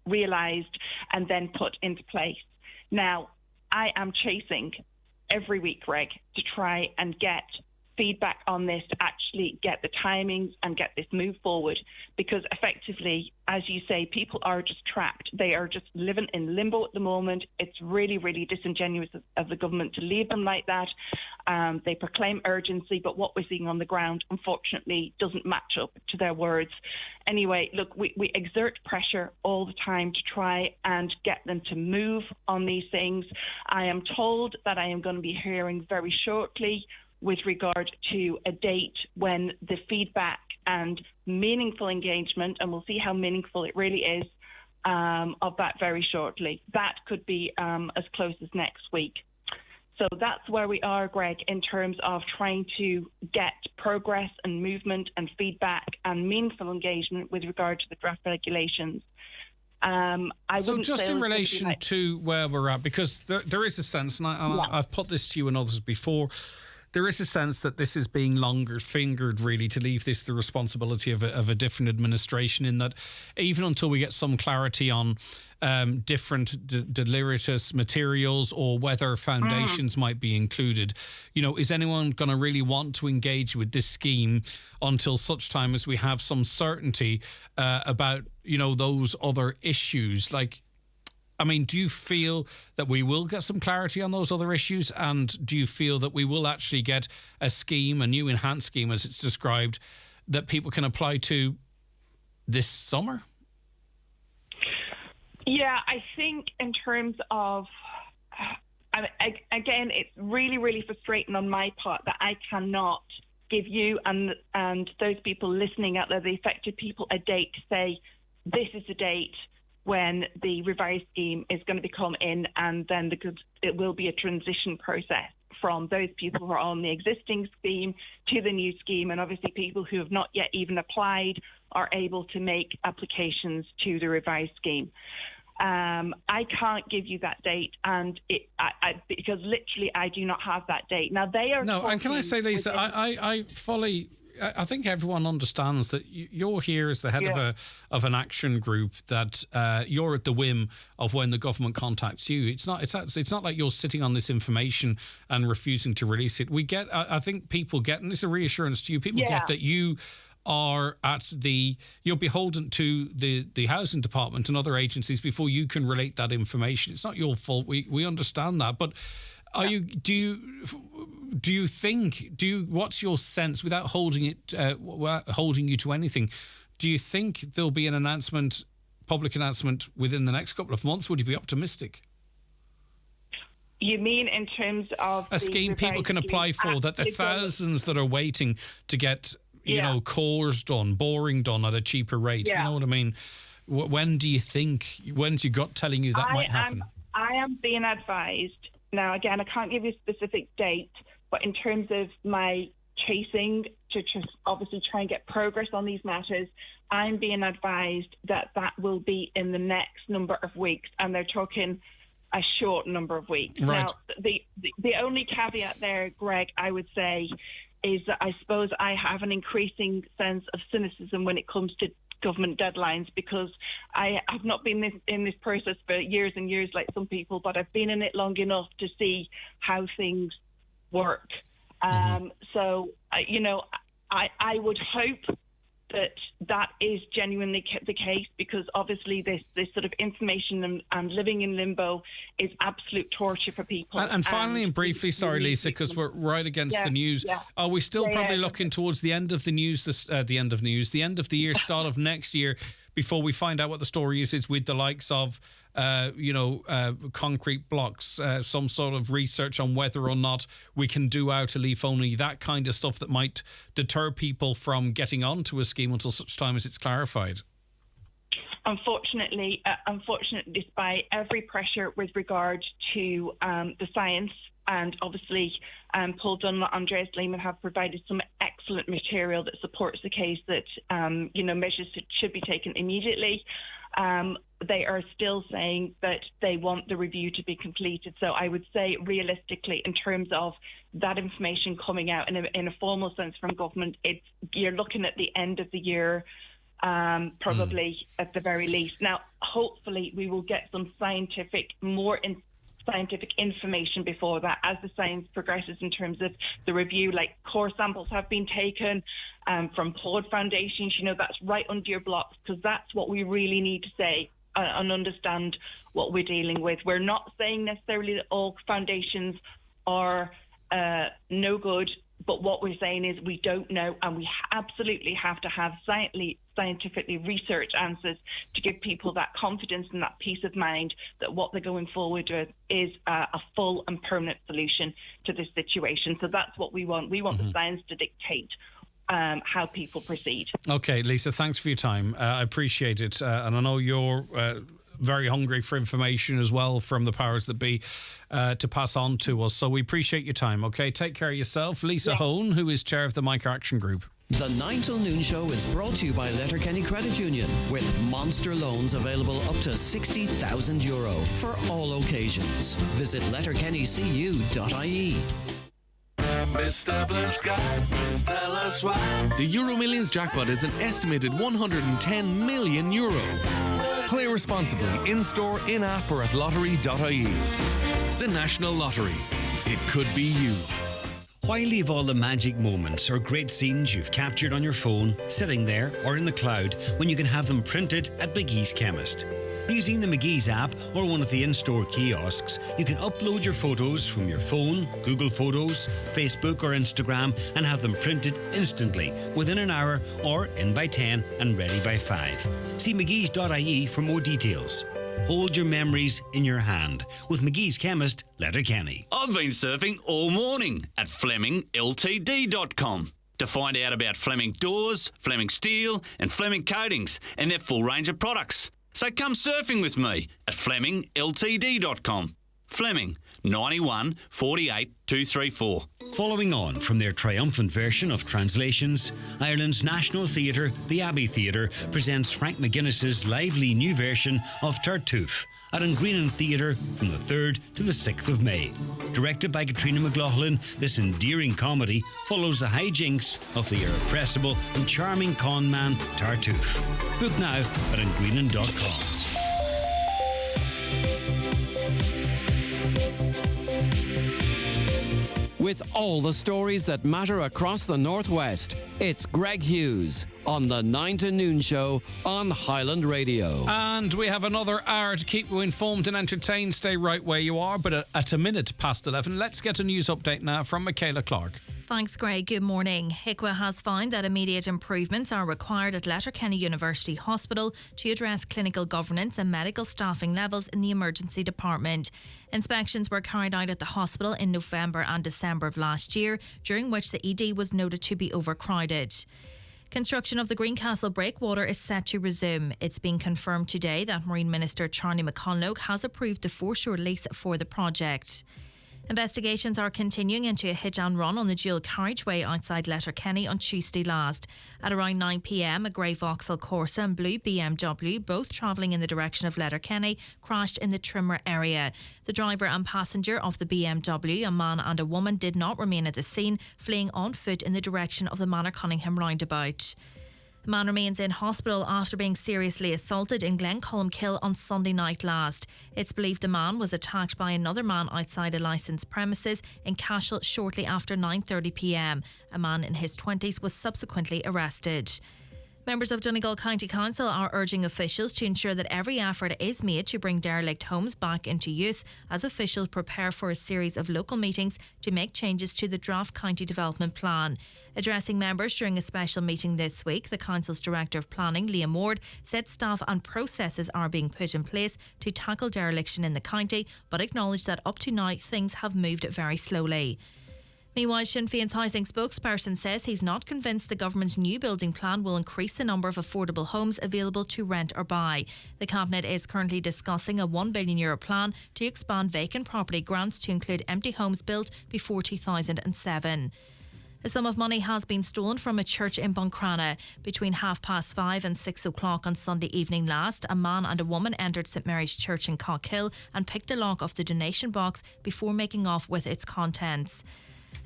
realised and then put into place. Now, I am chasing every week, Greg, to try and get feedback on this, to actually get the timings and get this move forward, because effectively, as you say, people are just trapped. They are just living in limbo at the moment. It's really, really disingenuous of the government to leave them like that. They proclaim urgency, but what we're seeing on the ground, unfortunately, doesn't match up to their words. Anyway, look, we exert pressure all the time to try and get them to move on these things. I am told that I am going to be hearing very shortly with regard to a date when the feedback and meaningful engagement, and we'll see how meaningful it really is, of that very shortly. That could be as close as next week. So that's where we are, Greg, in terms of trying to get progress and movement and feedback and meaningful engagement with regard to the draft regulations.
So just in relation to where we're at, because there is a sense, and I've put this to you and others before, there is a sense that this is being longer fingered, really, to leave this the responsibility of a different administration, in that even until we get some clarity on different deleterious materials or whether foundations might be included, you know, is anyone going to really want to engage with this scheme until such time as we have some certainty about, you know, those other issues? Like, I mean, do you feel that we will get some clarity on those other issues? And do you feel that we will actually get a scheme, a new enhanced scheme, as it's described, that people can apply to this summer?
Yeah, I think in terms of, again, it's really, really frustrating on my part that I cannot give you and those people listening out there, the affected people, a date to say, this is the date when the revised scheme is going to become in, and then it will be a transition process from those people who are on the existing scheme to the new scheme. And obviously people who have not yet even applied are able to make applications to the revised scheme. I can't give you that date, and because literally I do not have that date. Now they are.
No, and can I say, Lisa, I think everyone understands that you're here as the head of an action group, that you're at the whim of when the government contacts you. It's not like you're sitting on this information and refusing to release it. I think people get, and it's a reassurance to you, people get that you are you're beholden to the housing department and other agencies before you can relate that information. It's not your fault. We understand that, but what's your sense, without holding you to anything, do you think there'll be an public announcement within the next couple of months? Would you be optimistic?
You mean in terms of
a scheme people can apply for, that the thousands that are waiting to get you know, cores done, boring done at a cheaper rate. You know what I mean? When do you think, when's your gut telling you that might happen?
I am being advised. Now, again, I can't give you a specific date, but in terms of my chasing to just obviously try and get progress on these matters, I'm being advised that will be in the next number of weeks, and they're talking a short number of weeks.
Right.
Now, the only caveat there, Greg, I would say, is that I suppose I have an increasing sense of cynicism when it comes to government deadlines, because I have not been in this process for years and years like some people, but I've been in it long enough to see how things work. So, you know, I would hope that is genuinely the case, because obviously this sort of information and living in limbo is absolute torture for people.
And finally and briefly, sorry, Lisa, because we're right against the news. Are we still probably looking towards the end of the news, the end of the year, start of next year, before we find out what the story is with the likes of, concrete blocks, some sort of research on whether or not we can do out a leaf only, that kind of stuff that might deter people from getting onto a scheme until such time as it's clarified?
Unfortunately, despite every pressure with regard to the science, and obviously Paul Dunlop, Andreas Lehmann have provided some excellent material that supports the case that measures should be taken immediately. They are still saying that they want the review to be completed. So I would say realistically, in terms of that information coming out in a formal sense from government, you're looking at the end of the year, probably at the very least. Now, hopefully we will get some scientific information before that, as the science progresses in terms of the review. Like, core samples have been taken from Pod foundations. You know, that's right under your blocks, because that's what we really need to say and understand what we're dealing with. We're not saying necessarily that all foundations are no good, but what we're saying is we don't know, and we absolutely have to have scientifically researched answers to give people that confidence and that peace of mind that what they're going forward with is a full and permanent solution to this situation. So that's what we want. We want the science to dictate how people proceed.
Okay, Lisa, thanks for your time. I appreciate it. And I know you're very hungry for information as well from the powers that be to pass on to us. So we appreciate your time. Okay, take care of yourself. Lisa Hone, who is chair of the Micro Action Group.
The 9 till noon show is brought to you by Letterkenny Credit Union, with monster loans available up to €60,000 for all occasions. Visit letterkennycu.ie.
Mr. Blue Sky, please tell us why. The Euro Millions jackpot is an estimated €110 million. Play responsibly in-store, in-app or at lottery.ie. The National Lottery. It could be you.
Why leave all the magic moments or great scenes you've captured on your phone sitting there or in the cloud when you can have them printed at McGee's Chemist? Using the McGee's app or one of the in-store kiosks, you can upload your photos from your phone, Google Photos, Facebook or Instagram, and have them printed instantly within an hour, or in by 10 and ready by 5. See mcgees.ie for more details. Hold your memories in your hand with McGee's Chemist, Letterkenny.
I've been surfing all morning at FlemingLTD.com to find out about Fleming Doors, Fleming Steel and Fleming Coatings and their full range of products. So come surfing with me at FlemingLTD.com. Fleming, 91 48 234.
Following on from their triumphant version of Translations, Ireland's National Theatre, the Abbey Theatre, presents Frank McGuinness's lively new version of Tartuffe at Greenan Theatre from the 3rd to the 6th of May. Directed by Katrina McLaughlin, this endearing comedy follows the hijinks of the irrepressible and charming con man Tartuffe. Book now at Greenan.com.
With all the stories that matter across the Northwest, it's Greg Hughes on the 9 to Noon show on Highland Radio.
And we have another hour to keep you informed and entertained. Stay right where you are, but at a minute past 11, let's get a news update now from Michaela Clark.
Thanks, Greg. Good morning. HICWA has found that immediate improvements are required at Letterkenny University Hospital to address clinical governance and medical staffing levels in the emergency department. Inspections were carried out at the hospital in November and December of last year, during which the ED was noted to be overcrowded. Construction of the Greencastle breakwater is set to resume. It's been confirmed today that Marine Minister Charlie McConlogue has approved the foreshore lease for the project. Investigations are continuing into a hit and run on the dual carriageway outside Letterkenny on Tuesday last. At around 9 p.m, a grey Vauxhall Corsa and blue BMW, both travelling in the direction of Letterkenny, crashed in the Trimmer area. The driver and passenger of the BMW, a man and a woman, did not remain at the scene, fleeing on foot in the direction of the Manor Cunningham roundabout. A man remains in hospital after being seriously assaulted in Glencolmkill on Sunday night last. It's believed the man was attacked by another man outside a licensed premises in Cashel shortly after 9:30 p.m. A man in his 20s was subsequently arrested. Members of Donegal County Council are urging officials to ensure that every effort is made to bring derelict homes back into use as officials prepare for a series of local meetings to make changes to the draft county development plan. Addressing members during a special meeting this week, the Council's Director of Planning, Liam Ward, said staff and processes are being put in place to tackle dereliction in the county, but acknowledged that up to now things have moved very slowly. Meanwhile, Sinn Féin's housing spokesperson says he's not convinced the government's new building plan will increase the number of affordable homes available to rent or buy. The Cabinet is currently discussing a €1 billion plan to expand vacant property grants to include empty homes built before 2007. A sum of money has been stolen from a church in Buncrana. Between 5:30 and 6 o'clock on Sunday evening last, a man and a woman entered St Mary's Church in Cockhill and picked the lock of the donation box before making off with its contents.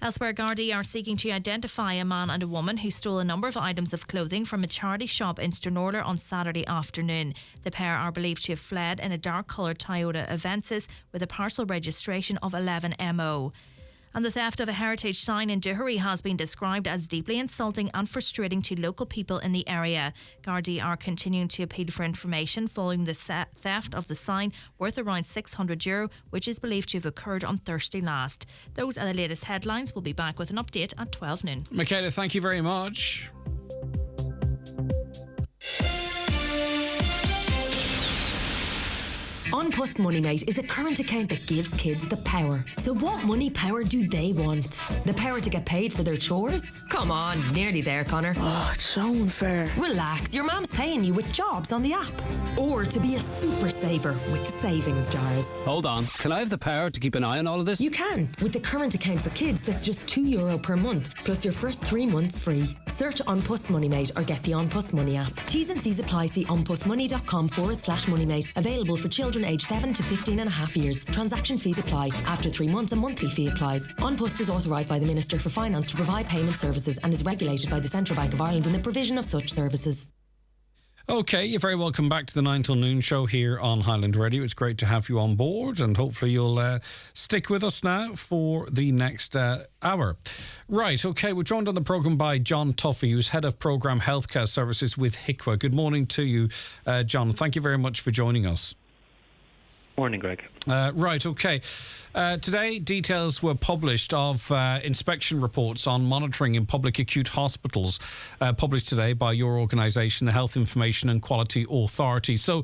Elsewhere, Gardaí are seeking to identify a man and a woman who stole a number of items of clothing from a charity shop in Stranorlar on Saturday afternoon. The pair are believed to have fled in a dark-coloured Toyota Avensis with a parcel registration of 11MO. And the theft of a heritage sign in Duherry has been described as deeply insulting and frustrating to local people in the area. Gardaí are continuing to appeal for information following the theft of the sign worth around €600, which is believed to have occurred on Thursday last. Those are the latest headlines. We'll be back with an update at 12 noon.
Michaela, thank you very much.
On Post MoneyMate is a current account that gives kids the power. So what money power do they want? The power to get paid for their chores? Come on, nearly there, Connor.
Oh, it's so unfair.
Relax, your mom's paying you with jobs on the app. Or to be a super saver with the savings jars.
Hold on, can I have the power to keep an eye on all of this?
You can, with the current account for kids that's just €2 per month, plus your first 3 months free. Search On Post MoneyMate or get the On Post Money app. T's and C's apply. See onpostmoney.com/moneymate. Available for children aged 7 to 15 and a half years. Transaction fees apply. After 3 months, a monthly fee applies. On Post is authorised by the Minister for Finance to provide payment services and is regulated by the Central Bank of Ireland in the provision of such services.
OK, you're very welcome back to the 9 till noon show here on Highland Radio. It's great to have you on board and hopefully you'll stick with us now for the next hour. Right, OK, we're joined on the programme by John Tuffy, who's Head of Programme Healthcare Services with HICWA. Good morning to you, John. Thank you very much for joining us.
Morning, Greg.
Right, OK. Today, details were published of inspection reports on monitoring in public acute hospitals, published today by your organisation, the Health Information and Quality Authority. So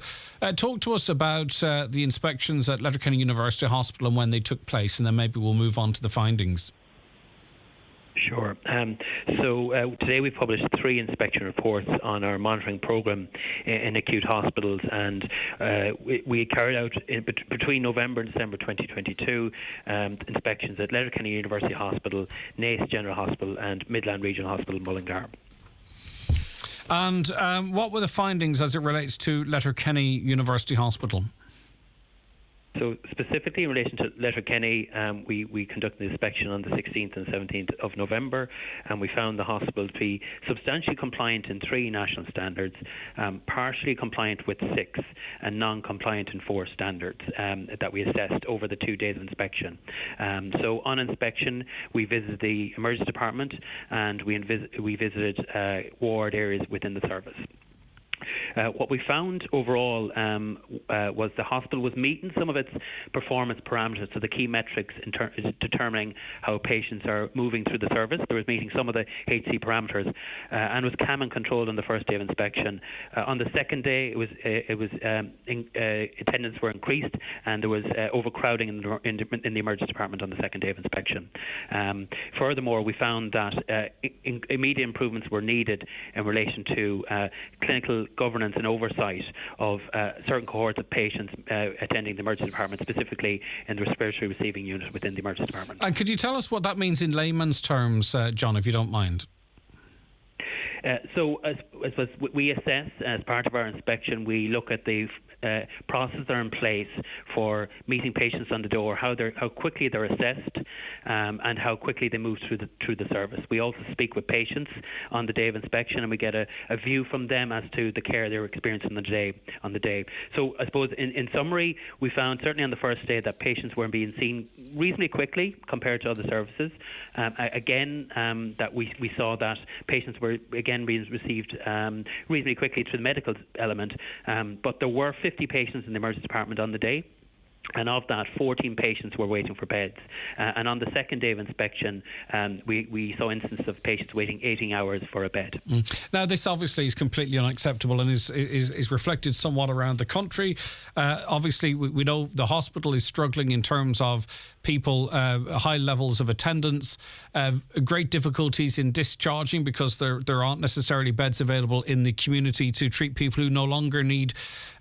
talk to us about the inspections at Letterkenny University Hospital and when they took place, and then maybe we'll move on to the findings.
Sure. So today we published 3 inspection reports on our monitoring programme in acute hospitals, and we carried out between November and December 2022 inspections at Letterkenny University Hospital, Naas General Hospital and Midland Regional Hospital, Mullingar.
And what were the findings as it relates to Letterkenny University Hospital?
So specifically in relation to Letterkenny, we conducted the inspection on the 16th and 17th of November, and we found the hospital to be substantially compliant in 3 national standards, partially compliant with 6, and non-compliant in 4 standards that we assessed over the 2 days of inspection. So on inspection, we visited the emergency department and we visited ward areas within the service. What we found overall was the hospital was meeting some of its performance parameters, so the key metrics is determining how patients are moving through the service. There was meeting some of the HC parameters and was calm and controlled on the first day of inspection. On the second day, attendance were increased, and there was overcrowding in the emergency department on the second day of inspection. Furthermore, we found that immediate improvements were needed in relation to clinical governance and oversight of certain cohorts of patients attending the emergency department, specifically in the respiratory receiving unit within the emergency department.
And could you tell us what that means in layman's terms, John, if you don't mind?
So as we assess, as part of our inspection, we look at the processes that are in place for meeting patients on the door, how quickly they're assessed, and how quickly they move through the service. We also speak with patients on the day of inspection, and we get a view from them as to the care they're experiencing on the day. So I suppose in summary, we found certainly on the first day that patients were being seen reasonably quickly compared to other services. That we saw that patients were again being received reasonably quickly through the medical element, but there were 50 patients in the emergency department on the day. And of that, 14 patients were waiting for beds. And on the second day of inspection, we saw instances of patients waiting 18 hours for a bed.
Now, this obviously is completely unacceptable and is reflected somewhat around the country. Obviously, we know the hospital is struggling in terms of people, high levels of attendance, great difficulties in discharging because there aren't necessarily beds available in the community to treat people who no longer need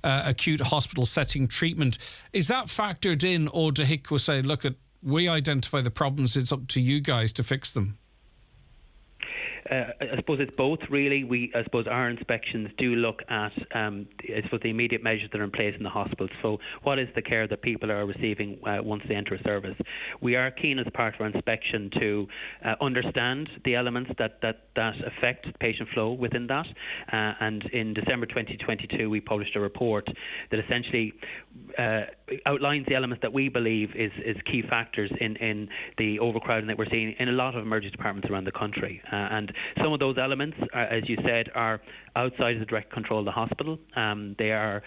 acute hospital setting treatment. Is that factored in, or do HICWA say, look, we identify the problems, it's up to you guys to fix them?
I suppose it's both, really. I suppose our inspections do look at the immediate measures that are in place in the hospital. So what is the care that people are receiving once they enter a service? We are keen as part of our inspection to understand the elements that affect patient flow within that. And in December 2022, we published a report that essentially outlines the elements that we believe is key factors in the overcrowding that we're seeing in a lot of emergency departments around the country. And some of those elements, as you said, are outside of the direct control of the hospital. They are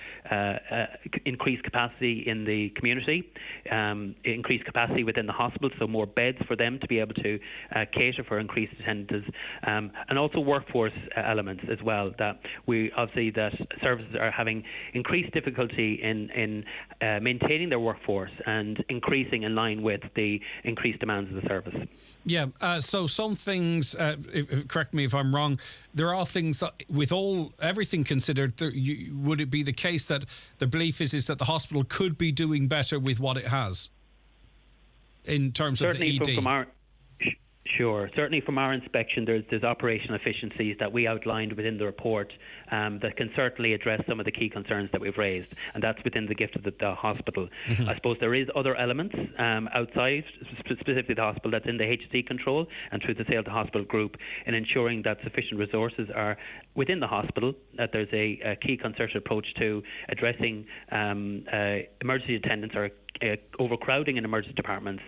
increased capacity in the community, increased capacity within the hospital, so more beds for them to be able to cater for increased attendance, and also workforce elements as well. That services are having increased difficulty in maintaining their workforce and increasing in line with the increased demands of the service.
Yeah, so some things, correct me if I'm wrong, there are things that, with everything considered, would it be the case that the belief is that the hospital could be doing better with what it has in terms of the ED?
Certainly from our inspection, there's operational efficiencies that we outlined within the report that can certainly address some of the key concerns that we've raised, and that's within the gift of the hospital. I suppose there is other elements outside, specifically the hospital, that's in the HSE control and through the sale to hospital group, in ensuring that sufficient resources are within the hospital, that there's a key concerted approach to addressing emergency attendance or overcrowding in emergency departments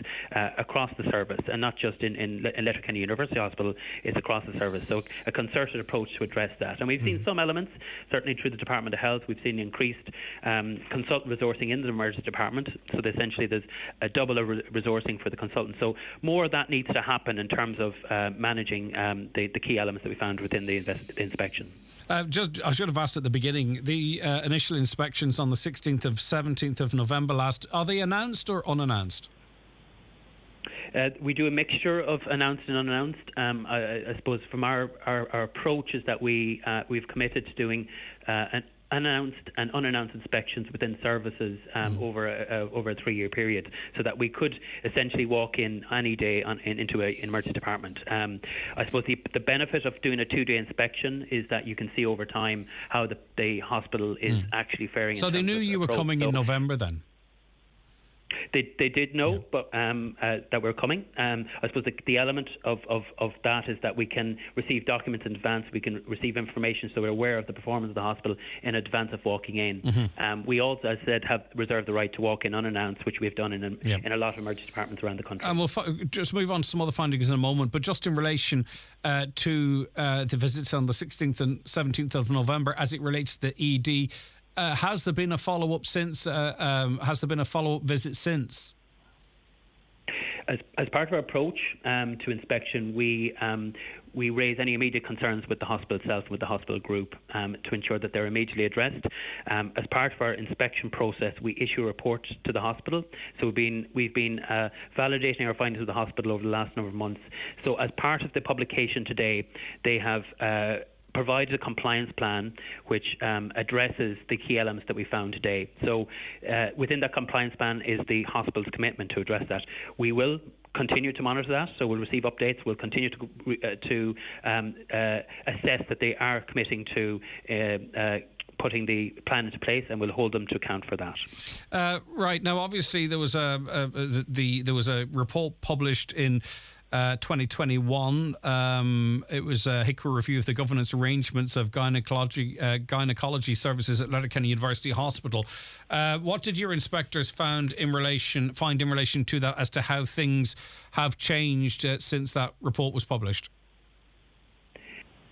across the service, and not just in Letterkenny University Hospital, it's across the service. So a concerted approach to address that. And we've seen some elements, certainly through the Department of Health, we've seen increased consultant resourcing in the emergency department. So essentially there's a double resourcing for the consultants. So more of that needs to happen in terms of managing the key elements that we found within the inspection.
I should have asked at the beginning, the initial inspections on the 16th of 17th of November last, are they announced or unannounced?
We do a mixture of announced and unannounced. I suppose from our approach is that we've committed to doing announced and unannounced inspections within services over a 3-year period, so that we could essentially walk in any day into an emergency department. I suppose the benefit of doing a 2-day inspection is that you can see over time how the hospital is actually faring.
So they knew you were coming in November then?
They did know, but that we're coming. I suppose the element of that is that we can receive documents in advance. We can receive information, so we're aware of the performance of the hospital in advance of walking in.
Mm-hmm.
We also, as I said, have reserved the right to walk in unannounced, which we've done in a lot of emergency departments around the country.
And we'll just move on to some other findings in a moment, but just in relation to the visits on the 16th and 17th of November, as it relates to the ED, has there been a follow-up since? Has there been a follow-up visit since?
As part of our approach to inspection, we raise any immediate concerns with the hospital itself, with the hospital group, to ensure that they're immediately addressed. As part of our inspection process, we issue a report to the hospital. So we've been validating our findings with the hospital over the last number of months. So as part of the publication today, they have provided a compliance plan which addresses the key elements that we found today. So within that compliance plan is the hospital's commitment to address that. We will continue to monitor that, so we'll receive updates. We'll continue to assess that they are committing to putting the plan into place, and we'll hold them to account for that.
Right now, obviously, there was a report published in 2021. It was a HICRA review of the governance arrangements of gynecology services at Letterkenny University Hospital. What did your inspectors find in relation to that, as to how things have changed since that report was published?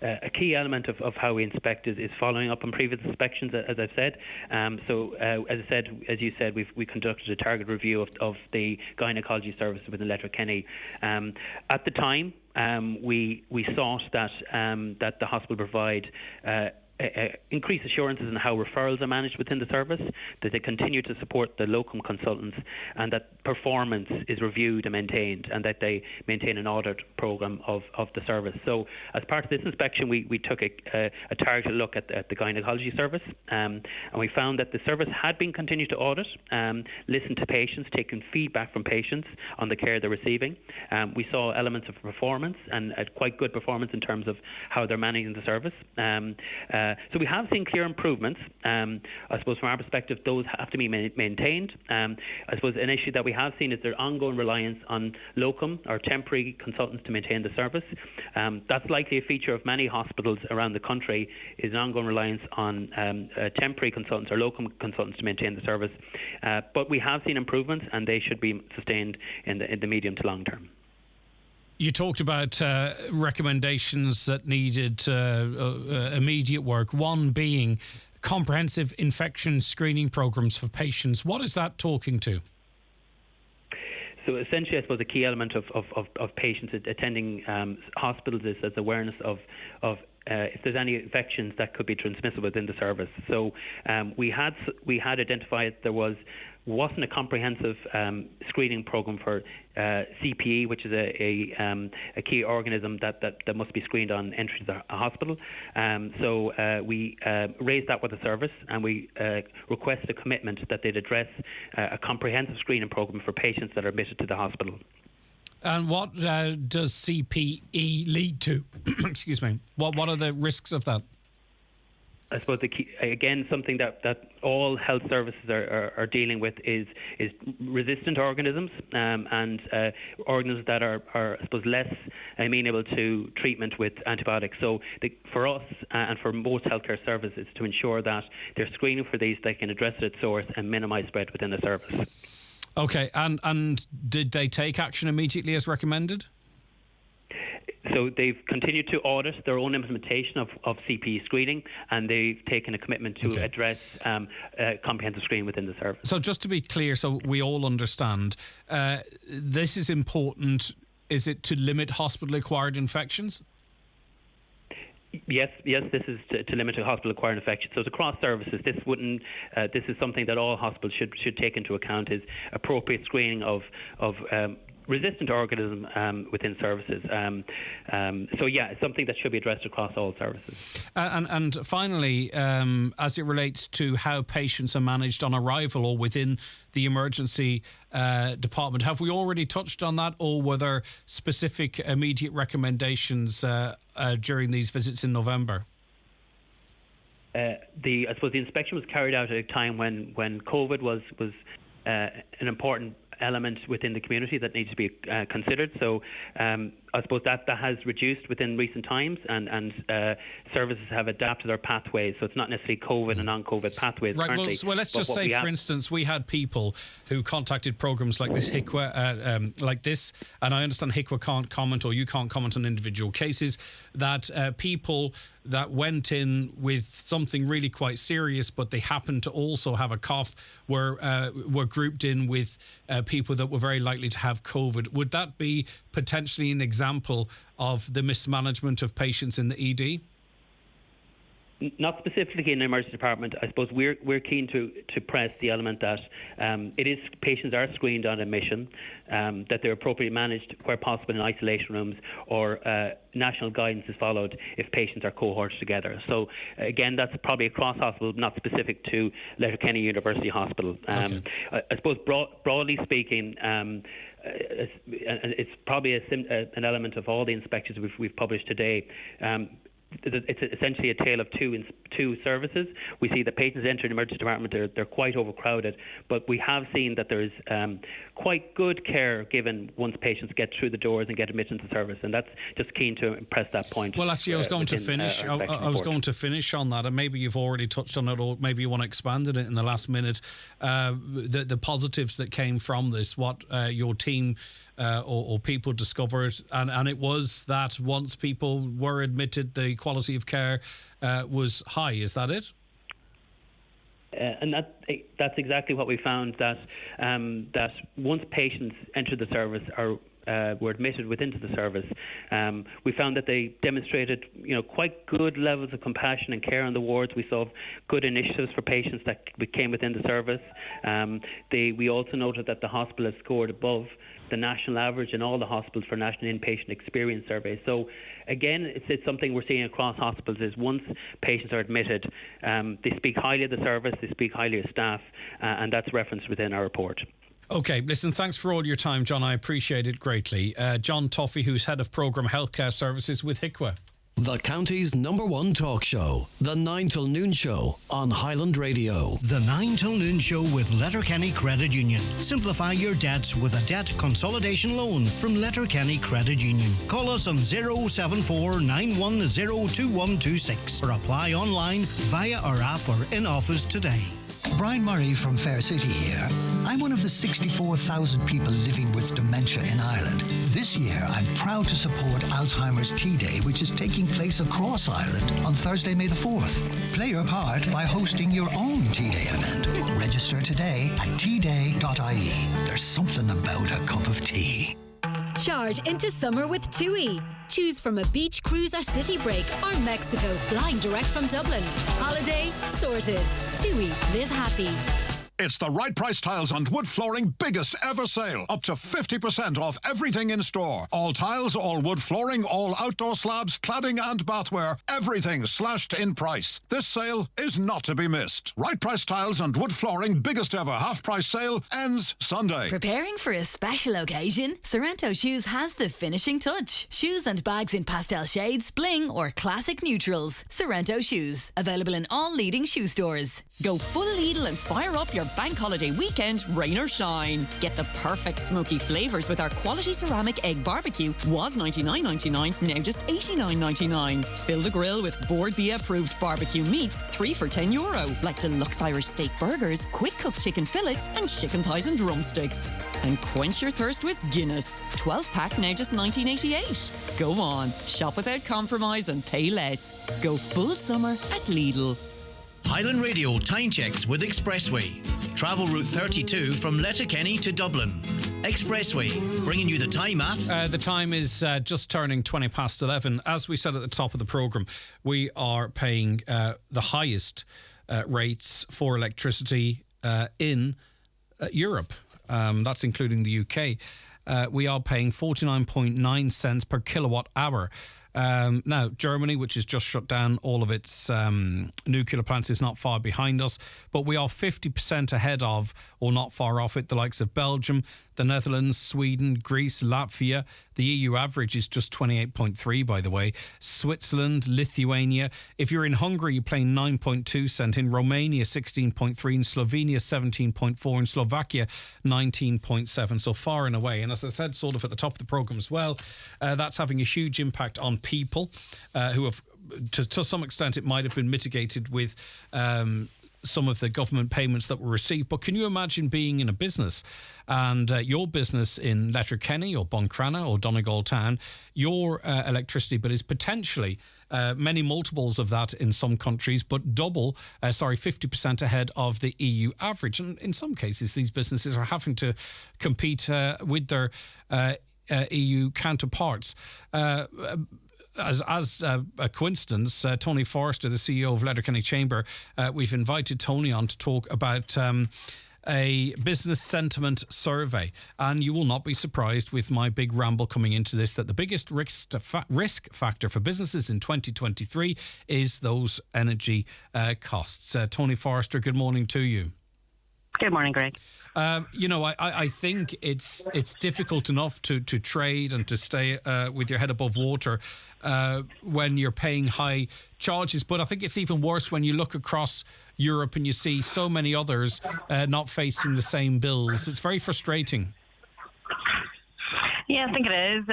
A key element of how we inspect is following up on previous inspections, as I've said. As you said, we conducted a target review of the gynecology services within Letterkenny. At the time, we sought that the hospital provide increased assurances in how referrals are managed within the service, that they continue to support the locum consultants, and that performance is reviewed and maintained, and that they maintain an audit programme of the service. So as part of this inspection, we took a targeted look at the gynecology service, and we found that the service had been continued to audit, listen to patients, taking feedback from patients on the care they're receiving. We saw elements of performance, and quite good performance in terms of how they're managing the service. So we have seen clear improvements. I suppose from our perspective, those have to be maintained. I suppose an issue that we have seen is their ongoing reliance on locum or temporary consultants to maintain the service. That's likely a feature of many hospitals around the country, is an ongoing reliance on temporary consultants or locum consultants to maintain the service. But we have seen improvements, and they should be sustained in the medium to long term.
You talked about recommendations that needed immediate work, one being comprehensive infection screening programs for patients. What is that talking to?
So essentially, I suppose a key element of patients attending hospitals is awareness of if there's any infections that could be transmissible within the service. So we had identified there wasn't a comprehensive screening program for CPE, which is a key organism that must be screened on entry to a hospital. So we raised that with the service, and we requested a commitment that they'd address a comprehensive screening program for patients that are admitted to the hospital.
And what does CPE lead to? Excuse me. What are the risks of that?
I suppose the key, again, something that all health services are dealing with is resistant organisms, and organisms that are I suppose less amenable to treatment with antibiotics. So for us and for most healthcare services, to ensure that they're screening for these, they can address it at source and minimise spread within the service.
Okay, and did they take action immediately as recommended?
So they've continued to audit their own implementation of CPE screening, and they've taken a commitment to address comprehensive screening within the service.
So just to be clear, so we all understand, this is important. Is it to limit hospital-acquired infections?
Yes, this is to limit hospital-acquired infections. So it's across services. This wouldn't. This is something that all hospitals should take into account: is appropriate screening of resistant organism within services. So yeah, it's something that should be addressed across all services.
And finally, as it relates to how patients are managed on arrival or within the emergency department, have we already touched on that, or were there specific immediate recommendations during these visits in November?
I suppose the inspection was carried out at a time when COVID was an important element within the community that needs to be considered. So I suppose that has reduced within recent times, and services have adapted their pathways. So it's not necessarily COVID and non-COVID pathways
Right.
currently.
Well, let's just say, for instance, we had people who contacted programs like this, HICWA, like this, and I understand HICWA can't comment, or you can't comment on individual cases, that people that went in with something really quite serious, but they happened to also have a cough, were grouped in with people that were very likely to have COVID. Would that be potentially an example of the mismanagement of patients in the ED?
Not specifically in the emergency department. I suppose we're keen to press the element that patients are screened on admission, that they're appropriately managed where possible in isolation rooms, or national guidance is followed if patients are cohorts together. So again, that's probably across hospital, not specific to Letterkenny University Hospital. I suppose broadly speaking, it's probably an element of all the inspections we've published today. It's essentially a tale of two services. We see that patients enter the emergency department, they're quite overcrowded, but we have seen that there's quite good care given once patients get through the doors and get admitted into service, and that's just keen to impress that point.
Well, actually, I was going to finish. I was going to finish on that, and maybe you've already touched on it, or maybe you want to expand on it in the last minute. The positives that came from this, what your team or people discovered, and it was that once people were admitted, the quality of care was high. Is that it?
And that's exactly what we found, that once patients entered the service or were admitted within the service, we found that they demonstrated, quite good levels of compassion and care on the wards. We saw good initiatives for patients that came within the service. We also noted that the hospital has scored above the national average in all the hospitals for National Inpatient Experience Survey. So again, it's something we're seeing across hospitals, is once patients are admitted, they speak highly of the service, they speak highly of staff, and that's referenced within our report.
Okay, listen, thanks for all your time, John. I appreciate it greatly. John Tuffy, who's Head of Programme Healthcare Services with HICWA.
The county's #1 talk show, The 9 till Noon Show on Highland Radio.
The 9 till Noon Show with Letterkenny Credit Union. Simplify your debts with a debt consolidation loan from Letterkenny Credit Union. Call us on 074 910 2126 or apply online via our app or in office today.
Brian Murray from Fair City here. I'm one of the 64,000 people living with dementia in Ireland. This year, I'm proud to support Alzheimer's Tea Day, which is taking place across Ireland on Thursday, May the 4th. Play your part by hosting your own Tea Day event. Register today at teaday.ie. There's something about a cup of tea.
Charge into summer with TUI. Choose from a beach cruise or city break, or Mexico flying direct from Dublin. Holiday sorted. TUI, live happy.
It's the Right Price Tiles and Wood Flooring biggest ever sale. Up to 50% off everything in store. All tiles, all wood flooring, all outdoor slabs, cladding and bathware. Everything slashed in price. This sale is not to be missed. Right Price Tiles and Wood Flooring biggest ever half-price sale ends Sunday.
Preparing for a special occasion? Sorrento Shoes has the finishing touch. Shoes and bags in pastel shades, bling or classic neutrals. Sorrento Shoes. Available in all leading shoe stores.
Go full Lidl and fire up your bank holiday weekend, rain or shine. Get the perfect smoky flavours with our quality ceramic egg barbecue. Was $99.99, now just $89.99. Fill the grill with Board B approved barbecue meats, 3 for €10, like deluxe Irish steak burgers, quick cooked chicken fillets, and chicken thighs and drumsticks. And quench your thirst with Guinness. 12-pack, now just $19.88. Go on, shop without compromise and pay less. Go full summer at Lidl.
Highland Radio time checks with Expressway. Travel route 32 from Letterkenny to Dublin. Expressway, bringing you the time at...
The time is just turning 20 past 11. As we said at the top of the programme, we are paying the highest rates for electricity in Europe. That's including the UK. We are paying 49.9 cents per kilowatt hour. Now, Germany, which has just shut down all of its nuclear plants, is not far behind us, but we are 50% ahead of, or not far off it, the likes of Belgium, the Netherlands, Sweden, Greece, Latvia. The EU average is just 28.3, by the way. Switzerland, Lithuania. If you're in Hungary, you're paying 9.2 cent. In Romania, 16.3. In Slovenia, 17.4. In Slovakia, 19.7. So far and away. And as I said, sort of at the top of the programme as well, that's having a huge impact on people who have, to some extent, it might have been mitigated with some of the government payments that were received. But can you imagine being in a business and your business in Letterkenny or Buncrana or Donegal Town, your electricity bill is potentially many multiples of that in some countries, but 50% ahead of the EU average. And in some cases, these businesses are having to compete with their EU counterparts. As a coincidence, Tony Forrester, the CEO of Letterkenny Chamber, we've invited Tony on to talk about a business sentiment survey. And you will not be surprised with my big ramble coming into this that the biggest risk factor for businesses in 2023 is those energy costs. Tony Forrester, good morning to you.
Good morning, Greg.
I think it's difficult enough to trade and to stay with your head above water when you're paying high charges. But I think it's even worse when you look across Europe and you see so many others not facing the same bills. It's very frustrating.
Yeah, I think it is.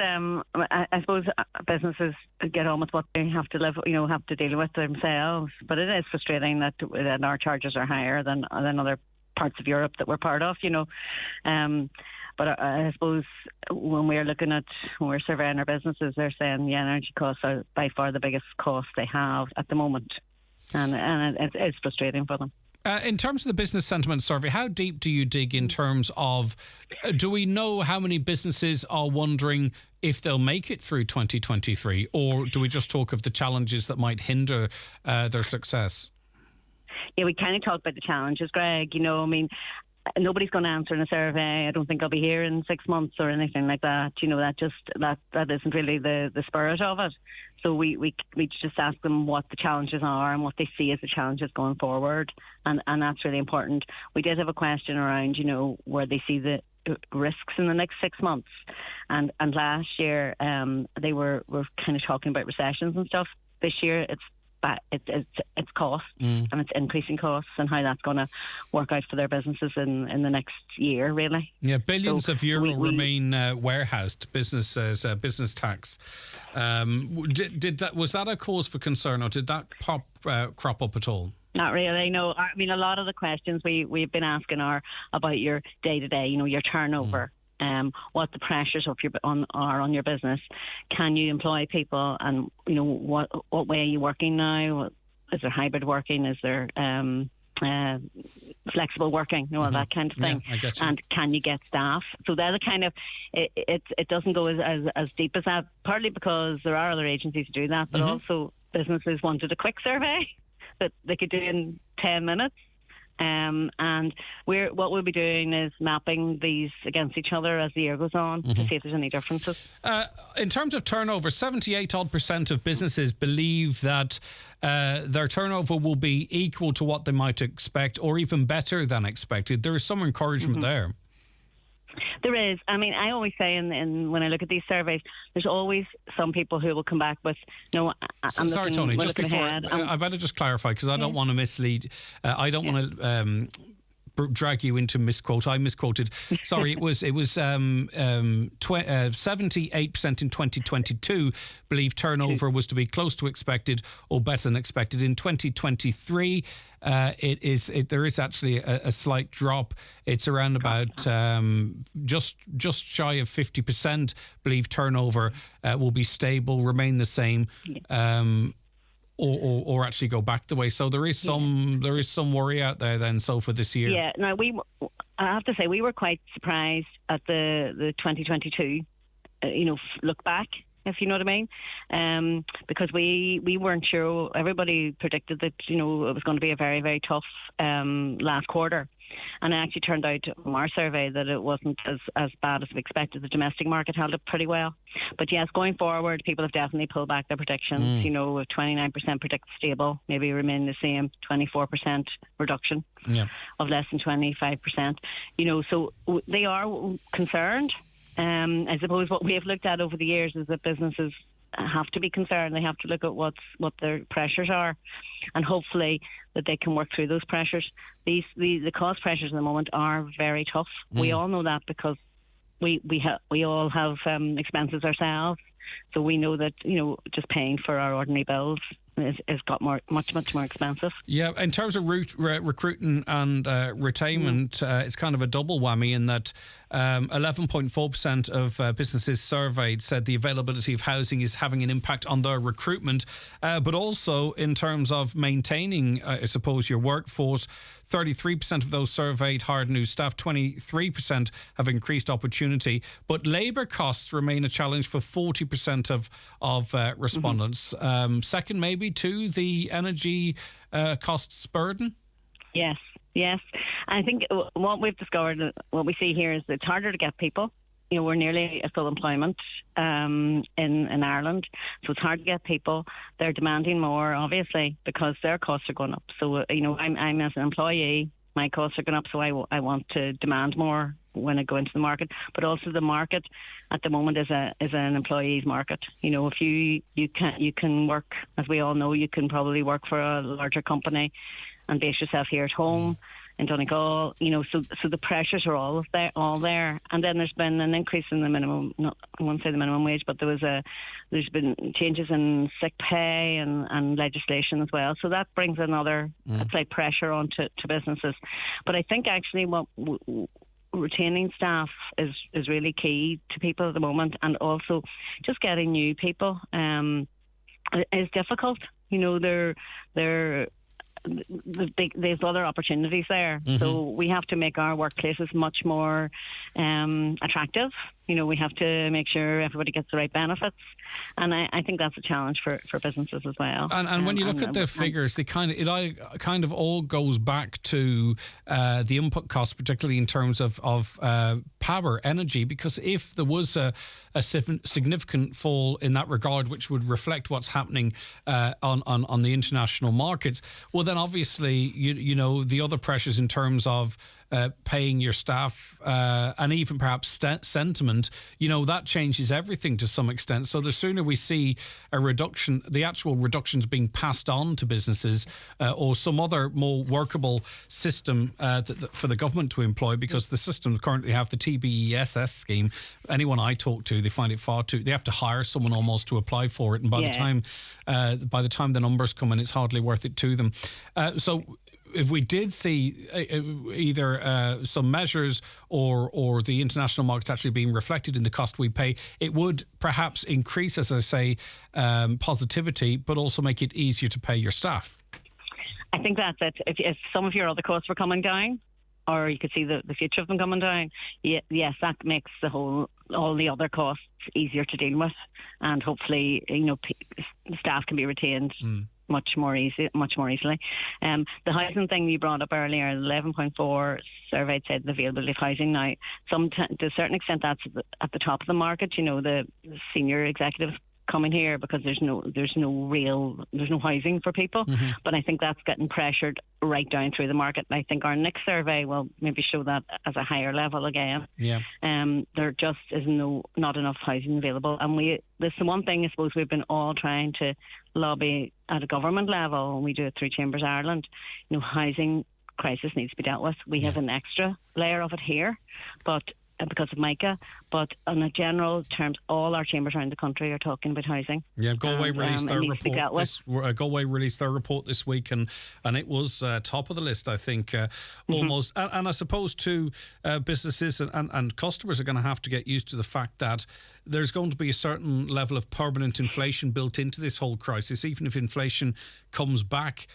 I suppose businesses get on with what they have to have to deal with themselves. But it is frustrating that our charges are higher than other parts of Europe that we're part of, but I suppose when we're surveying our businesses, they're saying energy costs are by far the biggest cost they have at the moment, and it's frustrating for them.
In terms of the business sentiment survey, how deep do you dig in terms of, do we know how many businesses are wondering if they'll make it through 2023, or do we just talk of the challenges that might hinder their success?
Yeah, we kind of talk about the challenges, Greg. Nobody's going to answer in a survey. I don't think I'll be here in 6 months or anything like that. That isn't really the spirit of it. So we just ask them what the challenges are and what they see as the challenges going forward, and that's really important. We did have a question around, where they see the risks in the next 6 months, and last year they were kind of talking about recessions and stuff. This year it's cost, and it's increasing costs, and how that's going to work out for their businesses in the next year, really.
Yeah, billions of euro remain warehoused. Business tax. Was that a cause for concern, or did that crop up at all?
Not really, no. I mean, a lot of the questions we've been asking are about your day-to-day, your turnover. What the pressures are on your business. Can you employ people, and what way are you working now? Is there hybrid working? Is there flexible working? That kind of thing.
Yeah, I get you.
And can you get staff? So they're the kind of it doesn't go as deep as that. Partly because there are other agencies who do that, but also businesses wanted a quick survey that they could do in 10 minutes. And what we'll be doing is mapping these against each other as the year goes on to see if there's any differences.
In terms of turnover, 78% of businesses believe that their turnover will be equal to what they might expect, or even better than expected. There is some encouragement there.
There is. I mean, I always say when I look at these surveys, there's always some people who will come back with,
sorry, Tony, just before, I better just clarify, because I don't want to mislead. I don't want to drag you into misquote. I misquoted. Sorry, it was 78% in 2022 believe turnover was to be close to expected or better than expected. In 2023, there is actually a slight drop. It's around about just shy of 50% believe turnover will be stable, remain the same. Or actually go back the way. So there is some worry out there then. So for this year,
Now I have to say we were quite surprised at the 2022. Look back, if you know what I mean, because we weren't sure. Everybody predicted that it was going to be a very, very tough last quarter. And it actually turned out from our survey that it wasn't as bad as we expected. The domestic market held up pretty well. But yes, going forward, people have definitely pulled back their predictions. 29% predict stable, maybe remain the same, 24% reduction of less than 25%. So they are concerned. I suppose what we have looked at over the years is that businesses have to be concerned. They have to look at what their pressures are, and hopefully that they can work through those pressures. The cost pressures at the moment are very tough. We all know that because we all have expenses ourselves, so we know that just paying for our ordinary bills has got much more expensive.
Yeah, in terms of recruiting and retainment, it's kind of a double whammy in that 11.4% of businesses surveyed said the availability of housing is having an impact on their recruitment, but also in terms of maintaining, I suppose, your workforce. 33% of those surveyed hired new staff, 23% have increased opportunity, but labour costs remain a challenge for 40% of respondents. Second, maybe to the energy costs burden?
Yes. I think what we've discovered, what we see here is it's harder to get people. We're nearly at full employment in Ireland, so it's hard to get people. They're demanding more, obviously, because their costs are going up. So, I'm as an employee, my costs are going up, so I want to demand more when I go into the market. But also the market at the moment is an employee's market. If you can work, as we all know, you can probably work for a larger company and base yourself here at home in Donegal. So the pressures are all there. And then there's been an increase in the minimum, I won't say the minimum wage, but there's been changes in sick pay and legislation as well. So that brings another, I'd say, pressure onto businesses. But I think actually what retaining staff is really key to people at the moment, and also just getting new people is difficult. There's other opportunities there. So we have to make our workplaces much more attractive. We have to make sure everybody gets the right benefits, and I think that's a challenge for businesses as well.
And when you look at the figures, it kind of all goes back to the input costs, particularly in terms of power, energy, because if there was a significant fall in that regard, which would reflect what's happening on the international markets, well, then obviously the other pressures in terms of paying your staff and even perhaps sentiment, that changes everything to some extent. So the sooner we see a reduction, the actual reductions being passed on to businesses or some other more workable system for the government to employ, because the systems currently have the TBESS scheme. Anyone I talk to, they find it they have to hire someone almost to apply for it. And by the time the numbers come in, it's hardly worth it to them. So if we did see either some measures or the international markets actually being reflected in the cost we pay, it would perhaps increase, as I say, positivity, but also make it easier to pay your staff.
I think that's it. If some of your other costs were coming down, or you could see the future of them coming down, yes, that makes all the other costs easier to deal with, and hopefully, staff can be retained much more easily. The housing thing you brought up earlier, 11.4 surveyed said the availability of housing. Now, to a certain extent, that's at the top of the market. The senior executives coming here because there's no housing for people. But I think that's getting pressured right down through the market. And I think our next survey will maybe show that as a higher level again. There just is not enough housing available, and this is the one thing I suppose we've been all trying to lobby at a government level, and we do it through Chambers Ireland. Housing crisis needs to be dealt with. We have an extra layer of it here, but because of MICA, but on a general terms, all our chambers around the country are talking about housing.
Yeah, Galway released their report. Galway released their report this week, and it was top of the list, I think, almost. And I suppose too, businesses and customers are going to have to get used to the fact that there's going to be a certain level of permanent inflation built into this whole crisis. Even if inflation comes back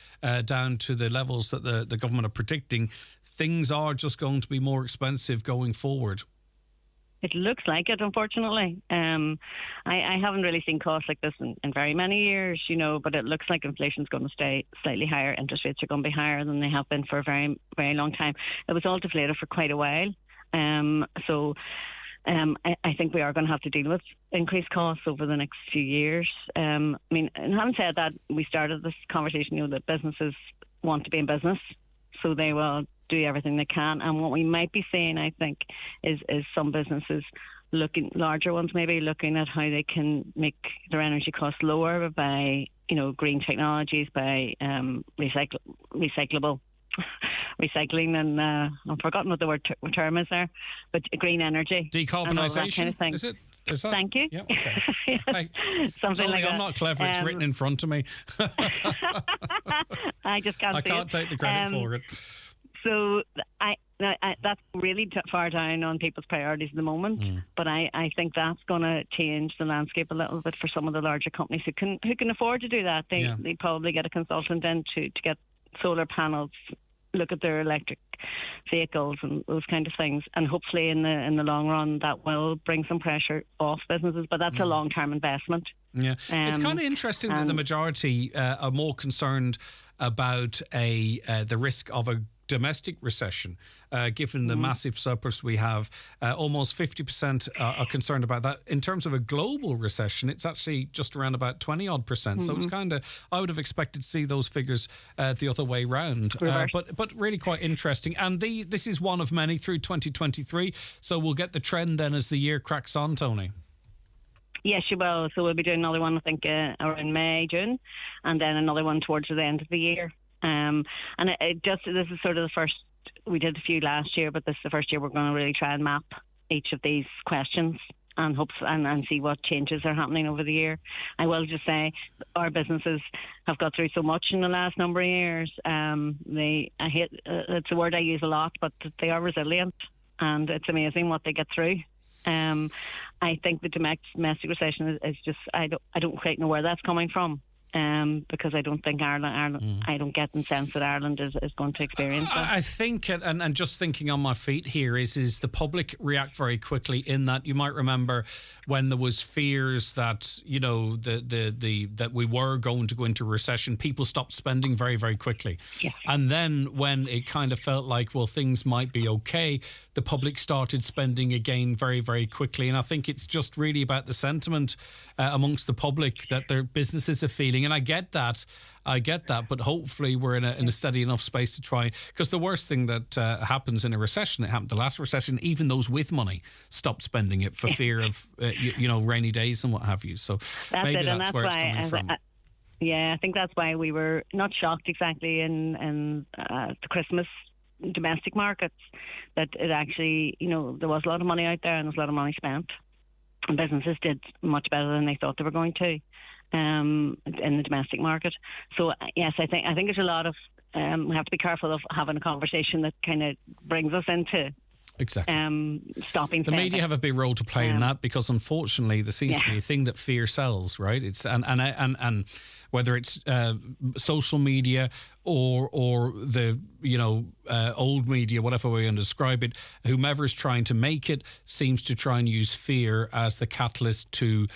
down to the levels that the government are predicting, things are just going to be more expensive going forward.
It looks like it, unfortunately. I haven't really seen costs like this in very many years, but it looks like inflation's going to stay slightly higher. Interest rates are going to be higher than they have been for a very, very long time. It was all deflated for quite a while. I think we are going to have to deal with increased costs over the next few years. And having said that, we started this conversation, that businesses want to be in business, so they will do everything they can. And what we might be seeing, I think, is some businesses larger ones maybe looking at how they can make their energy costs lower by, green technologies, by recycling, and I've forgotten what the term is there, but green energy,
decarbonisation,
kind of thing.
Is it? Is that?
Thank you.
Yeah, okay.
Something
Tony,
like that.
I'm not clever. It's written in front of me.
I just can't.
I can't take the credit for it.
So that's really far down on people's priorities at the moment. But I think that's going to change the landscape a little bit for some of the larger companies who can afford to do that. They probably get a consultant in to get solar panels, look at their electric vehicles and those kind of things, and hopefully in the long run that will bring some pressure off businesses, but that's a long-term investment.
It's kind of interesting that the majority are more concerned about the risk of a domestic recession, given the massive surplus we have. Almost 50% are concerned about that. In terms of a global recession, it's actually just around about 20-odd%. So it's kind of, I would have expected to see those figures the other way round. But really quite interesting. And this is one of many through 2023. So we'll get the trend then as the year cracks on, Tony.
Yes, you will. So we'll be doing another one, I think, around May, June, and then another one towards the end of the year. And this is sort of the first. We did a few last year, but this is the first year we're going to really try and map each of these questions and and see what changes are happening over the year. I will just say our businesses have got through so much in the last number of years. It's a word I use a lot, but they are resilient, and it's amazing what they get through. I think the domestic recession is just, I don't quite know where that's coming from. Because I don't think Ireland I don't get the sense that Ireland is going to experience that. I
think, and just thinking on my feet here, is the public react very quickly, in that you might remember when there was fears that, that we were going to go into recession, people stopped spending very, very quickly.
Yes.
And then when it kind of felt like, well, things might be okay, the public started spending again very, very quickly. And I think it's just really about the sentiment amongst the public that their businesses are feeling. And I get that, but hopefully we're in a steady enough space to try, because the worst thing that happens in a recession, it happened the last recession, even those with money stopped spending it for fear of rainy days and what have you. So maybe that's where it's coming from.
I think that's why we were not shocked exactly in the Christmas domestic markets, that it actually, there was a lot of money out there and there was a lot of money spent, and businesses did much better than they thought they were going to in the domestic market. So yes, I think there's a lot of we have to be careful of having a conversation that kind of brings us into stopping.
The media have a big role to play in that, because unfortunately there seems to be a thing that fear sells, right? It's and whether it's social media or the old media, whatever way you want to describe it, whomever is trying to make it seems to try and use fear as the catalyst to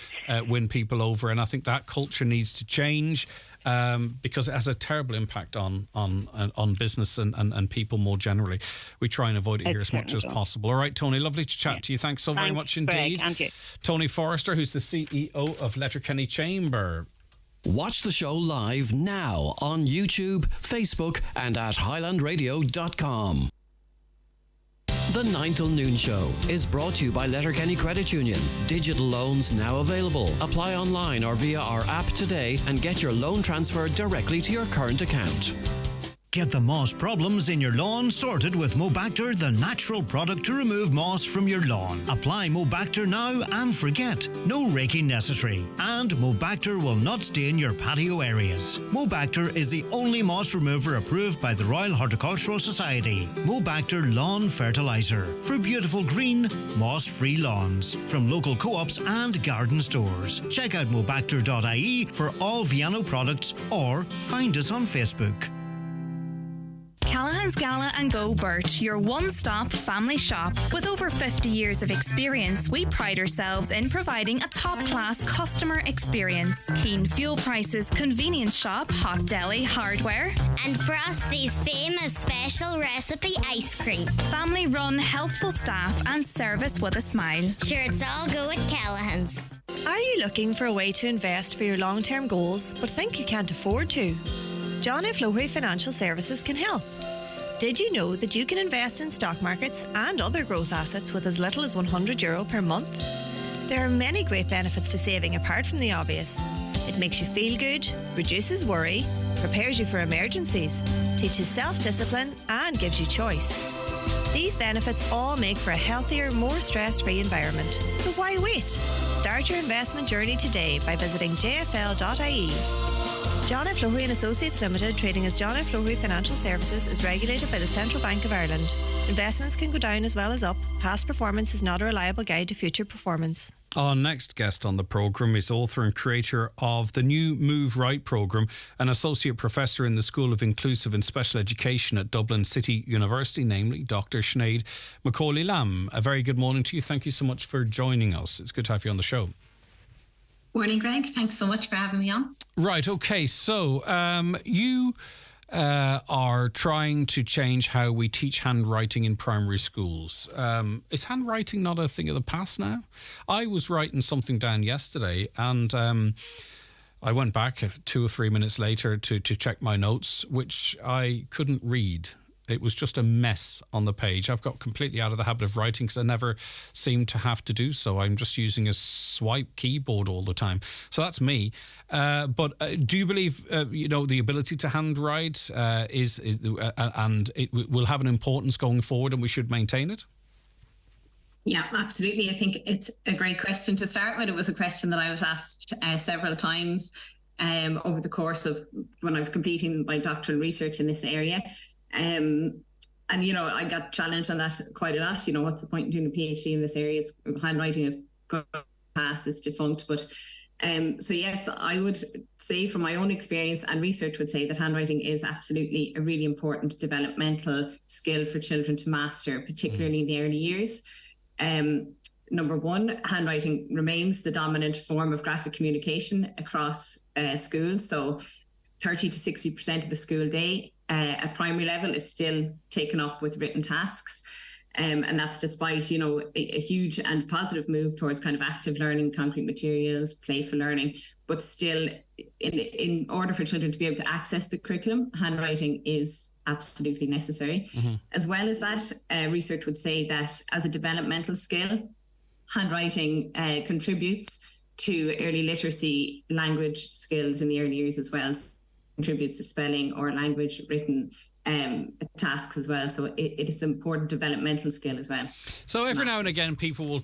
win people over. And I think that culture needs to change, because it has a terrible impact on business and people more generally. We try and avoid it here as much as possible. All right, Tony, lovely to chat to you. Thanks so very much indeed.
Greg, and you.
Tony Forrester, who's the CEO of Letterkenny Chamber.
Watch the show live now on YouTube, Facebook and at highlandradio.com. The 9 till noon show is brought to you by Letterkenny Credit Union. Digital loans now available. Apply online or via our app today and get your loan transferred directly to your current account.
Get the moss problems in your lawn sorted with Mobacter, the natural product to remove moss from your lawn. Apply Mobacter now and forget. No raking necessary. And Mobacter will not stain your patio areas. Mobacter is the only moss remover approved by the Royal Horticultural Society. Mobacter Lawn Fertiliser for beautiful green, moss-free lawns from local co-ops and garden stores. Check out mobacter.ie for all Viano products or find us on Facebook.
Callahan's Gala and Go Burt, your one-stop family shop. With over 50 years of experience, we pride ourselves in providing a top-class customer experience. Keen fuel prices, convenience shop, hot deli, hardware.
And Frosty's famous special recipe ice cream.
Family-run, helpful staff and service with a smile.
Sure, it's all go at Callahan's.
Are you looking for a way to invest for your long-term goals but think you can't afford to? John F. Lowery Financial Services can help. Did you know that you can invest in stock markets and other growth assets with as little as €100 per month? There are many great benefits to saving apart from the obvious. It makes you feel good, reduces worry, prepares you for emergencies, teaches self-discipline and gives you choice. These benefits all make for a healthier, more stress-free environment. So why wait? Start your investment journey today by visiting jfl.ie. John F. Lowery & Associates Limited, trading as John F. Lowery Financial Services, is regulated by the Central Bank of Ireland. Investments can go down as well as up. Past performance is not a reliable guide to future performance.
Our next guest on the programme is author and creator of the new Move Right programme, an associate professor in the School of Inclusive and Special Education at Dublin City University, namely Dr. Sinead Macaulay-Lamb. A very good morning to you. Thank you so much for joining us. It's good to have you on the show.
Morning, Greg. Thanks so much for having me on.
Right, okay. So you are trying to change how we teach handwriting in primary schools. Is handwriting not a thing of the past now? I was writing something down yesterday and I went back 2 or 3 minutes later to check my notes, which I couldn't read. It was just a mess on the page. I've got completely out of the habit of writing because I never seem to have to do so. I'm just using a swipe keyboard all the time. So that's me. But do you believe, the ability to handwrite is and it will have an importance going forward and we should maintain it?
Yeah, absolutely. I think it's a great question to start with. It was a question that I was asked several times over the course of when I was completing my doctoral research in this area. And, I got challenged on that quite a lot. What's the point in doing a PhD in this area? Handwriting is going to pass, it's defunct. But so, yes, I would say from my own experience and research would say that handwriting is absolutely a really important developmental skill for children to master, particularly in the early years. Number one, handwriting remains the dominant form of graphic communication across schools. So 30 to 60% of the school day at primary level is still taken up with written tasks. And that's despite, a huge and positive move towards kind of active learning, concrete materials, playful learning. But still, in order for children to be able to access the curriculum, handwriting is absolutely necessary. Mm-hmm. As well as that, research would say that as a developmental skill, handwriting contributes to early literacy language skills in the early years as well. Contributes to spelling or language written tasks as well. So it is an important developmental skill as well.
So every now and again people will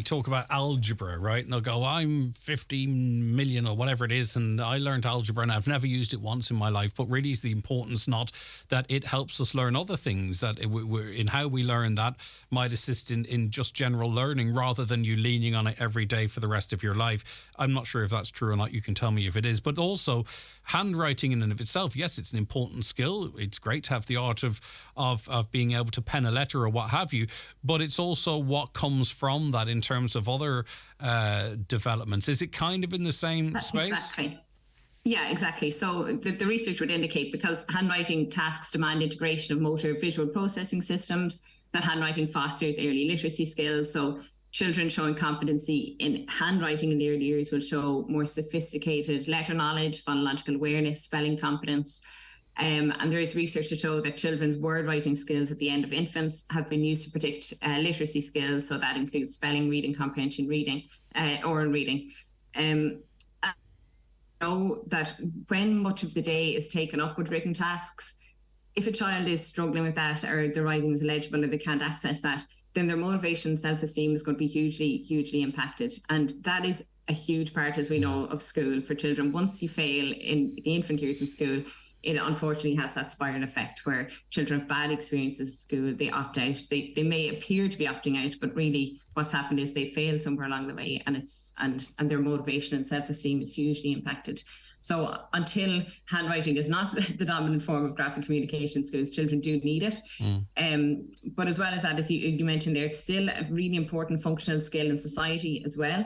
talk about algebra, right? And they'll go, I'm 15 million or whatever it is and I learned algebra and I've never used it once in my life. But really is the importance not that it helps us learn other things, that in how we learn that might assist in just general learning rather than you leaning on it every day for the rest of your life. I'm not sure if that's true or not. You can tell me if it is. But also handwriting in and of itself, yes, it's an important skill. It's great to have the art of being able to pen a letter or what have you, but it's also what comes from that in terms of other developments. Is it kind of in the same space?
Exactly. Yeah, exactly. So the research would indicate because handwriting tasks demand integration of motor visual processing systems, that handwriting fosters early literacy skills. So children showing competency in handwriting in the early years will show more sophisticated letter knowledge, phonological awareness, spelling competence. And there is research to show that children's word writing skills at the end of infants have been used to predict literacy skills. So that includes spelling, reading, comprehension, reading, oral reading. I know that when much of the day is taken up with written tasks, if a child is struggling with that or the writing is illegible or they can't access that, then their motivation and self-esteem is going to be hugely, hugely impacted. And that is a huge part, as we know, of school for children. Once you fail in the infant years in school, it unfortunately has that spiral effect where children have bad experiences at school, they opt out. They may appear to be opting out, but really what's happened is they failed somewhere along the way and their motivation and self-esteem is hugely impacted. So until handwriting is not the dominant form of graphic communication skills, children do need it. But as well as that, as you mentioned there, it's still a really important functional skill in society as well.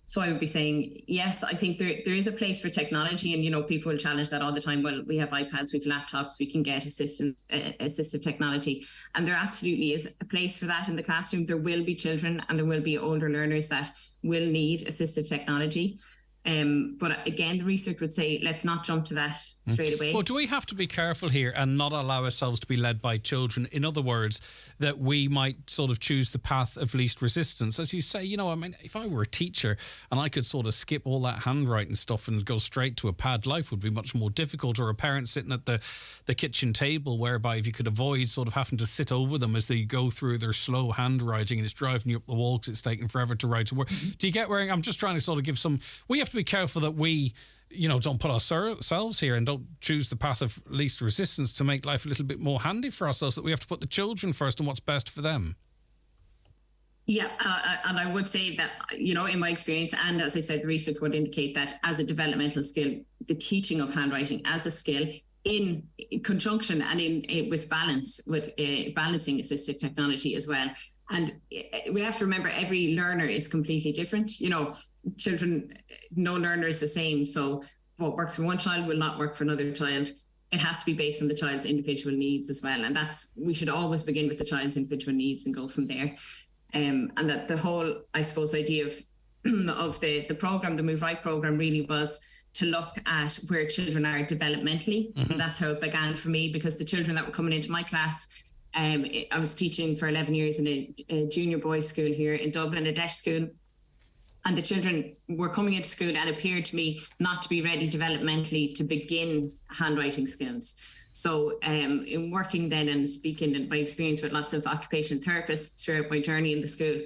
So I would be saying, yes, I think there is a place for technology, and, you know, people will challenge that all the time. Well, we have iPads, we have laptops, we can get assistive technology. And there absolutely is a place for that in the classroom. There will be children and there will be older learners that will need assistive technology. But again, the research would say, let's not jump to that straight away.
Well, do we have to be careful here and not allow ourselves to be led by children? In other words, that we might sort of choose the path of least resistance. As you say, you know, I mean, if I were a teacher and I could sort of skip all that handwriting stuff and go straight to a pad, life would be much more difficult. Or a parent sitting at the kitchen table, whereby if you could avoid sort of having to sit over them as they go through their slow handwriting and it's driving you up the wall because it's taking forever to write a word. Do you get where I'm just trying to sort of give some... We have to be careful that we, you know, don't put ourselves here and don't choose the path of least resistance to make life a little bit more handy for ourselves, that we have to put the children first and what's best for them.
Yeah, and I would say that, you know, in my experience, and as I said, the research would indicate that as a developmental skill, the teaching of handwriting as a skill in conjunction and in with balance, with balancing assistive technology as well. And we have to remember every learner is completely different. You know, children, no learner is the same. So what works for one child will not work for another child. It has to be based on the child's individual needs as well. And we should always begin with the child's individual needs and go from there. And that the whole, I suppose, idea of the program, the Move Right program, really was to look at where children are developmentally. And that's how it began for me, because the children that were coming into my class, I was teaching for 11 years in a junior boys' school here in Dublin, a DESH school. And the children were coming into school and appeared to me not to be ready developmentally to begin handwriting skills. So in working then and speaking and my experience with lots of occupational therapists throughout my journey in the school,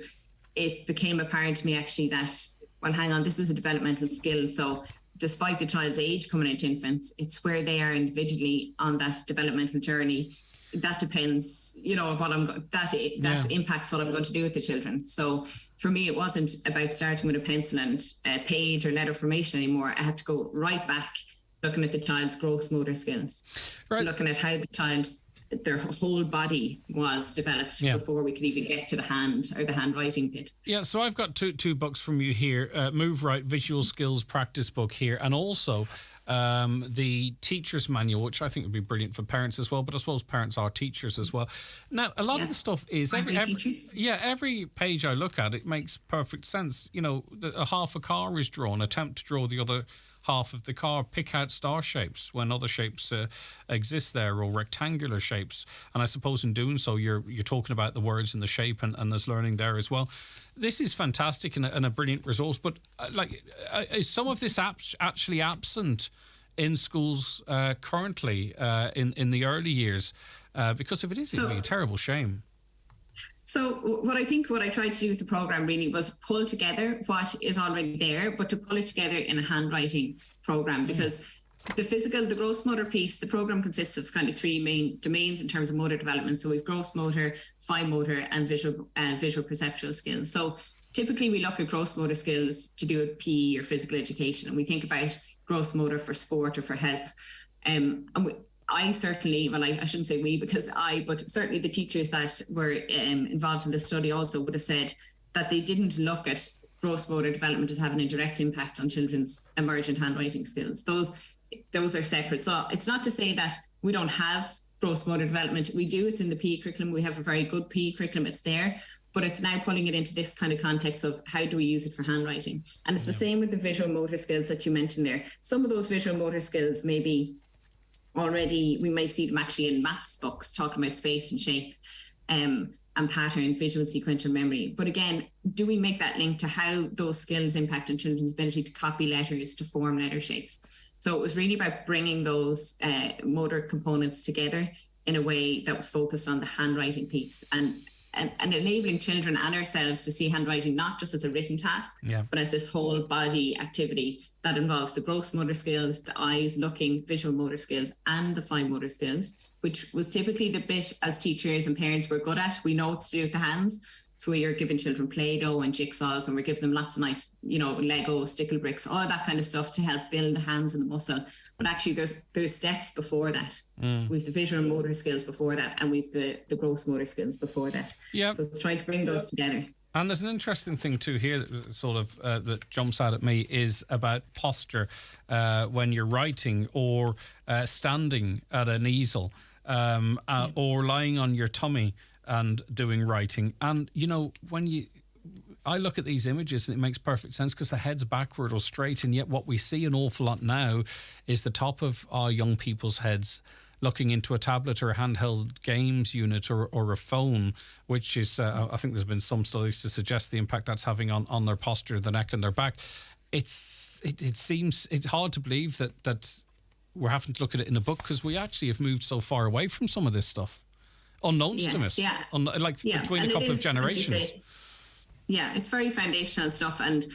it became apparent to me actually that, well, hang on, this is a developmental skill. So despite the child's age coming into infants, it's where they are individually on that developmental journey. That depends, you know, what that impacts what I'm going to do with the children. So for me, it wasn't about starting with a pencil and a page or letter formation anymore. I had to go right back, looking at the child's gross motor skills. Right. So looking at how the child, their whole body was developed before we could even get to the hand or the handwriting bit. Yeah,
so I've got two books from you here, Move Right Visual Skills Practice book here, and also the teacher's manual, which I think would be brilliant for parents as well, but I suppose parents are teachers as well. Now, a lot of the stuff is every page I look at, it makes perfect sense. You know, a half a car is drawn, attempt to draw the other half of the car, pick out star shapes when other shapes exist there, or rectangular shapes. And I suppose in doing so, you're talking about the words and the shape, and there's learning there as well. This is fantastic and a brilliant resource, but is some of this actually absent in schools currently in the early years? Because if it is, it would be a terrible shame.
So what I tried to do with the program really was pull together what is already there, but to pull it together in a handwriting program, because the gross motor piece, the program consists of kind of three main domains in terms of motor development. So we've gross motor, fine motor, and visual perceptual skills. So typically we look at gross motor skills to do with PE or physical education, and we think about gross motor for sport or for health. I certainly, well, I shouldn't say we, but certainly the teachers that were involved in the study also would have said that they didn't look at gross motor development as having a direct impact on children's emergent handwriting skills. Those are separate. So it's not to say that we don't have gross motor development. We do. It's in the PE curriculum. We have a very good PE curriculum. It's there. But it's now pulling it into this kind of context of how do we use it for handwriting? And it's the same with the visual motor skills that you mentioned there. Some of those visual motor skills maybe already, we might see them actually in maths books talking about space and shape and patterns, visual and sequential memory. But again, do we make that link to how those skills impact on children's ability to copy letters, to form letter shapes? So it was really about bringing those motor components together in a way that was focused on the handwriting piece and enabling children and ourselves to see handwriting not just as a written task, but as this whole body activity that involves the gross motor skills, the eyes looking, visual motor skills, and the fine motor skills, which was typically the bit as teachers and parents were good at. We know it's to do with the hands. So we are giving children Play-Doh and jigsaws, and we're giving them lots of nice, Lego, stickle bricks, all that kind of stuff to help build the hands and the muscle. But actually there's steps before that. We've the visual and motor skills before that, and we've the gross motor skills before that.
Yeah.
So it's trying to bring those together.
And there's an interesting thing too here that sort of that jumps out at me is about posture when you're writing or standing at an easel or lying on your tummy and doing writing. And I look at these images and it makes perfect sense because the head's backward or straight, and yet what we see an awful lot now is the top of our young people's heads looking into a tablet or a handheld games unit or a phone, which is, I think there's been some studies to suggest the impact that's having on their posture, the neck and their back. It seems it's hard to believe that we're having to look at it in a book because we actually have moved so far away from some of this stuff, unknowns to us, between a couple of generations.
Yeah, it's very foundational stuff. And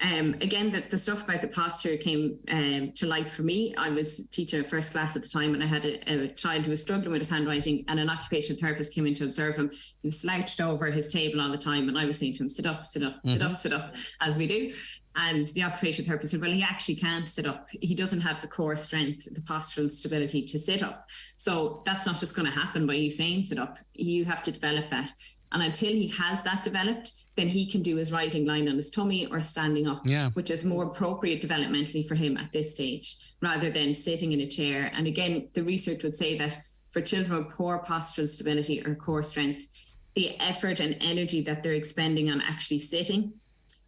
again, the stuff about the posture came to light for me. I was teaching a first class at the time, and I had a child who was struggling with his handwriting, and an occupational therapist came in to observe him. He was slouched over his table all the time, and I was saying to him, sit up, sit up, sit up, sit up, as we do. And the occupational therapist said, well, he actually can't sit up. He doesn't have the core strength, the postural stability to sit up. So that's not just going to happen by you saying sit up. You have to develop that. And until he has that developed, then he can do his writing lying on his tummy or standing up, which is more appropriate developmentally for him at this stage, rather than sitting in a chair. And again, the research would say that for children with poor postural stability or core strength, the effort and energy that they're expending on actually sitting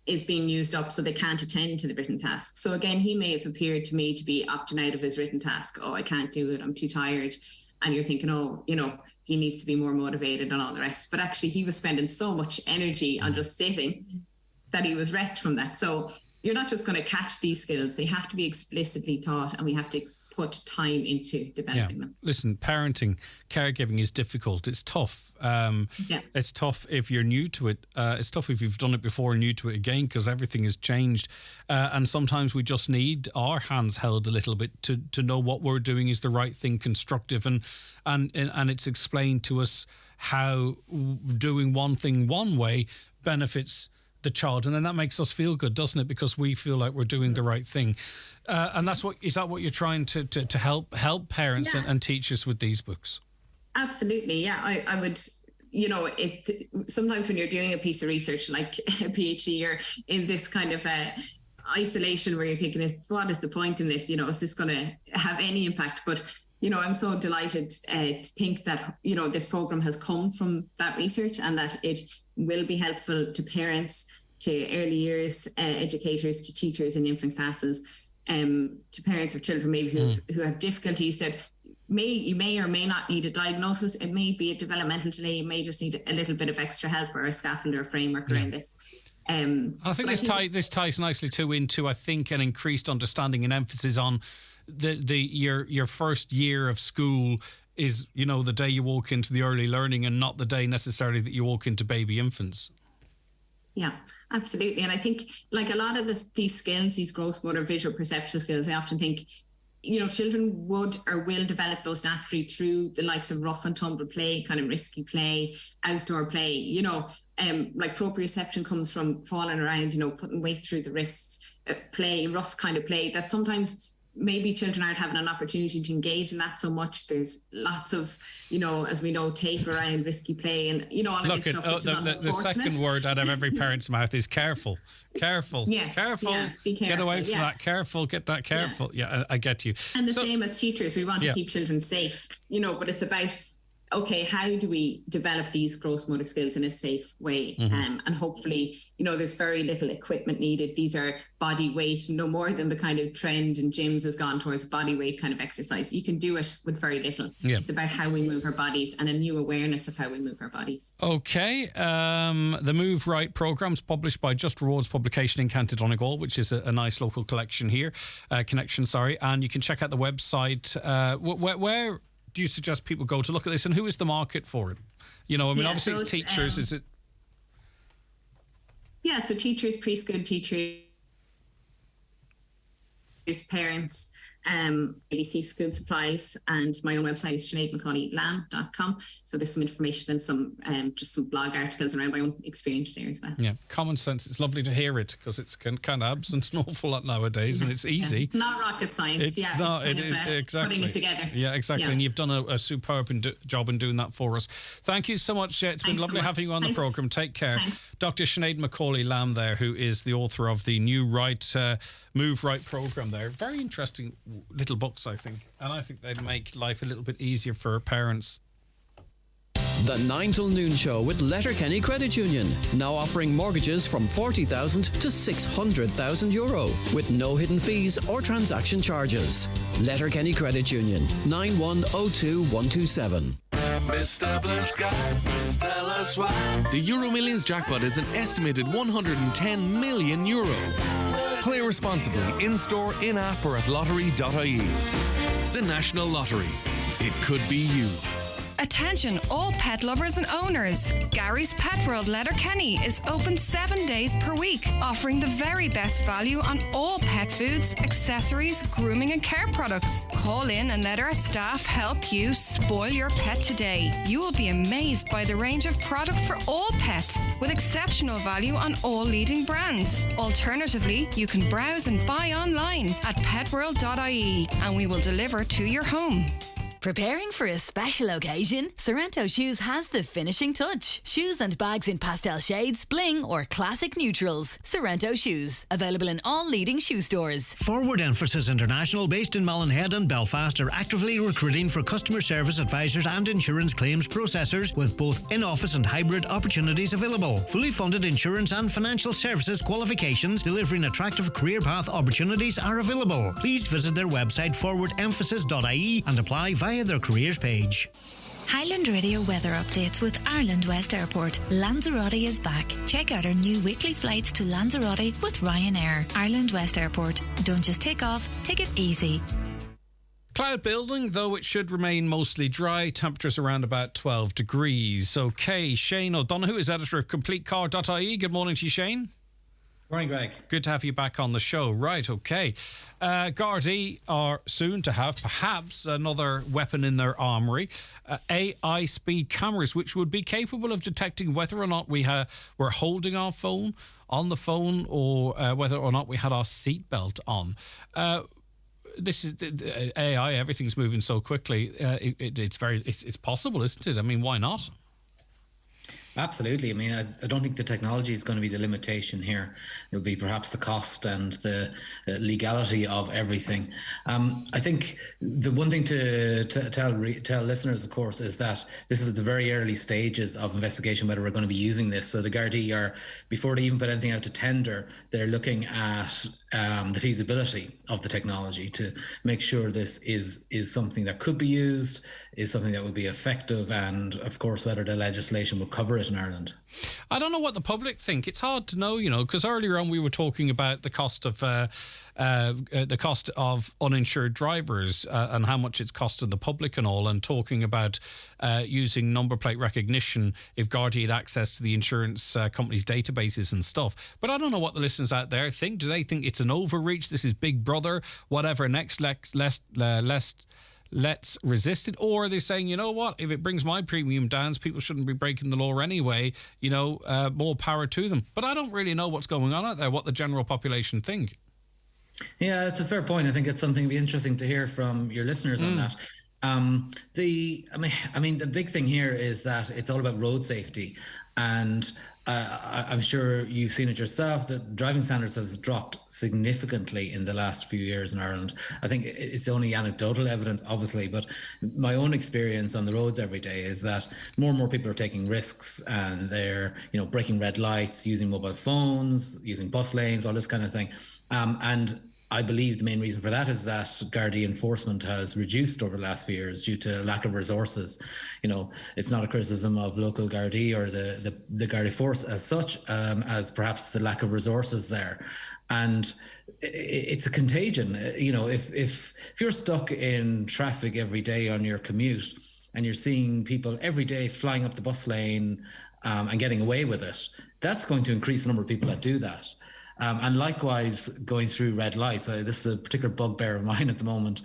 is being used up, so they can't attend to the written task. So again, he may have appeared to me to be opting out of his written task. Oh, I can't do it, I'm too tired. And you're thinking, he needs to be more motivated and all the rest. But actually, he was spending so much energy on just sitting that he was wrecked from that. So you're not just going to catch these skills. They have to be explicitly taught, and we have to put time into developing them.
Listen, parenting, caregiving is difficult. It's tough. It's tough if you're new to it. It's tough if you've done it before and new to it again, because everything has changed. And sometimes we just need our hands held a little bit to know what we're doing is the right thing, constructive, and it's explained to us how doing one thing one way benefits the child, and then that makes us feel good, doesn't it? Because we feel like we're doing the right thing, and is that what you're trying to help parents and teachers with these books?
Absolutely, yeah. I would, sometimes when you're doing a piece of research like a PhD, you're in this kind of isolation where you're thinking, what is the point in this? Is this going to have any impact? But I'm so delighted to think that, this program has come from that research, and that it will be helpful to parents, to early years educators, to teachers in infant classes, to parents of children maybe who have difficulties that you may or may not need a diagnosis. It may be a developmental delay. You may just need a little bit of extra help or a scaffold or a framework around this.
I think this ties nicely into, I think, an increased understanding and emphasis on your first year of school is, the day you walk into the early learning, and not the day necessarily that you walk into baby infants.
Yeah, absolutely. And I think like a lot of these skills, these gross motor, visual, perceptual skills, I often think, children would or will develop those naturally through the likes of rough and tumble play, kind of risky play, outdoor play, like proprioception comes from falling around, putting weight through the wrists, play, rough kind of play that sometimes maybe children aren't having an opportunity to engage in that so much. There's lots of, as we know, tape around, risky play, and all of this stuff, which is unfortunate.
The second word out of every parent's mouth is careful. Careful.
Yes.
Careful.
Yeah, be careful.
Get away from that. Careful. Get that careful. Yeah, I get you.
And the same as teachers, we want to keep children safe, but it's about, okay, how do we develop these gross motor skills in a safe way? And hopefully, there's very little equipment needed. These are body weight, no more than the kind of trend in gyms has gone towards body weight kind of exercise. You can do it with very little. Yeah. It's about how we move our bodies and a new awareness of how we move our bodies.
Okay. The Move Right program's published by Just Rewards Publication in County Donegal, which is a nice local connection here. And you can check out the website. Where do you suggest people go to look at this, and who is the market for it? Obviously it's teachers, is it?
Yeah, so teachers, preschool teachers, parents, ABC School Supplies, and my own website is sineadmccauleylam.com. So there's some information and some just some blog articles around my own experience there as well.
Yeah, common sense. It's lovely to hear it because it's kind of absent an awful lot nowadays, and it's easy.
Yeah. It's not rocket science.
It's not.
It's kind of,
exactly.
putting it together.
Yeah, exactly.
Yeah.
And you've done a superb job in doing that for us. Thank you so much. It's been lovely having you on the programme. Take care.
Thanks.
Dr. Sinead Macaulay-Lamb there, who is the author of the New Right, Move Right programme there. Very interesting little books, I think. And I think they'd make life a little bit easier for parents.
The 9 till noon show with Letterkenny Credit Union. Now offering mortgages from 40,000 to 600,000 euro with no hidden fees or transaction charges. Letterkenny Credit Union, 9102127.
Mr. Blue Sky, please tell us why. The Euro Millions jackpot is an estimated 110 million euro. Play responsibly in-store, in-app or at lottery.ie. The National Lottery. It could be you.
Attention all pet lovers and owners. Gary's Pet World Letterkenny is open 7 days per week, offering the very best value on all pet foods, accessories, grooming and care products. Call in and let our staff help you spoil your pet today. You will be amazed by the range of product for all pets, with exceptional value on all leading brands. Alternatively, you can browse and buy online at petworld.ie and we will deliver to your home.
Preparing for a special occasion? Sorrento Shoes has the finishing touch. Shoes and bags in pastel shades, bling or classic neutrals. Sorrento Shoes. Available in all leading shoe stores.
Forward Emphasis International, based in Mullinhead and Belfast, are actively recruiting for customer service advisors and insurance claims processors with both in-office and hybrid opportunities available. Fully funded insurance and financial services qualifications delivering attractive career path opportunities are available. Please visit their website forwardemphasis.ie and apply via their careers page.
Highland Radio weather updates with Ireland West Airport. Lanzarote is back. Check out our new weekly flights to Lanzarote with Ryanair. Ireland West Airport. Don't just take off, take it easy.
Cloud building, though it should remain mostly dry. Temperatures around about 12 degrees. Okay, Shane O'Donoghue is editor of CompleteCar.ie. Good morning to you, Shane.
Morning, Greg.
Good to have you back on the show. Right, okay. Gardaí are soon to have perhaps another weapon in their armoury, AI speed cameras, which would be capable of detecting whether or not we're holding our phone on the phone or whether or not we had our seatbelt on. This is AI. Everything's moving so quickly. It's possible, isn't it? I mean, why not?
Absolutely. I mean, I don't think the technology is going to be the limitation here. It'll be perhaps the cost and the legality of everything. I think the one thing to tell listeners, of course, is that this is the very early stages of investigation, whether we're going to be using this. So the Gardaí are, before they even put anything out to tender, they're looking at the feasibility of the technology to make sure this is something that could be used, is something that would be effective, and of course whether the legislation will cover it in Ireland.
I don't know what the public think. It's hard to know, because earlier on we were talking about the cost of uninsured drivers and how much it's costed the public and all, and talking about using number plate recognition if Gardaí had access to the insurance company's databases and stuff. But I don't know what the listeners out there think. Do they think it's an overreach? This is Big Brother, whatever next, let's resist it? Or are they saying, you know what, if it brings my premium down, people shouldn't be breaking the law anyway, more power to them. But I don't really know what's going on out there, what the general population think.
Yeah, it's a fair point. I think it's something to be interesting to hear from your listeners on that. The big thing here is that it's all about road safety, and I'm sure you've seen it yourself that driving standards has dropped significantly in the last few years in Ireland. I think it's only anecdotal evidence, obviously, but my own experience on the roads every day is that more and more people are taking risks, and they're breaking red lights, using mobile phones, using bus lanes, all this kind of thing. And I believe the main reason for that is that Gardaí enforcement has reduced over the last few years due to lack of resources. It's not a criticism of local Gardaí or the Gardaí force as such, as perhaps the lack of resources there. And it's a contagion. If you're stuck in traffic every day on your commute and you're seeing people every day flying up the bus lane and getting away with it, that's going to increase the number of people that do that. And likewise, going through red lights. This is a particular bugbear of mine at the moment.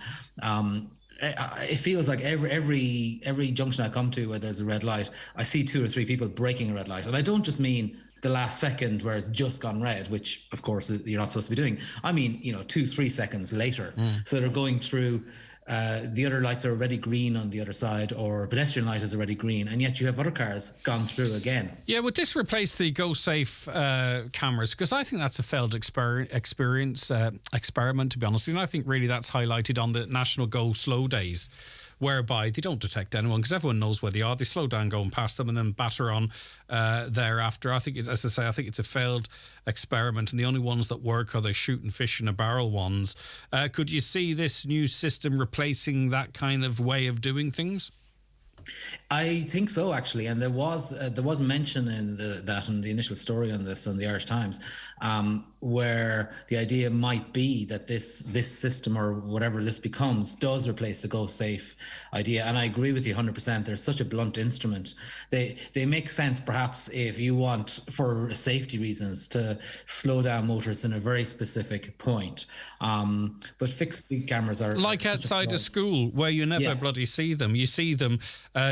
It feels like every junction I come to where there's a red light, I see 2 or 3 people breaking a red light. And I don't just mean the last second where it's just gone red, which of course you're not supposed to be doing. I mean, 2-3 seconds later. So they're going through, the other lights are already green on the other side, or pedestrian light is already green, and yet you have other cars gone through again.
Yeah, would this replace the Go Safe cameras? Because I think that's a failed experiment, to be honest. And I think really that's highlighted on the National Go Slow Days, whereby they don't detect anyone because everyone knows where they are. They slow down going past them and then batter on thereafter. I think, as I say, I think it's a failed experiment, and the only ones that work are the shoot and fish in a barrel ones. Could you see this new system replacing that kind of way of doing things?
I think so, actually, and there was mention in the initial story on this on the Irish Times, where the idea might be that this system, or whatever this becomes, does replace the Go Safe idea. And I agree with you 100%. They're such a blunt instrument. They make sense perhaps if you want, for safety reasons, to slow down motorists in a very specific point. But fixed speed cameras are
like outside a school where you never bloody see them. You see them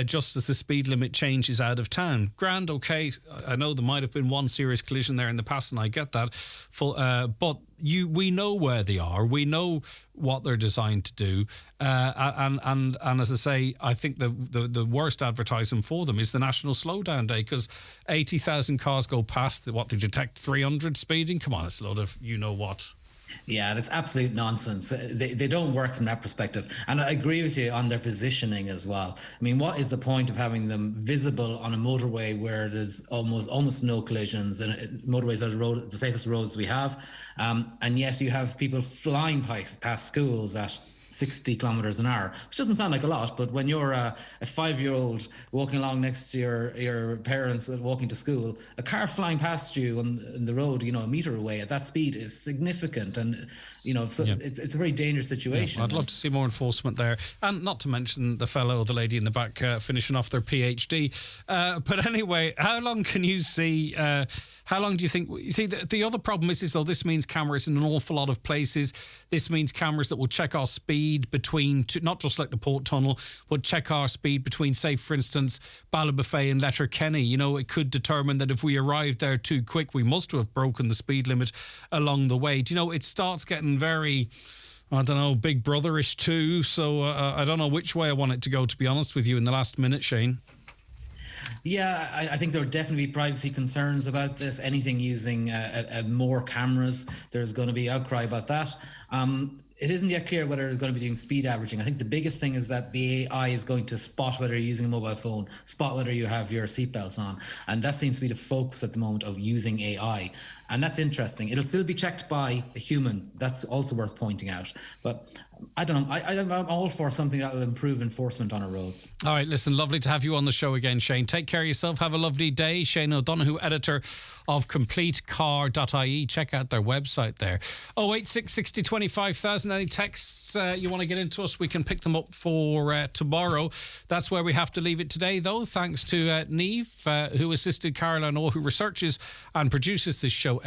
just as the speed limit changes out of town. Grand, okay. I know there might have been one serious collision there in the past, and I get that. But we know where they are. We know what they're designed to do. And as I say, I think the worst advertising for them is the National Slowdown Day, because 80,000 cars go past. They detect 300 speeding. Come on, it's a lot of you-know-what.
Yeah, and it's absolute nonsense. They don't work from that perspective. And I agree with you on their positioning as well. I mean, what is the point of having them visible on a motorway where there's almost no collisions, and motorways are the safest roads we have, and yet you have people flying past schools at 60 kilometers an hour, which doesn't sound like a lot, but when you're a 5-year-old walking along next to your parents walking to school, a car flying past you on the road, a meter away at that speed is significant, and it's a very dangerous situation.
Yeah, I'd love to see more enforcement there, and not to mention the fellow or the lady in the back finishing off their PhD. But anyway, how long can you see? How long do you think? You see, the other problem is though, this means cameras in an awful lot of places. This means cameras that will check our speed between, not just like the Port Tunnel, but check our speed between, say, for instance, Ballybofey and Letterkenny. It could determine that if we arrived there too quick, we must have broken the speed limit along the way. It starts getting very, I don't know, Big Brother-ish too. So I don't know which way I want it to go, to be honest with you, in the last minute, Shane.
Yeah, I think there would definitely be privacy concerns about this. Anything using more cameras, there's going to be outcry about that. It isn't yet clear whether it's going to be doing speed averaging. I think the biggest thing is that the AI is going to spot whether you're using a mobile phone, spot whether you have your seatbelts on. And that seems to be the focus at the moment of using AI. And that's interesting. It'll still be checked by a human. That's also worth pointing out. But I don't know. I'm all for something that will improve enforcement on our roads. All right, listen, lovely to have you on the show again, Shane. Take care of yourself. Have a lovely day. Shane O'Donoghue, editor of CompleteCar.ie. Check out their website there. 086 60 25,000. Any texts you want to get into us, we can pick them up for tomorrow. That's where we have to leave it today, though. Thanks to Niamh, who assisted Caroline Orr, who researches and produces this show